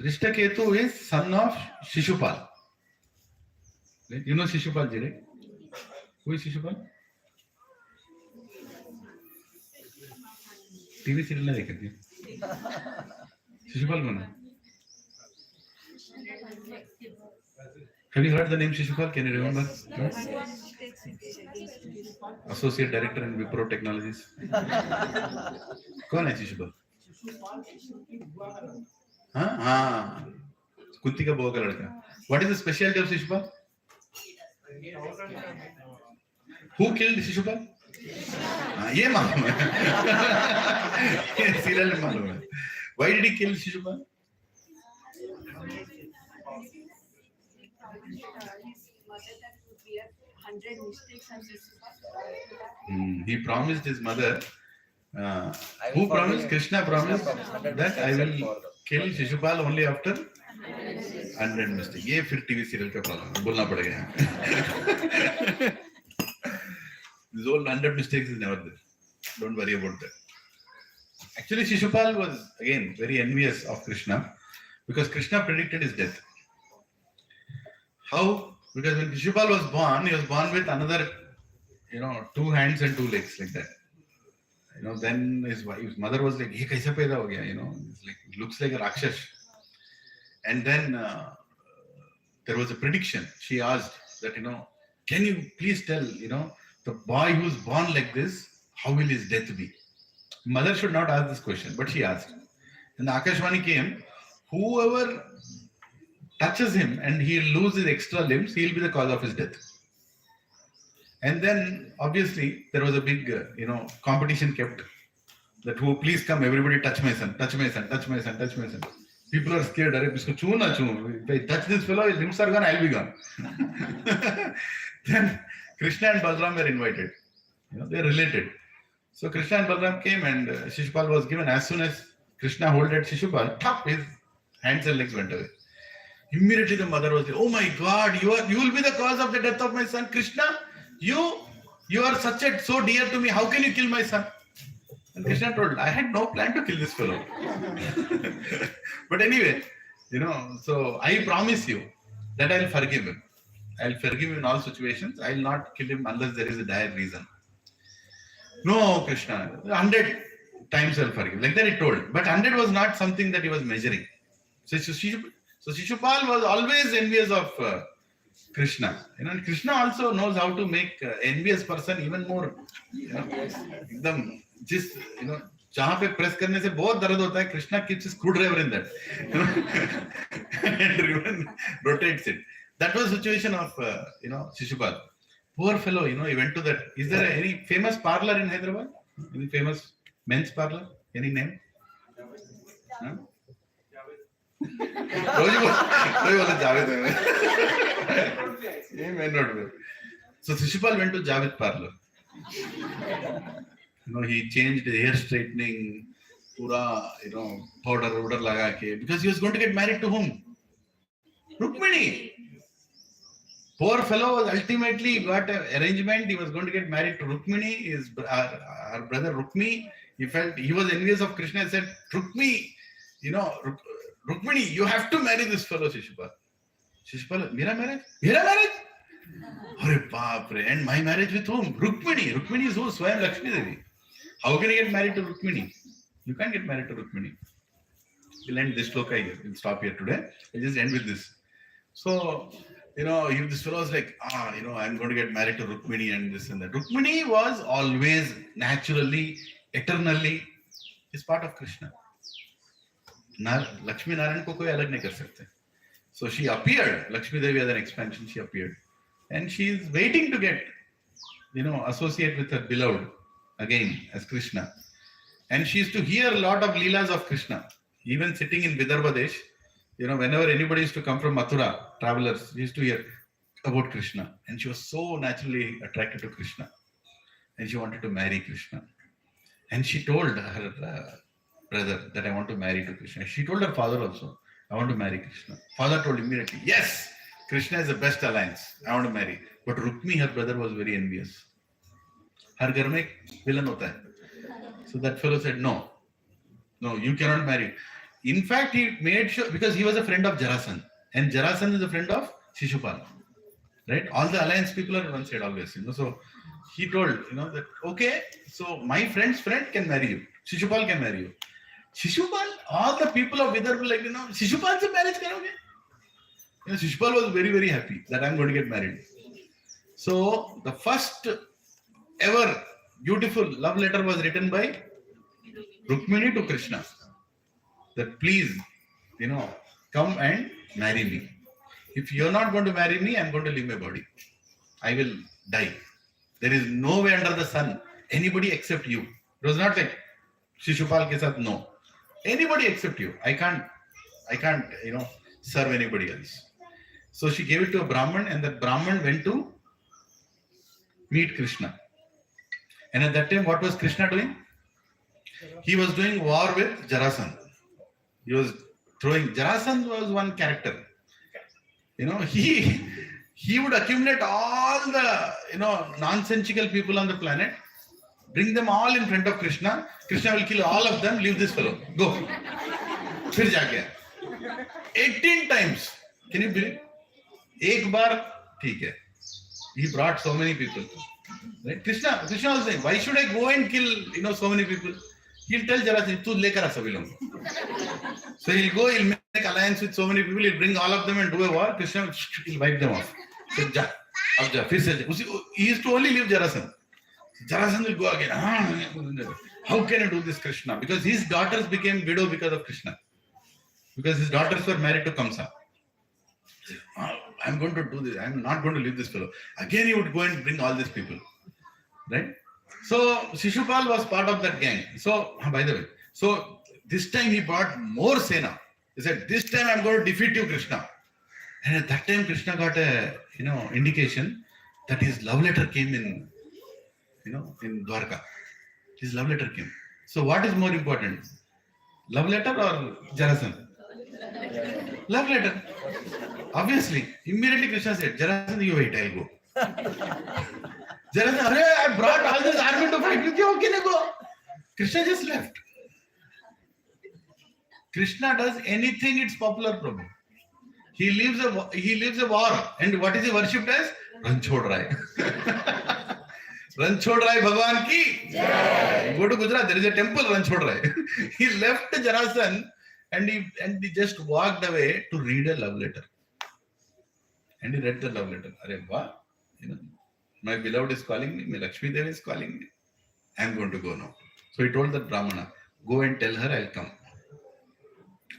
Drishtaketu is son of Shishupal. Right? You know Shishupal ji, right? Who is Shishupal? TV serial नहीं देखते शिशुपाल कौन है? Have you heard the name Shishupal? Can you remember? No? Associate Director in Wipro Technologies. कौन है शिशुपाल? हाँ हाँ कुत्ती का बुआ का लड़का. What is the specialty of Shishupal? Who killed Shishupal? ये मालूम है. ये सीरियल में मालूम है. Why did he kill Shishupal? He promised his mother. Who promised? Krishna promised that I will kill Shishupal only after 100 mistakes. ये फिर TV serial का प्रॉब्लम बोलना पड़ेगा. This old 100 mistakes is never there. Don't worry about that. Actually, Shishupal was again very envious of Krishna because Krishna predicted his death. How? Because when Shishupal was born, he was born with another, 2 hands and 2 legs like that. Then his mother was like, "Ye kaisa paida ho gaya?" It's like, it looks like a Rakshas. And then there was a prediction. She asked that, can you please tell, the boy who's born like this, how will his death be? Mother should not ask this question, but she asked. And the Akashvani came, whoever touches him and he'll lose his extra limbs, he'll be the cause of his death. And then obviously there was a big, competition kept that who please come, everybody touch my son, touch my son, touch my son, touch my son. People are scared. If I touch this fellow, his limbs are gone, I'll be gone. Then Krishna and Balram were invited. They're related. So Krishna and Balram came and Shishupal was given. As soon as Krishna holded Shishupal, tap, his hands and legs went away. Immediately the mother was like, "Oh my God, you will be the cause of the death of my son, Krishna. You are so dear to me. How can you kill my son?" And Krishna told, "I had no plan to kill this fellow." But anyway, so I promise you that I'll forgive him. I'll forgive him in all situations. I'll not kill him unless there is a dire reason. No, Krishna, 100 times I'll forgive. Like that he told. But 100 was not something that he was measuring. So Shishupal was always envious of Krishna. And Krishna also knows how to make envious person even more. Ekdam, just, जहाँ पे press करने से बहुत दर्द होता है, Krishna keeps a screwdriver in that, and even rotates it. That was the situation of Shishupal. Poor fellow, he went to that. Is there any famous parlor in Hyderabad? Any famous men's parlor? Any name? Huh? So Shishupal went to Javed parlor. He changed the hair straightening, pura, powder laga ke, because he was going to get married to whom? Rukmini. Poor fellow was ultimately got an arrangement. He was going to get married to Rukmini, her brother Rukmi. He felt he was envious of Krishna and said, "Rukmi, Rukmini, you have to marry this fellow Shishupal." Shishupal, "Mera marriage? Mera marriage? Arre baap re. And my marriage with whom? Rukmini. Rukmini is who? Swayam Lakshmi Devi. How can you get married to Rukmini? You can't get married to Rukmini." We'll end this shloka here. We'll stop here today. We'll just end with this. So, this fellow was like, I'm going to get married to Rukmini and this and that. Rukmini was always, naturally, eternally, is part of Krishna. Lakshmi Narayan ko koi alag nahi kar sakte. So she appeared, Lakshmi Devi as an expansion, she appeared. And she is waiting to get, associate with her beloved again as Krishna. And she used to hear a lot of Leelas of Krishna. Even sitting in Vidarbha Desh, whenever anybody used to come from Mathura, travelers, she used to hear about Krishna. And she was so naturally attracted to Krishna. And she wanted to marry Krishna. And she told her brother that I want to marry to Krishna. She told her father also, I want to marry Krishna. Father told immediately, yes, Krishna is the best alliance. I want to marry. But Rukmi, her brother, was very envious. Har ghar mein villain hota hai. So that fellow said, no, you cannot marry. In fact, he made sure, because he was a friend of Jarasandha. And Jarasandha is a friend of Shishupal. Right? All the alliance people are on one side always. So he told, that, okay, so my friend's friend can marry you. Shishupal can marry you. Shishupal, all the people of Vidarbha like, Shishupal se marriage karoge? Shishupal was very, very happy that I'm going to get married. So the first ever beautiful love letter was written by Rukmini to Krishna. That please, come and marry me. If you're not going to marry me, I'm going to leave my body. I will die. There is no way under the sun, anybody except you. It was not like Shishupal ke saath, no. Anybody except you. I can't, serve anybody else. So she gave it to a Brahman, and that Brahman went to meet Krishna. And at that time, what was Krishna doing? He was doing war with Jarasandha. He was throwing. Jarasandha was one character. He would accumulate all the, nonsensical people on the planet, bring them all in front of Krishna. Krishna will kill all of them, leave this fellow. Go. Phir jaake. 18 times. Can you believe? Ek bar, theek hai. He brought so many people. Right? Krishna was saying, why should I go and kill, so many people? He'll tell Jarasandha, tu lekar aa sabhi log. So he'll go, he'll make alliance with so many people, he'll bring all of them and do a war. Krishna will wipe them off. So, he used to only leave Jarasandha. Jarasandha will go again. How can I do this, Krishna? Because his daughters became widow because of Krishna. Because his daughters were married to Kamsa. I'm going to do this. I'm not going to leave this fellow. Again, he would go and bring all these people. Right? So Shishupal was part of that gang. So, by the way, so this time he brought more Sena. He said, this time I'm going to defeat you, Krishna. And at that time, Krishna got a, indication that his love letter came in, in Dwarka. His love letter came. So what is more important? Love letter or Jarasandha? Love letter. Obviously, immediately Krishna said, Jarasandha, you wait, I'll go. Jarasandha, I brought all this army to fight with you, how can I go? Krishna just left. Krishna does anything, it's popular problem. He leaves a war, and what is he worshipped as? Ranchod Rai. Ranchod Rai Bhagwan ki Jai. Go to Gujarat, there is a temple, Ranchod Rai. He left Jarasandha and he just walked away to read a love letter. And he read the love letter. Arey wah, my beloved is calling me, my Lakshmi Devi is calling me. I am going to go now. So he told that Brahmana, go and tell her I'll come.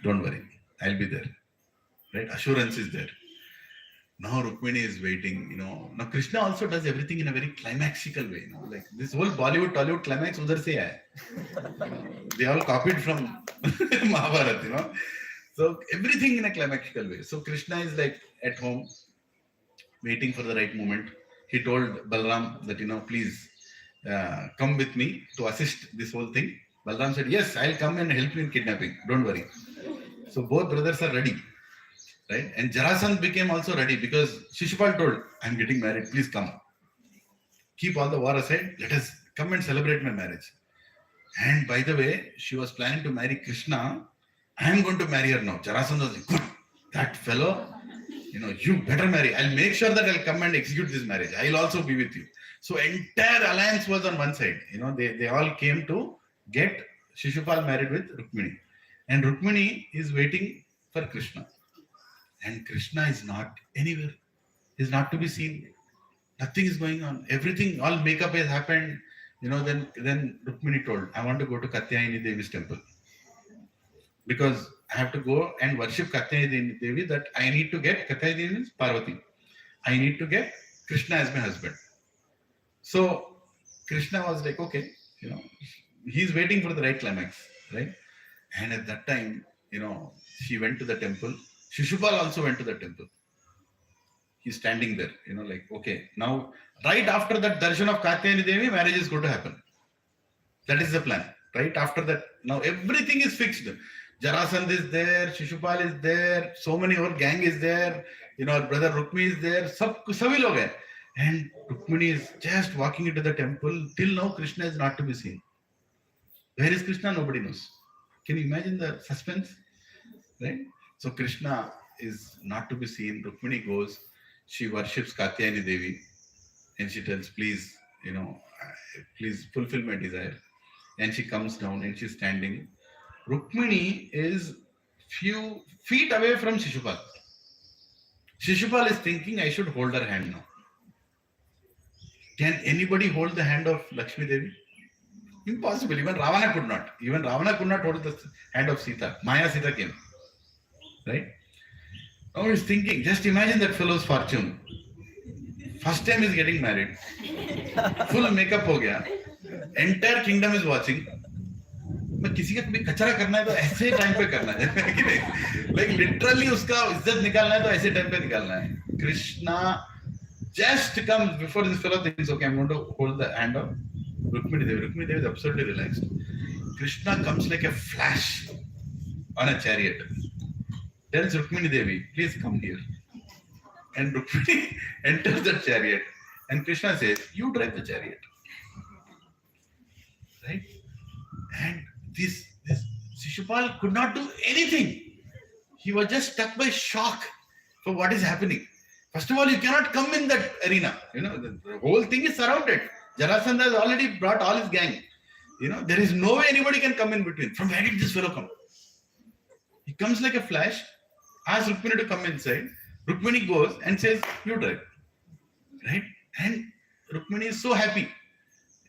Don't worry, I'll be there. Right? Assurance is there. Now Rukmini is waiting, Now Krishna also does everything in a very climaxical way, Like this whole Bollywood, Tollywood climax udhar se hai. They all copied from Mahabharata, So everything in a climaxical way. So Krishna is like at home, waiting for the right moment. He told Balram that, please come with me to assist this whole thing. Balram said, yes, I'll come and help you in kidnapping. Don't worry. So both brothers are ready. Right? And Jarasandha became also ready because Shishupal told, I'm getting married, please come. Keep all the war aside, let us come and celebrate my marriage. And by the way, she was planning to marry Krishna. I'm going to marry her now. Jarasandha was like, good, that fellow, you better marry. I'll make sure that I'll come and execute this marriage. I'll also be with you. So entire alliance was on one side. They all came to get Shishupal married with Rukmini. And Rukmini is waiting for Krishna. And Krishna is not anywhere. He's not to be seen. Nothing is going on. Everything, all makeup has happened. Then Rukmini told, I want to go to Katyayani Devi's temple. Because I have to go and worship Katyayani Devi, that I need to get, Katyayani Devi means Parvati. I need to get Krishna as my husband. So Krishna was like, okay, he's waiting for the right climax, right? And at that time, she went to the temple. Shishupal also went to the temple. He's standing there, like, okay, now, right after that darshan of Katyayani Devi, marriage is going to happen. That is the plan. Right after that, now everything is fixed. Jarasandh is there, Shishupal is there, so many, our gang is there, our brother Rukmi is there, sabhi log hai. And Rukmini is just walking into the temple. Till now, Krishna is not to be seen. Where is Krishna? Nobody knows. Can you imagine the suspense? Right? So Krishna is not to be seen. Rukmini goes, she worships Katyayani Devi, and she tells, please, please fulfill my desire. And she comes down and she's standing. Rukmini is few feet away from Shishupal. Shishupal is thinking, I should hold her hand now. Can anybody hold the hand of Lakshmi Devi? Impossible. Even Ravana could not. Even Ravana could not hold the hand of Sita. Maya Sita came. Right? Now he's thinking, just imagine that fellow's fortune. First time he's getting married. Full makeup ho gaya. Entire kingdom is watching. मैं किसी का कभी कचरा करना है तो ऐसे time पे करना है. Like literally उसका इज्जत निकालना है तो ऐसे टाइम पे निकालना है. Krishna just comes before this fellow thinks, okay, I'm going to hold the hand of Rukmini Devi. Rukmini Devi is absolutely relaxed. Krishna comes like a flash on a chariot. Tells Rukmini Devi, please come here. And Rukmini enters the chariot. And Krishna says, you drive the chariot. Right? And this Shishupal could not do anything. He was just stuck by shock for what is happening. First of all, you cannot come in that arena. The whole thing is surrounded. Jarasandha has already brought all his gang. There is no way anybody can come in between. From where did this fellow come? He comes like a flash, asks Rukmini to come inside. Rukmini goes and says, you drive. Right? And Rukmini is so happy.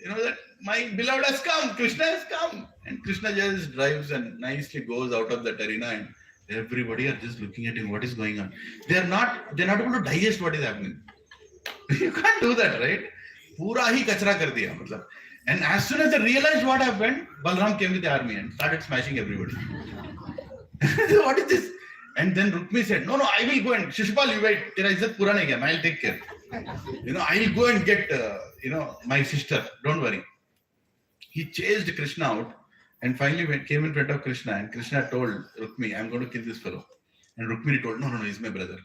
That my beloved has come, Krishna has come. And Krishna just drives and nicely goes out of that arena, and everybody are just looking at him, what is going on. They're not able to digest what is happening. You can't do that, right? Pura hi kachra kar diya. And as soon as they realized what happened, Balram came with the army and started smashing everybody. What is this? And then Rukmi said, no, I will go and, Shishupal, you wait, tera izzat pura nahi gaya, I'll take care. I'll go and get, my sister, don't worry. He chased Krishna out and finally came in front of Krishna, and Krishna told Rukmi, I'm going to kill this fellow. And Rukmini told, no, he's my brother.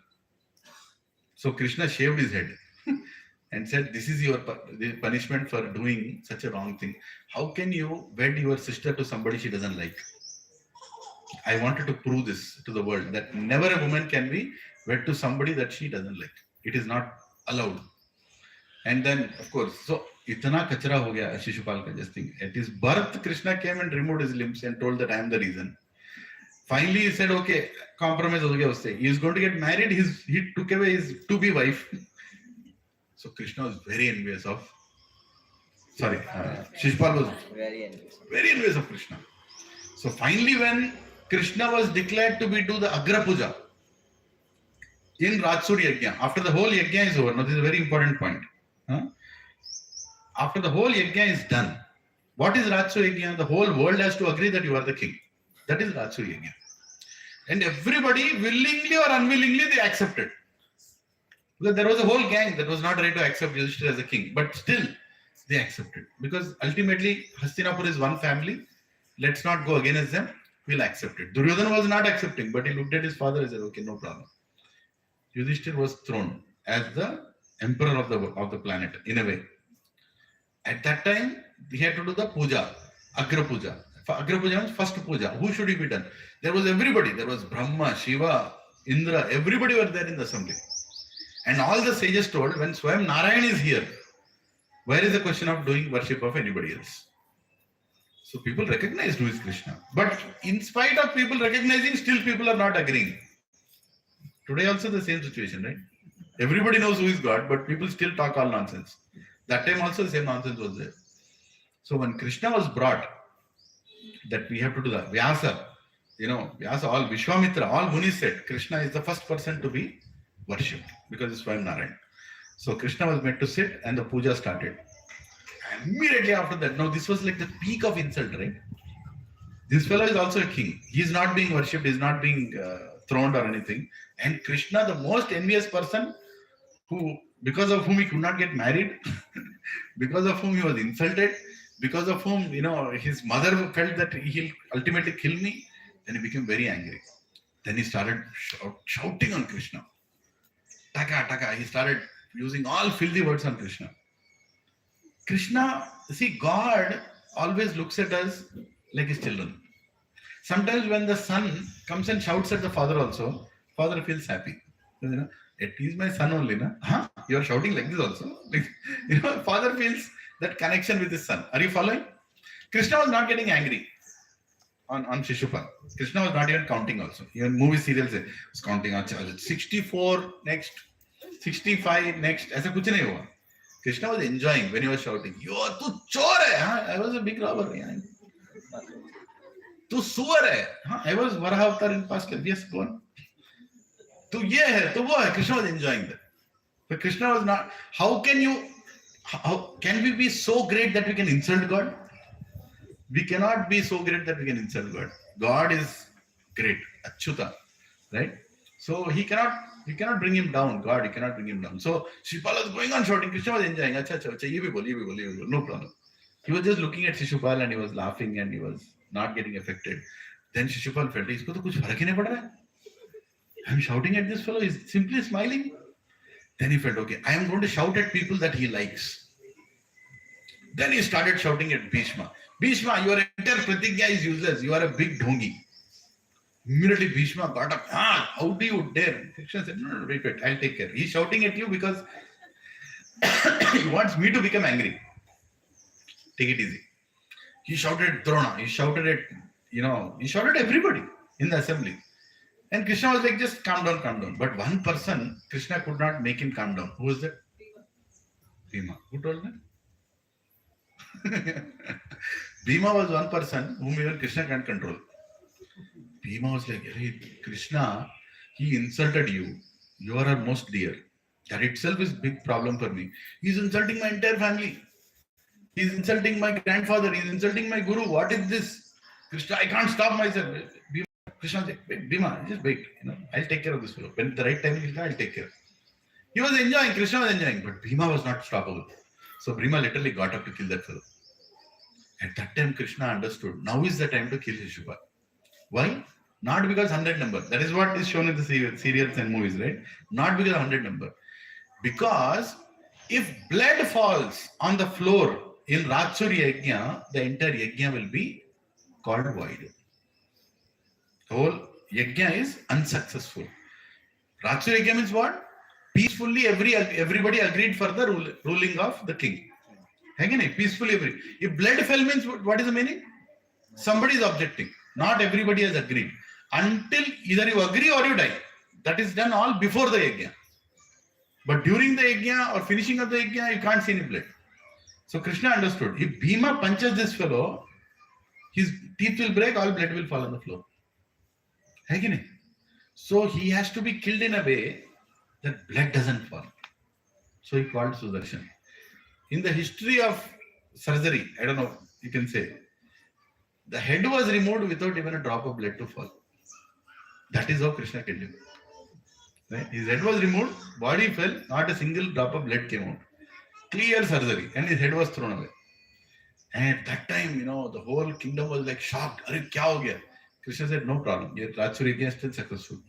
So Krishna shaved his head and said, this is your punishment for doing such a wrong thing. How can you wed your sister to somebody she doesn't like? I wanted to prove this to the world, that never a woman can be wed to somebody that she doesn't like. It is not allowed. And then, of course, so itana kachra ho gaya Shishupal ka just thing. At his birth, Krishna came and removed his limbs and told that I am the reason. Finally, he said, okay, compromise ho gaya usse. He is going to get married. He took away his to-be wife. So Krishna was very envious of, Shishupal was Very envious. very envious of Krishna. So finally, when Krishna was declared to do the Agra Puja in Rajsur Yajna, after the whole Yajna is over, now this is a very important point. After the whole Yajna is done, what is Rajsur Yajna? The whole world has to agree that you are the king. That is Rajsur Yajna. And everybody, willingly or unwillingly, they accepted. Because there was a whole gang that was not ready to accept Yudhishthira as a king. But still, they accepted. Because ultimately, Hastinapur is one family. Let's not go against them. We'll accept it. Duryodhana was not accepting, but he looked at his father and said, okay, no problem. Yudhishthira was thrown as the emperor of the planet, in a way. At that time, he had to do the puja, Agra Puja. Agra Puja means first puja. Who should he be done? There was everybody. There was Brahma, Shiva, Indra. Everybody were there in the assembly. And all the sages told, when Swayam Narayan is here, where is the question of doing worship of anybody else? So people recognized who is Krishna. But in spite of people recognizing, still people are not agreeing. Today also the same situation, right? Everybody knows who is God, but people still talk all nonsense. That time also the same nonsense was there. So when Krishna was brought, that we have to do that, Vyasa, Vyasa, all Vishwamitra, all Munis said Krishna is the first person to be worshipped because it's Swayam Narayan. So Krishna was meant to sit and the puja started. And immediately after that, now this was like the peak of insult, right? This fellow is also a king. He is not being worshipped, he is not being throned or anything. And Krishna, the most envious person, because of whom he could not get married, because of whom he was insulted, because of whom, his mother felt that he'll ultimately kill me, then he became very angry. Then he started shouting on Krishna. Taka, taka. He started using all filthy words on Krishna. God always looks at us like his children. Sometimes when the son comes and shouts at the father also, father feels happy. He's my son only, na? Huh? You are shouting like this also. Father feels that connection with his son. Are you following? Krishna was not getting angry on Shishupal. Krishna was not even counting also. Even movie serials was counting. 64 next, 65 next. ऐसा कुछ नहीं हुआ. Krishna was enjoying when he was shouting. तू चोर है. I was a big robber. तू सुअर है. I was Varaha Avatar in past life. Yes, go on. तू ये है, तू वो है. Krishna was enjoying that. But Krishna was not. How can we be so great that we can insult God? We cannot be so great that we can insult God. God is great, Achyuta, right? So he cannot bring him down. God, he cannot bring him down. So Shishupal was going on shouting. Krishna was enjoying. Acha, ye bhi bol, no problem. He was just looking at Shishupal and he was laughing and he was not getting affected. Then Shishupal felt, isko to kuch farak hi nahi pad raha hai. I'm shouting at this fellow. He's simply smiling. Then he felt, okay, I am going to shout at people that he likes. Then he started shouting at Bhishma. Bhishma, your entire pratigya is useless. You are a big dhongi. Immediately Bhishma got up. How do you dare? Krishna said, no, wait, I'll take care. He's shouting at you because he wants me to become angry. Take it easy. He shouted at Drona. He shouted at everybody in the assembly. And Krishna was like, just calm down. But one person, Krishna could not make him calm down. Who was that? Bhima. Who told that? Bhima was one person whom even Krishna can't control. Bhima was like, hey, Krishna, he insulted you. You are our most dear. That itself is a big problem for me. He's insulting my entire family. He's insulting my grandfather. He's insulting my guru. What is this? Krishna, I can't stop myself. Krishna said, wait, Bhima, just wait. I'll take care of this fellow. When the right time will come, I'll take care. He was enjoying, Krishna was enjoying, but Bhima was not stoppable. So Bhima literally got up to kill that fellow. At that time, Krishna understood, now is the time to kill Shishupal. Why? Not because 100 number. That is what is shown in the serials and movies, right? Not because 100 number. Because if blood falls on the floor in Rajsuri Yajna, the entire Yajna will be called void. The whole Yajna is unsuccessful. Rajsuri Yajna means what? Peacefully everybody agreed for the ruling of the king. Peacefully agree. If blood fell means what is the meaning? Somebody is objecting. Not everybody has agreed. Until either you agree or you die. That is done all before the yajna. But during the yajna or finishing of the yajna, you can't see any blood. So Krishna understood. If Bhima punches this fellow, his teeth will break, all blood will fall on the floor. So he has to be killed in a way that blood doesn't fall. So he called Sudarshan. In the history of surgery, I don't know, you can say, the head was removed without even a drop of blood to fall. That is how Krishna killed him. Right? His head was removed, body fell, not a single drop of blood came out. Clear surgery, and his head was thrown away. And at that time, the whole kingdom was like shocked. Arey, kya ho gaya? Krishna said, no problem. Rajsuri is still successful.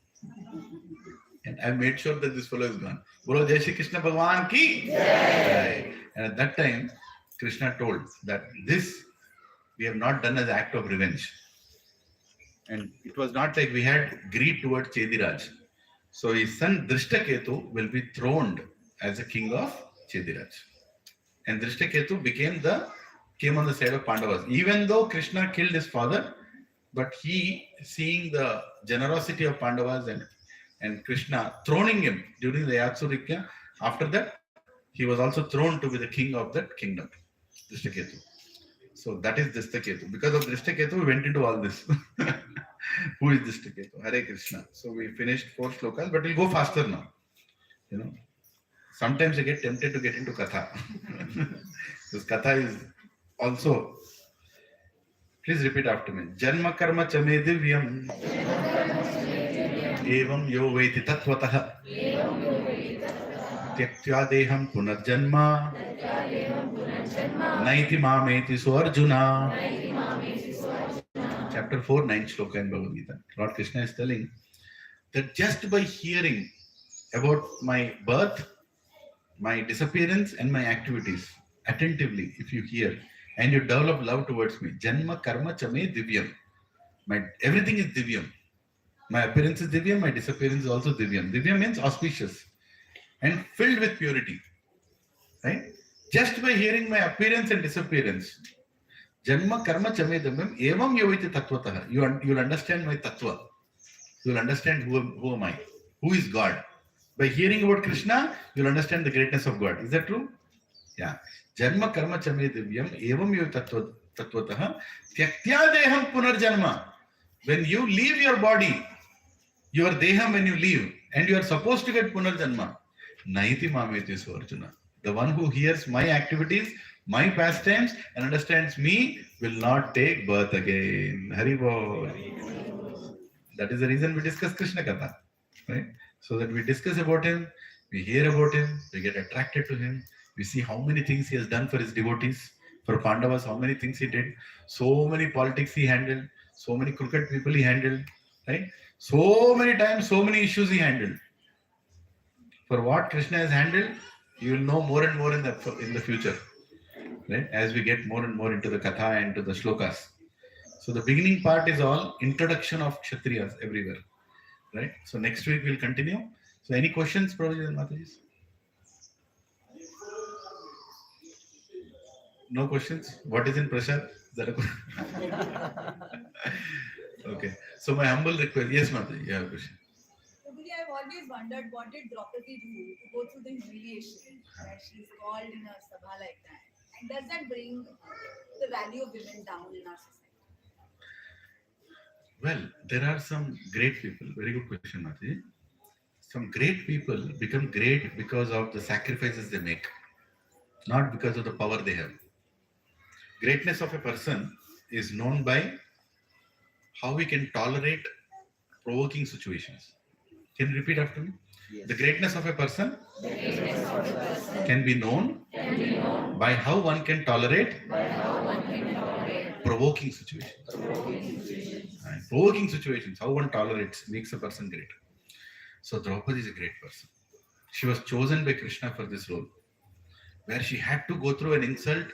And I made sure that this fellow is gone. Bolo Jai Shri Krishna Bhagwan ki Jai. And at that time, Krishna told that this we have not done as an act of revenge. And it was not like we had greed towards Chediraj. So his son Drishtaketu will be throned as a king of Chediraj. And Drishtaketu came on the side of Pandavas. Even though Krishna killed his father, but he, seeing the generosity of Pandavas and Krishna throning him during the Yajna, after that, he was also thrown to be the king of that kingdom, Drishtaketu. So that is Drishtaketu. Because of Drishtaketu, we went into all this. Who is this Ketu? Hare Krishna. So we finished 4 slokas, but we'll go faster now. You know, sometimes I get tempted to get into Katha. Because Katha is also. Please repeat after me. Janma karma chame divyam. Evam yo veti tatvatah. Tyaktya deham punarjanma. Naiti mameti so Arjuna. Chapter 4, 9th shloka in Bhagavad Gita. Lord Krishna is telling that just by hearing about my birth, my disappearance, and my activities attentively, if you hear and you develop love towards me, Janma karma chame divyam. Everything is divyam. My appearance is divyam, my disappearance is also divyam. Divyam means auspicious and filled with purity. Right? Just by hearing my appearance and disappearance, Janma karma chame divyam evam yoviti tatvatah. You'll understand my tattva. You'll understand who am I? Who is God? By hearing about Krishna, you'll understand the greatness of God. Is that true? Yeah. Janma karma chame divyam evam yoviti tatvatah tyaktya deham punarjanma. When you leave your body, your deham when you leave, and you are supposed to get punarjanma, naiti mameti so Arjuna. The one who hears my activities, my pastimes, and understands me will not take birth again. Haribol. That is the reason we discuss Krishna Katha. Right? So that we discuss about him, we hear about him, we get attracted to him, we see how many things he has done for his devotees, for Pandavas, how many things he did, so many politics he handled, so many crooked people he handled, right? So many times, so many issues he handled. For what Krishna has handled, you will know more and more in the future, right? As we get more and more into the Katha and to the Shlokas. So the beginning part is all introduction of Kshatriyas everywhere, right? So next week we'll continue. So any questions, Prabhuji and Mataji? No questions? What is in Prashad? Is that a question? Okay. So my humble request. Yes, Mataji, you have a question. Prabhuji, I've always wondered what did Draupadi do to go through the humiliation that she's called in a sabha like that? And does that bring the value of women down in our society? Well, there are some great people. Very good question, Mataji. Some great people become great because of the sacrifices they make, not because of the power they have. Greatness of a person is known by how we can tolerate provoking situations. Can you repeat after me? Yes. The greatness of a person can be known by how one can tolerate provoking situations. And provoking situations, how one tolerates, makes a person great. So Draupadi is a great person. She was chosen by Krishna for this role, where she had to go through an insult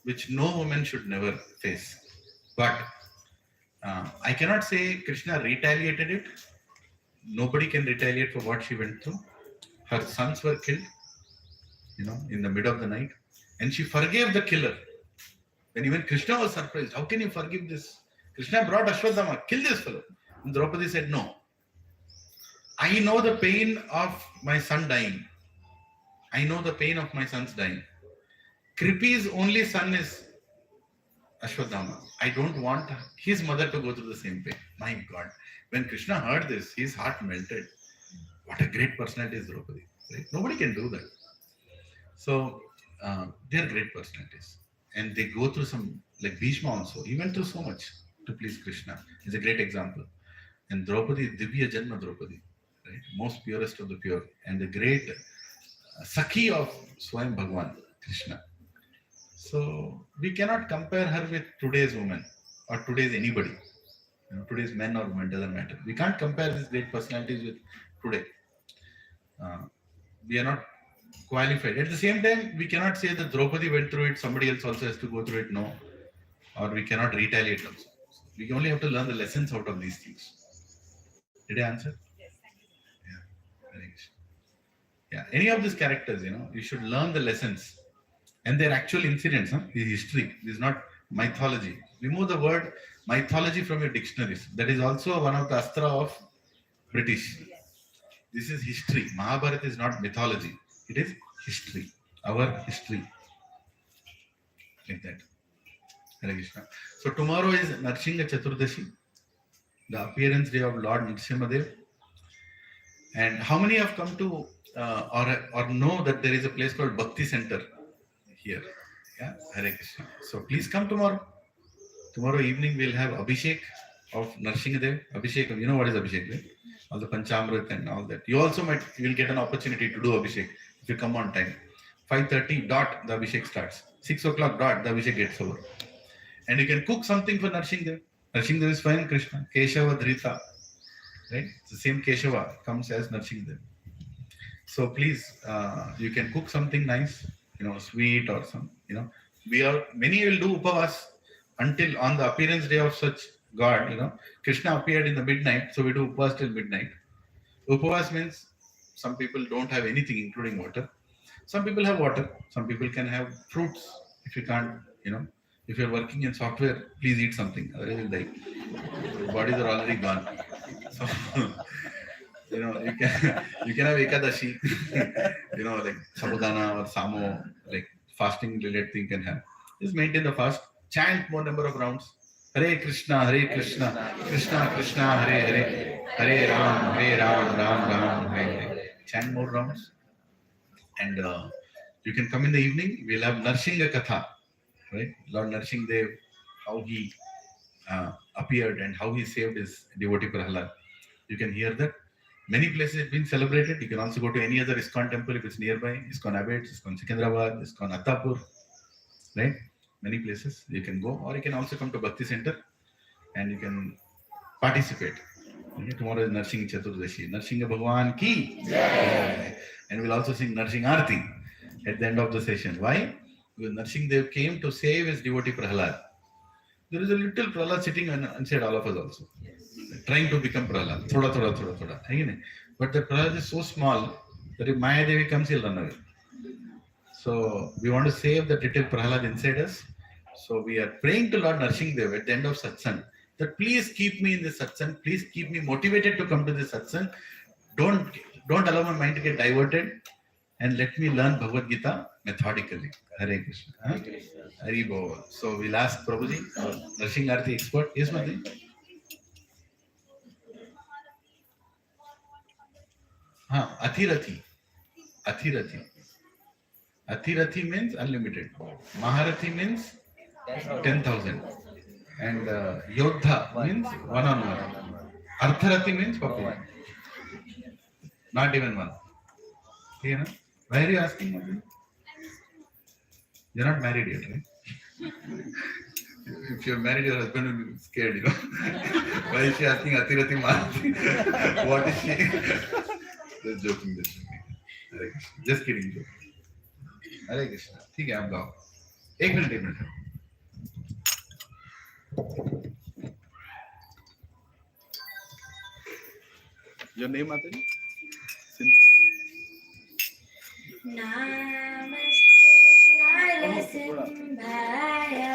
which no woman should never face. But I cannot say Krishna retaliated it. Nobody can retaliate for what she went through. Her sons were killed, in the middle of the night, and she forgave the killer. And even Krishna was surprised. How can you forgive this? Krishna brought Ashwadhama, kill this fellow. And Draupadi said, no. I know the pain of my son dying. I know the pain of my son's dying. Kripi's only son is Ashwadhama. I don't want his mother to go through the same pain. My God. When Krishna heard this, his heart melted. What a great personality is Draupadi. Right? Nobody can do that. So, they are great personalities. And they go through some, like Bhishma also. He went through so much to please Krishna. He's a great example. And Draupadi, Divya Janma Draupadi. Right? Most purest of the pure. And the great Sakhi of Swayam Bhagwan, Krishna. So we cannot compare her with today's woman or today's anybody. Today's men or women, doesn't matter. We can't compare these great personalities with today. We are not qualified. At the same time, we cannot say that Draupadi went through it, somebody else also has to go through it. No. Or we cannot retaliate also. We only have to learn the lessons out of these things. Did I answer? Yes, thank you. Yeah. Very good. Yeah. Any of these characters, you should learn the lessons. And they're actual incidents, the history. This is not mythology. Remove the word mythology from your dictionaries. That is also one of the astra of British. This is history. Mahabharata is not mythology. It is history. Our history. Like that. Hare Krishna. So tomorrow is Narsingha Chaturdashi. the appearance day of Lord Nrsimhadev. And how many have come to or know that there is a place called Bhakti Center here? Yeah, Hare Krishna. So please come tomorrow. Tomorrow evening we'll have Abhishek of Nrsimhadev. Abhishek, you know what is Abhishek, right? All the Panchamrit and all that. You will get an opportunity to do Abhishek if you come on time. 5:30 dot the Abhishek starts. 6 o'clock dot the Abhishek gets over. And you can cook something for Nrsimhadev. Nrsimhadev is fine Krishna. Keshava Dhrita. Right? The same Keshava comes as Nrsimhadev. So please, you can cook something nice, sweet or some, many will do upavas until on the appearance day of such God, Krishna appeared in the midnight, so we do upavas till midnight. Upavas means some people don't have anything including water. Some people have water, some people can have fruits. If you can't, if you're working in software, please eat something, otherwise you'll die. Your bodies are already gone. So, you can have Ekadashi, like Sabudana or Samo, like fasting related thing you can have. Just maintain the fast, chant more number of rounds. Hare Krishna, Krishna Krishna, Hare Hare, Hare Ram, Ram Ram, Hare Hare. Chant more rounds. And you can come in the evening, we'll have Narsingha Katha, right? Lord Nrsimhadev, how he appeared and how he saved his devotee Prahlad. You can hear that. Many places it's been celebrated. You can also go to any other ISKCON temple if it's nearby. ISKCON Abbots, ISKCON Secunderabad, ISKCON Attapur, right? Many places you can go, or you can also come to Bhakti Center and you can participate. Okay? Tomorrow is Narsingh Chaturdashi. Narsingha Bhagwan ki Jai. And we'll also sing Narsingh Arti at the end of the session. Why? Because Nrsimhadev came to save his devotee Prahlad. There is a little Prahlad sitting inside all of us also. Trying to become Prahlad. Thoda. But the Prahlad is so small that if Mayadevi comes, he'll run away. So we want to save that little Prahlad inside us. So we are praying to Lord Nrsimhadev at the end of satsang that please keep me in this satsang. Please keep me motivated to come to this satsang. Don't allow my mind to get diverted. And let me learn Bhagavad Gita methodically. Hare Krishna. Hare Krishna. Hari Bol. So we'll ask Prabhuji, our Narsingh Arti expert. Yes, Mati? Athirathi. Athirathi means unlimited. Maharathi means 10,000. And Yodha means one-on-one. Artharathi means popular. Not even one. Okay, no? Why are you asking, Mati? You're not married yet, right? If you're married, your husband will be scared, Why is she asking Athirathi Maharathi? What is she? Just joking. Hare Krishna. Just kidding. Hare Krishna. ठीक है आप गाओ. एक minute. Your name, Mataji? Namaste Narasimhaya.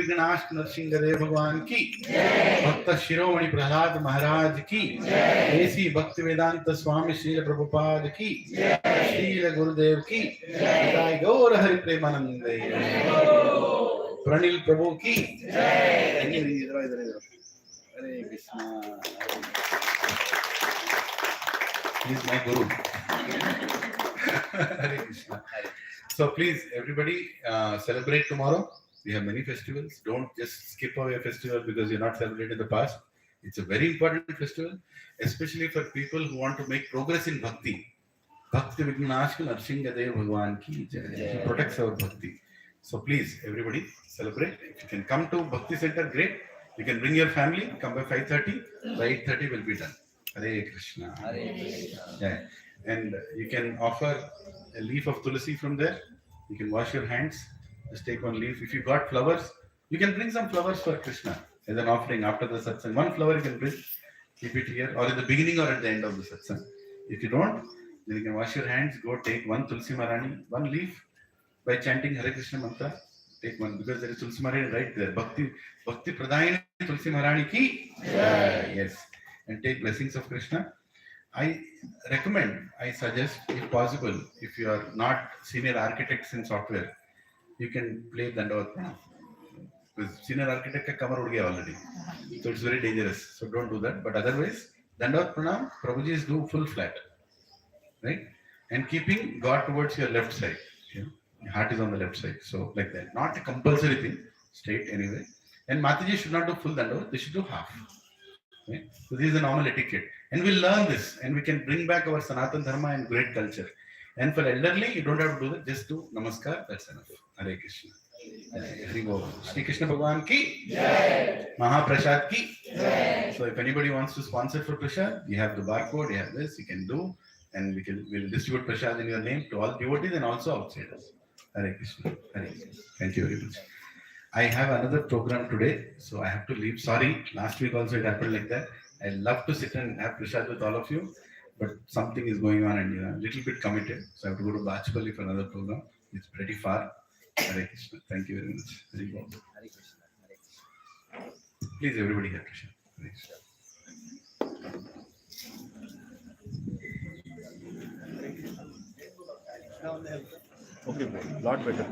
विघ्नाश नरसिंहदेव भगवान की, भक्त शिरोमणि प्रहलाद महाराज की, ऐसी भक्ति वेदांत स्वामी श्रील प्रभुपाद की, श्रील गुरुदेव की, जय गौर हरि प्रेमानंद, प्रणिल प्रभु की, हरे Krishna. He is my guru. Hare Krishna. So please, everybody, celebrate tomorrow. We have many festivals. Don't just skip away a festival because you're not celebrating the past. It's a very important festival, especially for people who want to make progress in bhakti. Bhakti Vignashka Narsinghadev Bhagwan ki jai. He protects our bhakti. So please, everybody, celebrate. If you can come to Bhakti Center, great. You can bring your family. Come by 5:30. By 8:30, will be done. Hare Krishna. Hare Krishna. Yeah. And you can offer a leaf of tulsi from there. You can wash your hands. Just take one leaf. If you got flowers, you can bring some flowers for Krishna as an offering after the satsang. One flower you can bring, keep it here, or in the beginning or at the end of the satsang. If you don't, then you can wash your hands. Go take one tulsi marani, one leaf by chanting Hare Krishna mantra. Take one because there is tulsi marani right there. Bhakti Pradayani Tulsi Maharani ki. Yes. And take blessings of Krishna. I recommend, I suggest, if possible, if you are not senior architects in software, you can play Dandavat Pranam. Because senior architect ka kamar ud gaya already. So it's very dangerous. So don't do that. But otherwise, Dandavat Pranam, Prabhuji's do full flat. Right? And keeping God towards your left side. You know, your heart is on the left side. So like that. Not a compulsory thing. Straight anyway. And Mataji should not do full Dandavat. They should do half. Right? So this is a normal etiquette. And we'll learn this and we can bring back our Sanatan Dharma and great culture. And for elderly, you don't have to do that. Just do Namaskar. That's enough. Hare Krishna. Hari Bol. Shri Krishna Bhagwan ki. Jai. Mahaprasad ki. Jai. So if anybody wants to sponsor for Prasad, you have the barcode, you have this, you can do. And we'll distribute Prasad in your name to all devotees and also outsiders. Hare Krishna. Hare Krishna. Thank you very much. I have another program today, so I have to leave. Sorry, last week also it happened like that. I love to sit and have Prasad with all of you, but something is going on and a little bit committed. So I have to go to Bachpalli for another program. It's pretty far. Hare Krishna. Thank you very much. Hare Bol. Hare Krishna. Hare Krishna. Please, everybody have Prasad. Hare Krishna. Okay, bro. Lot better.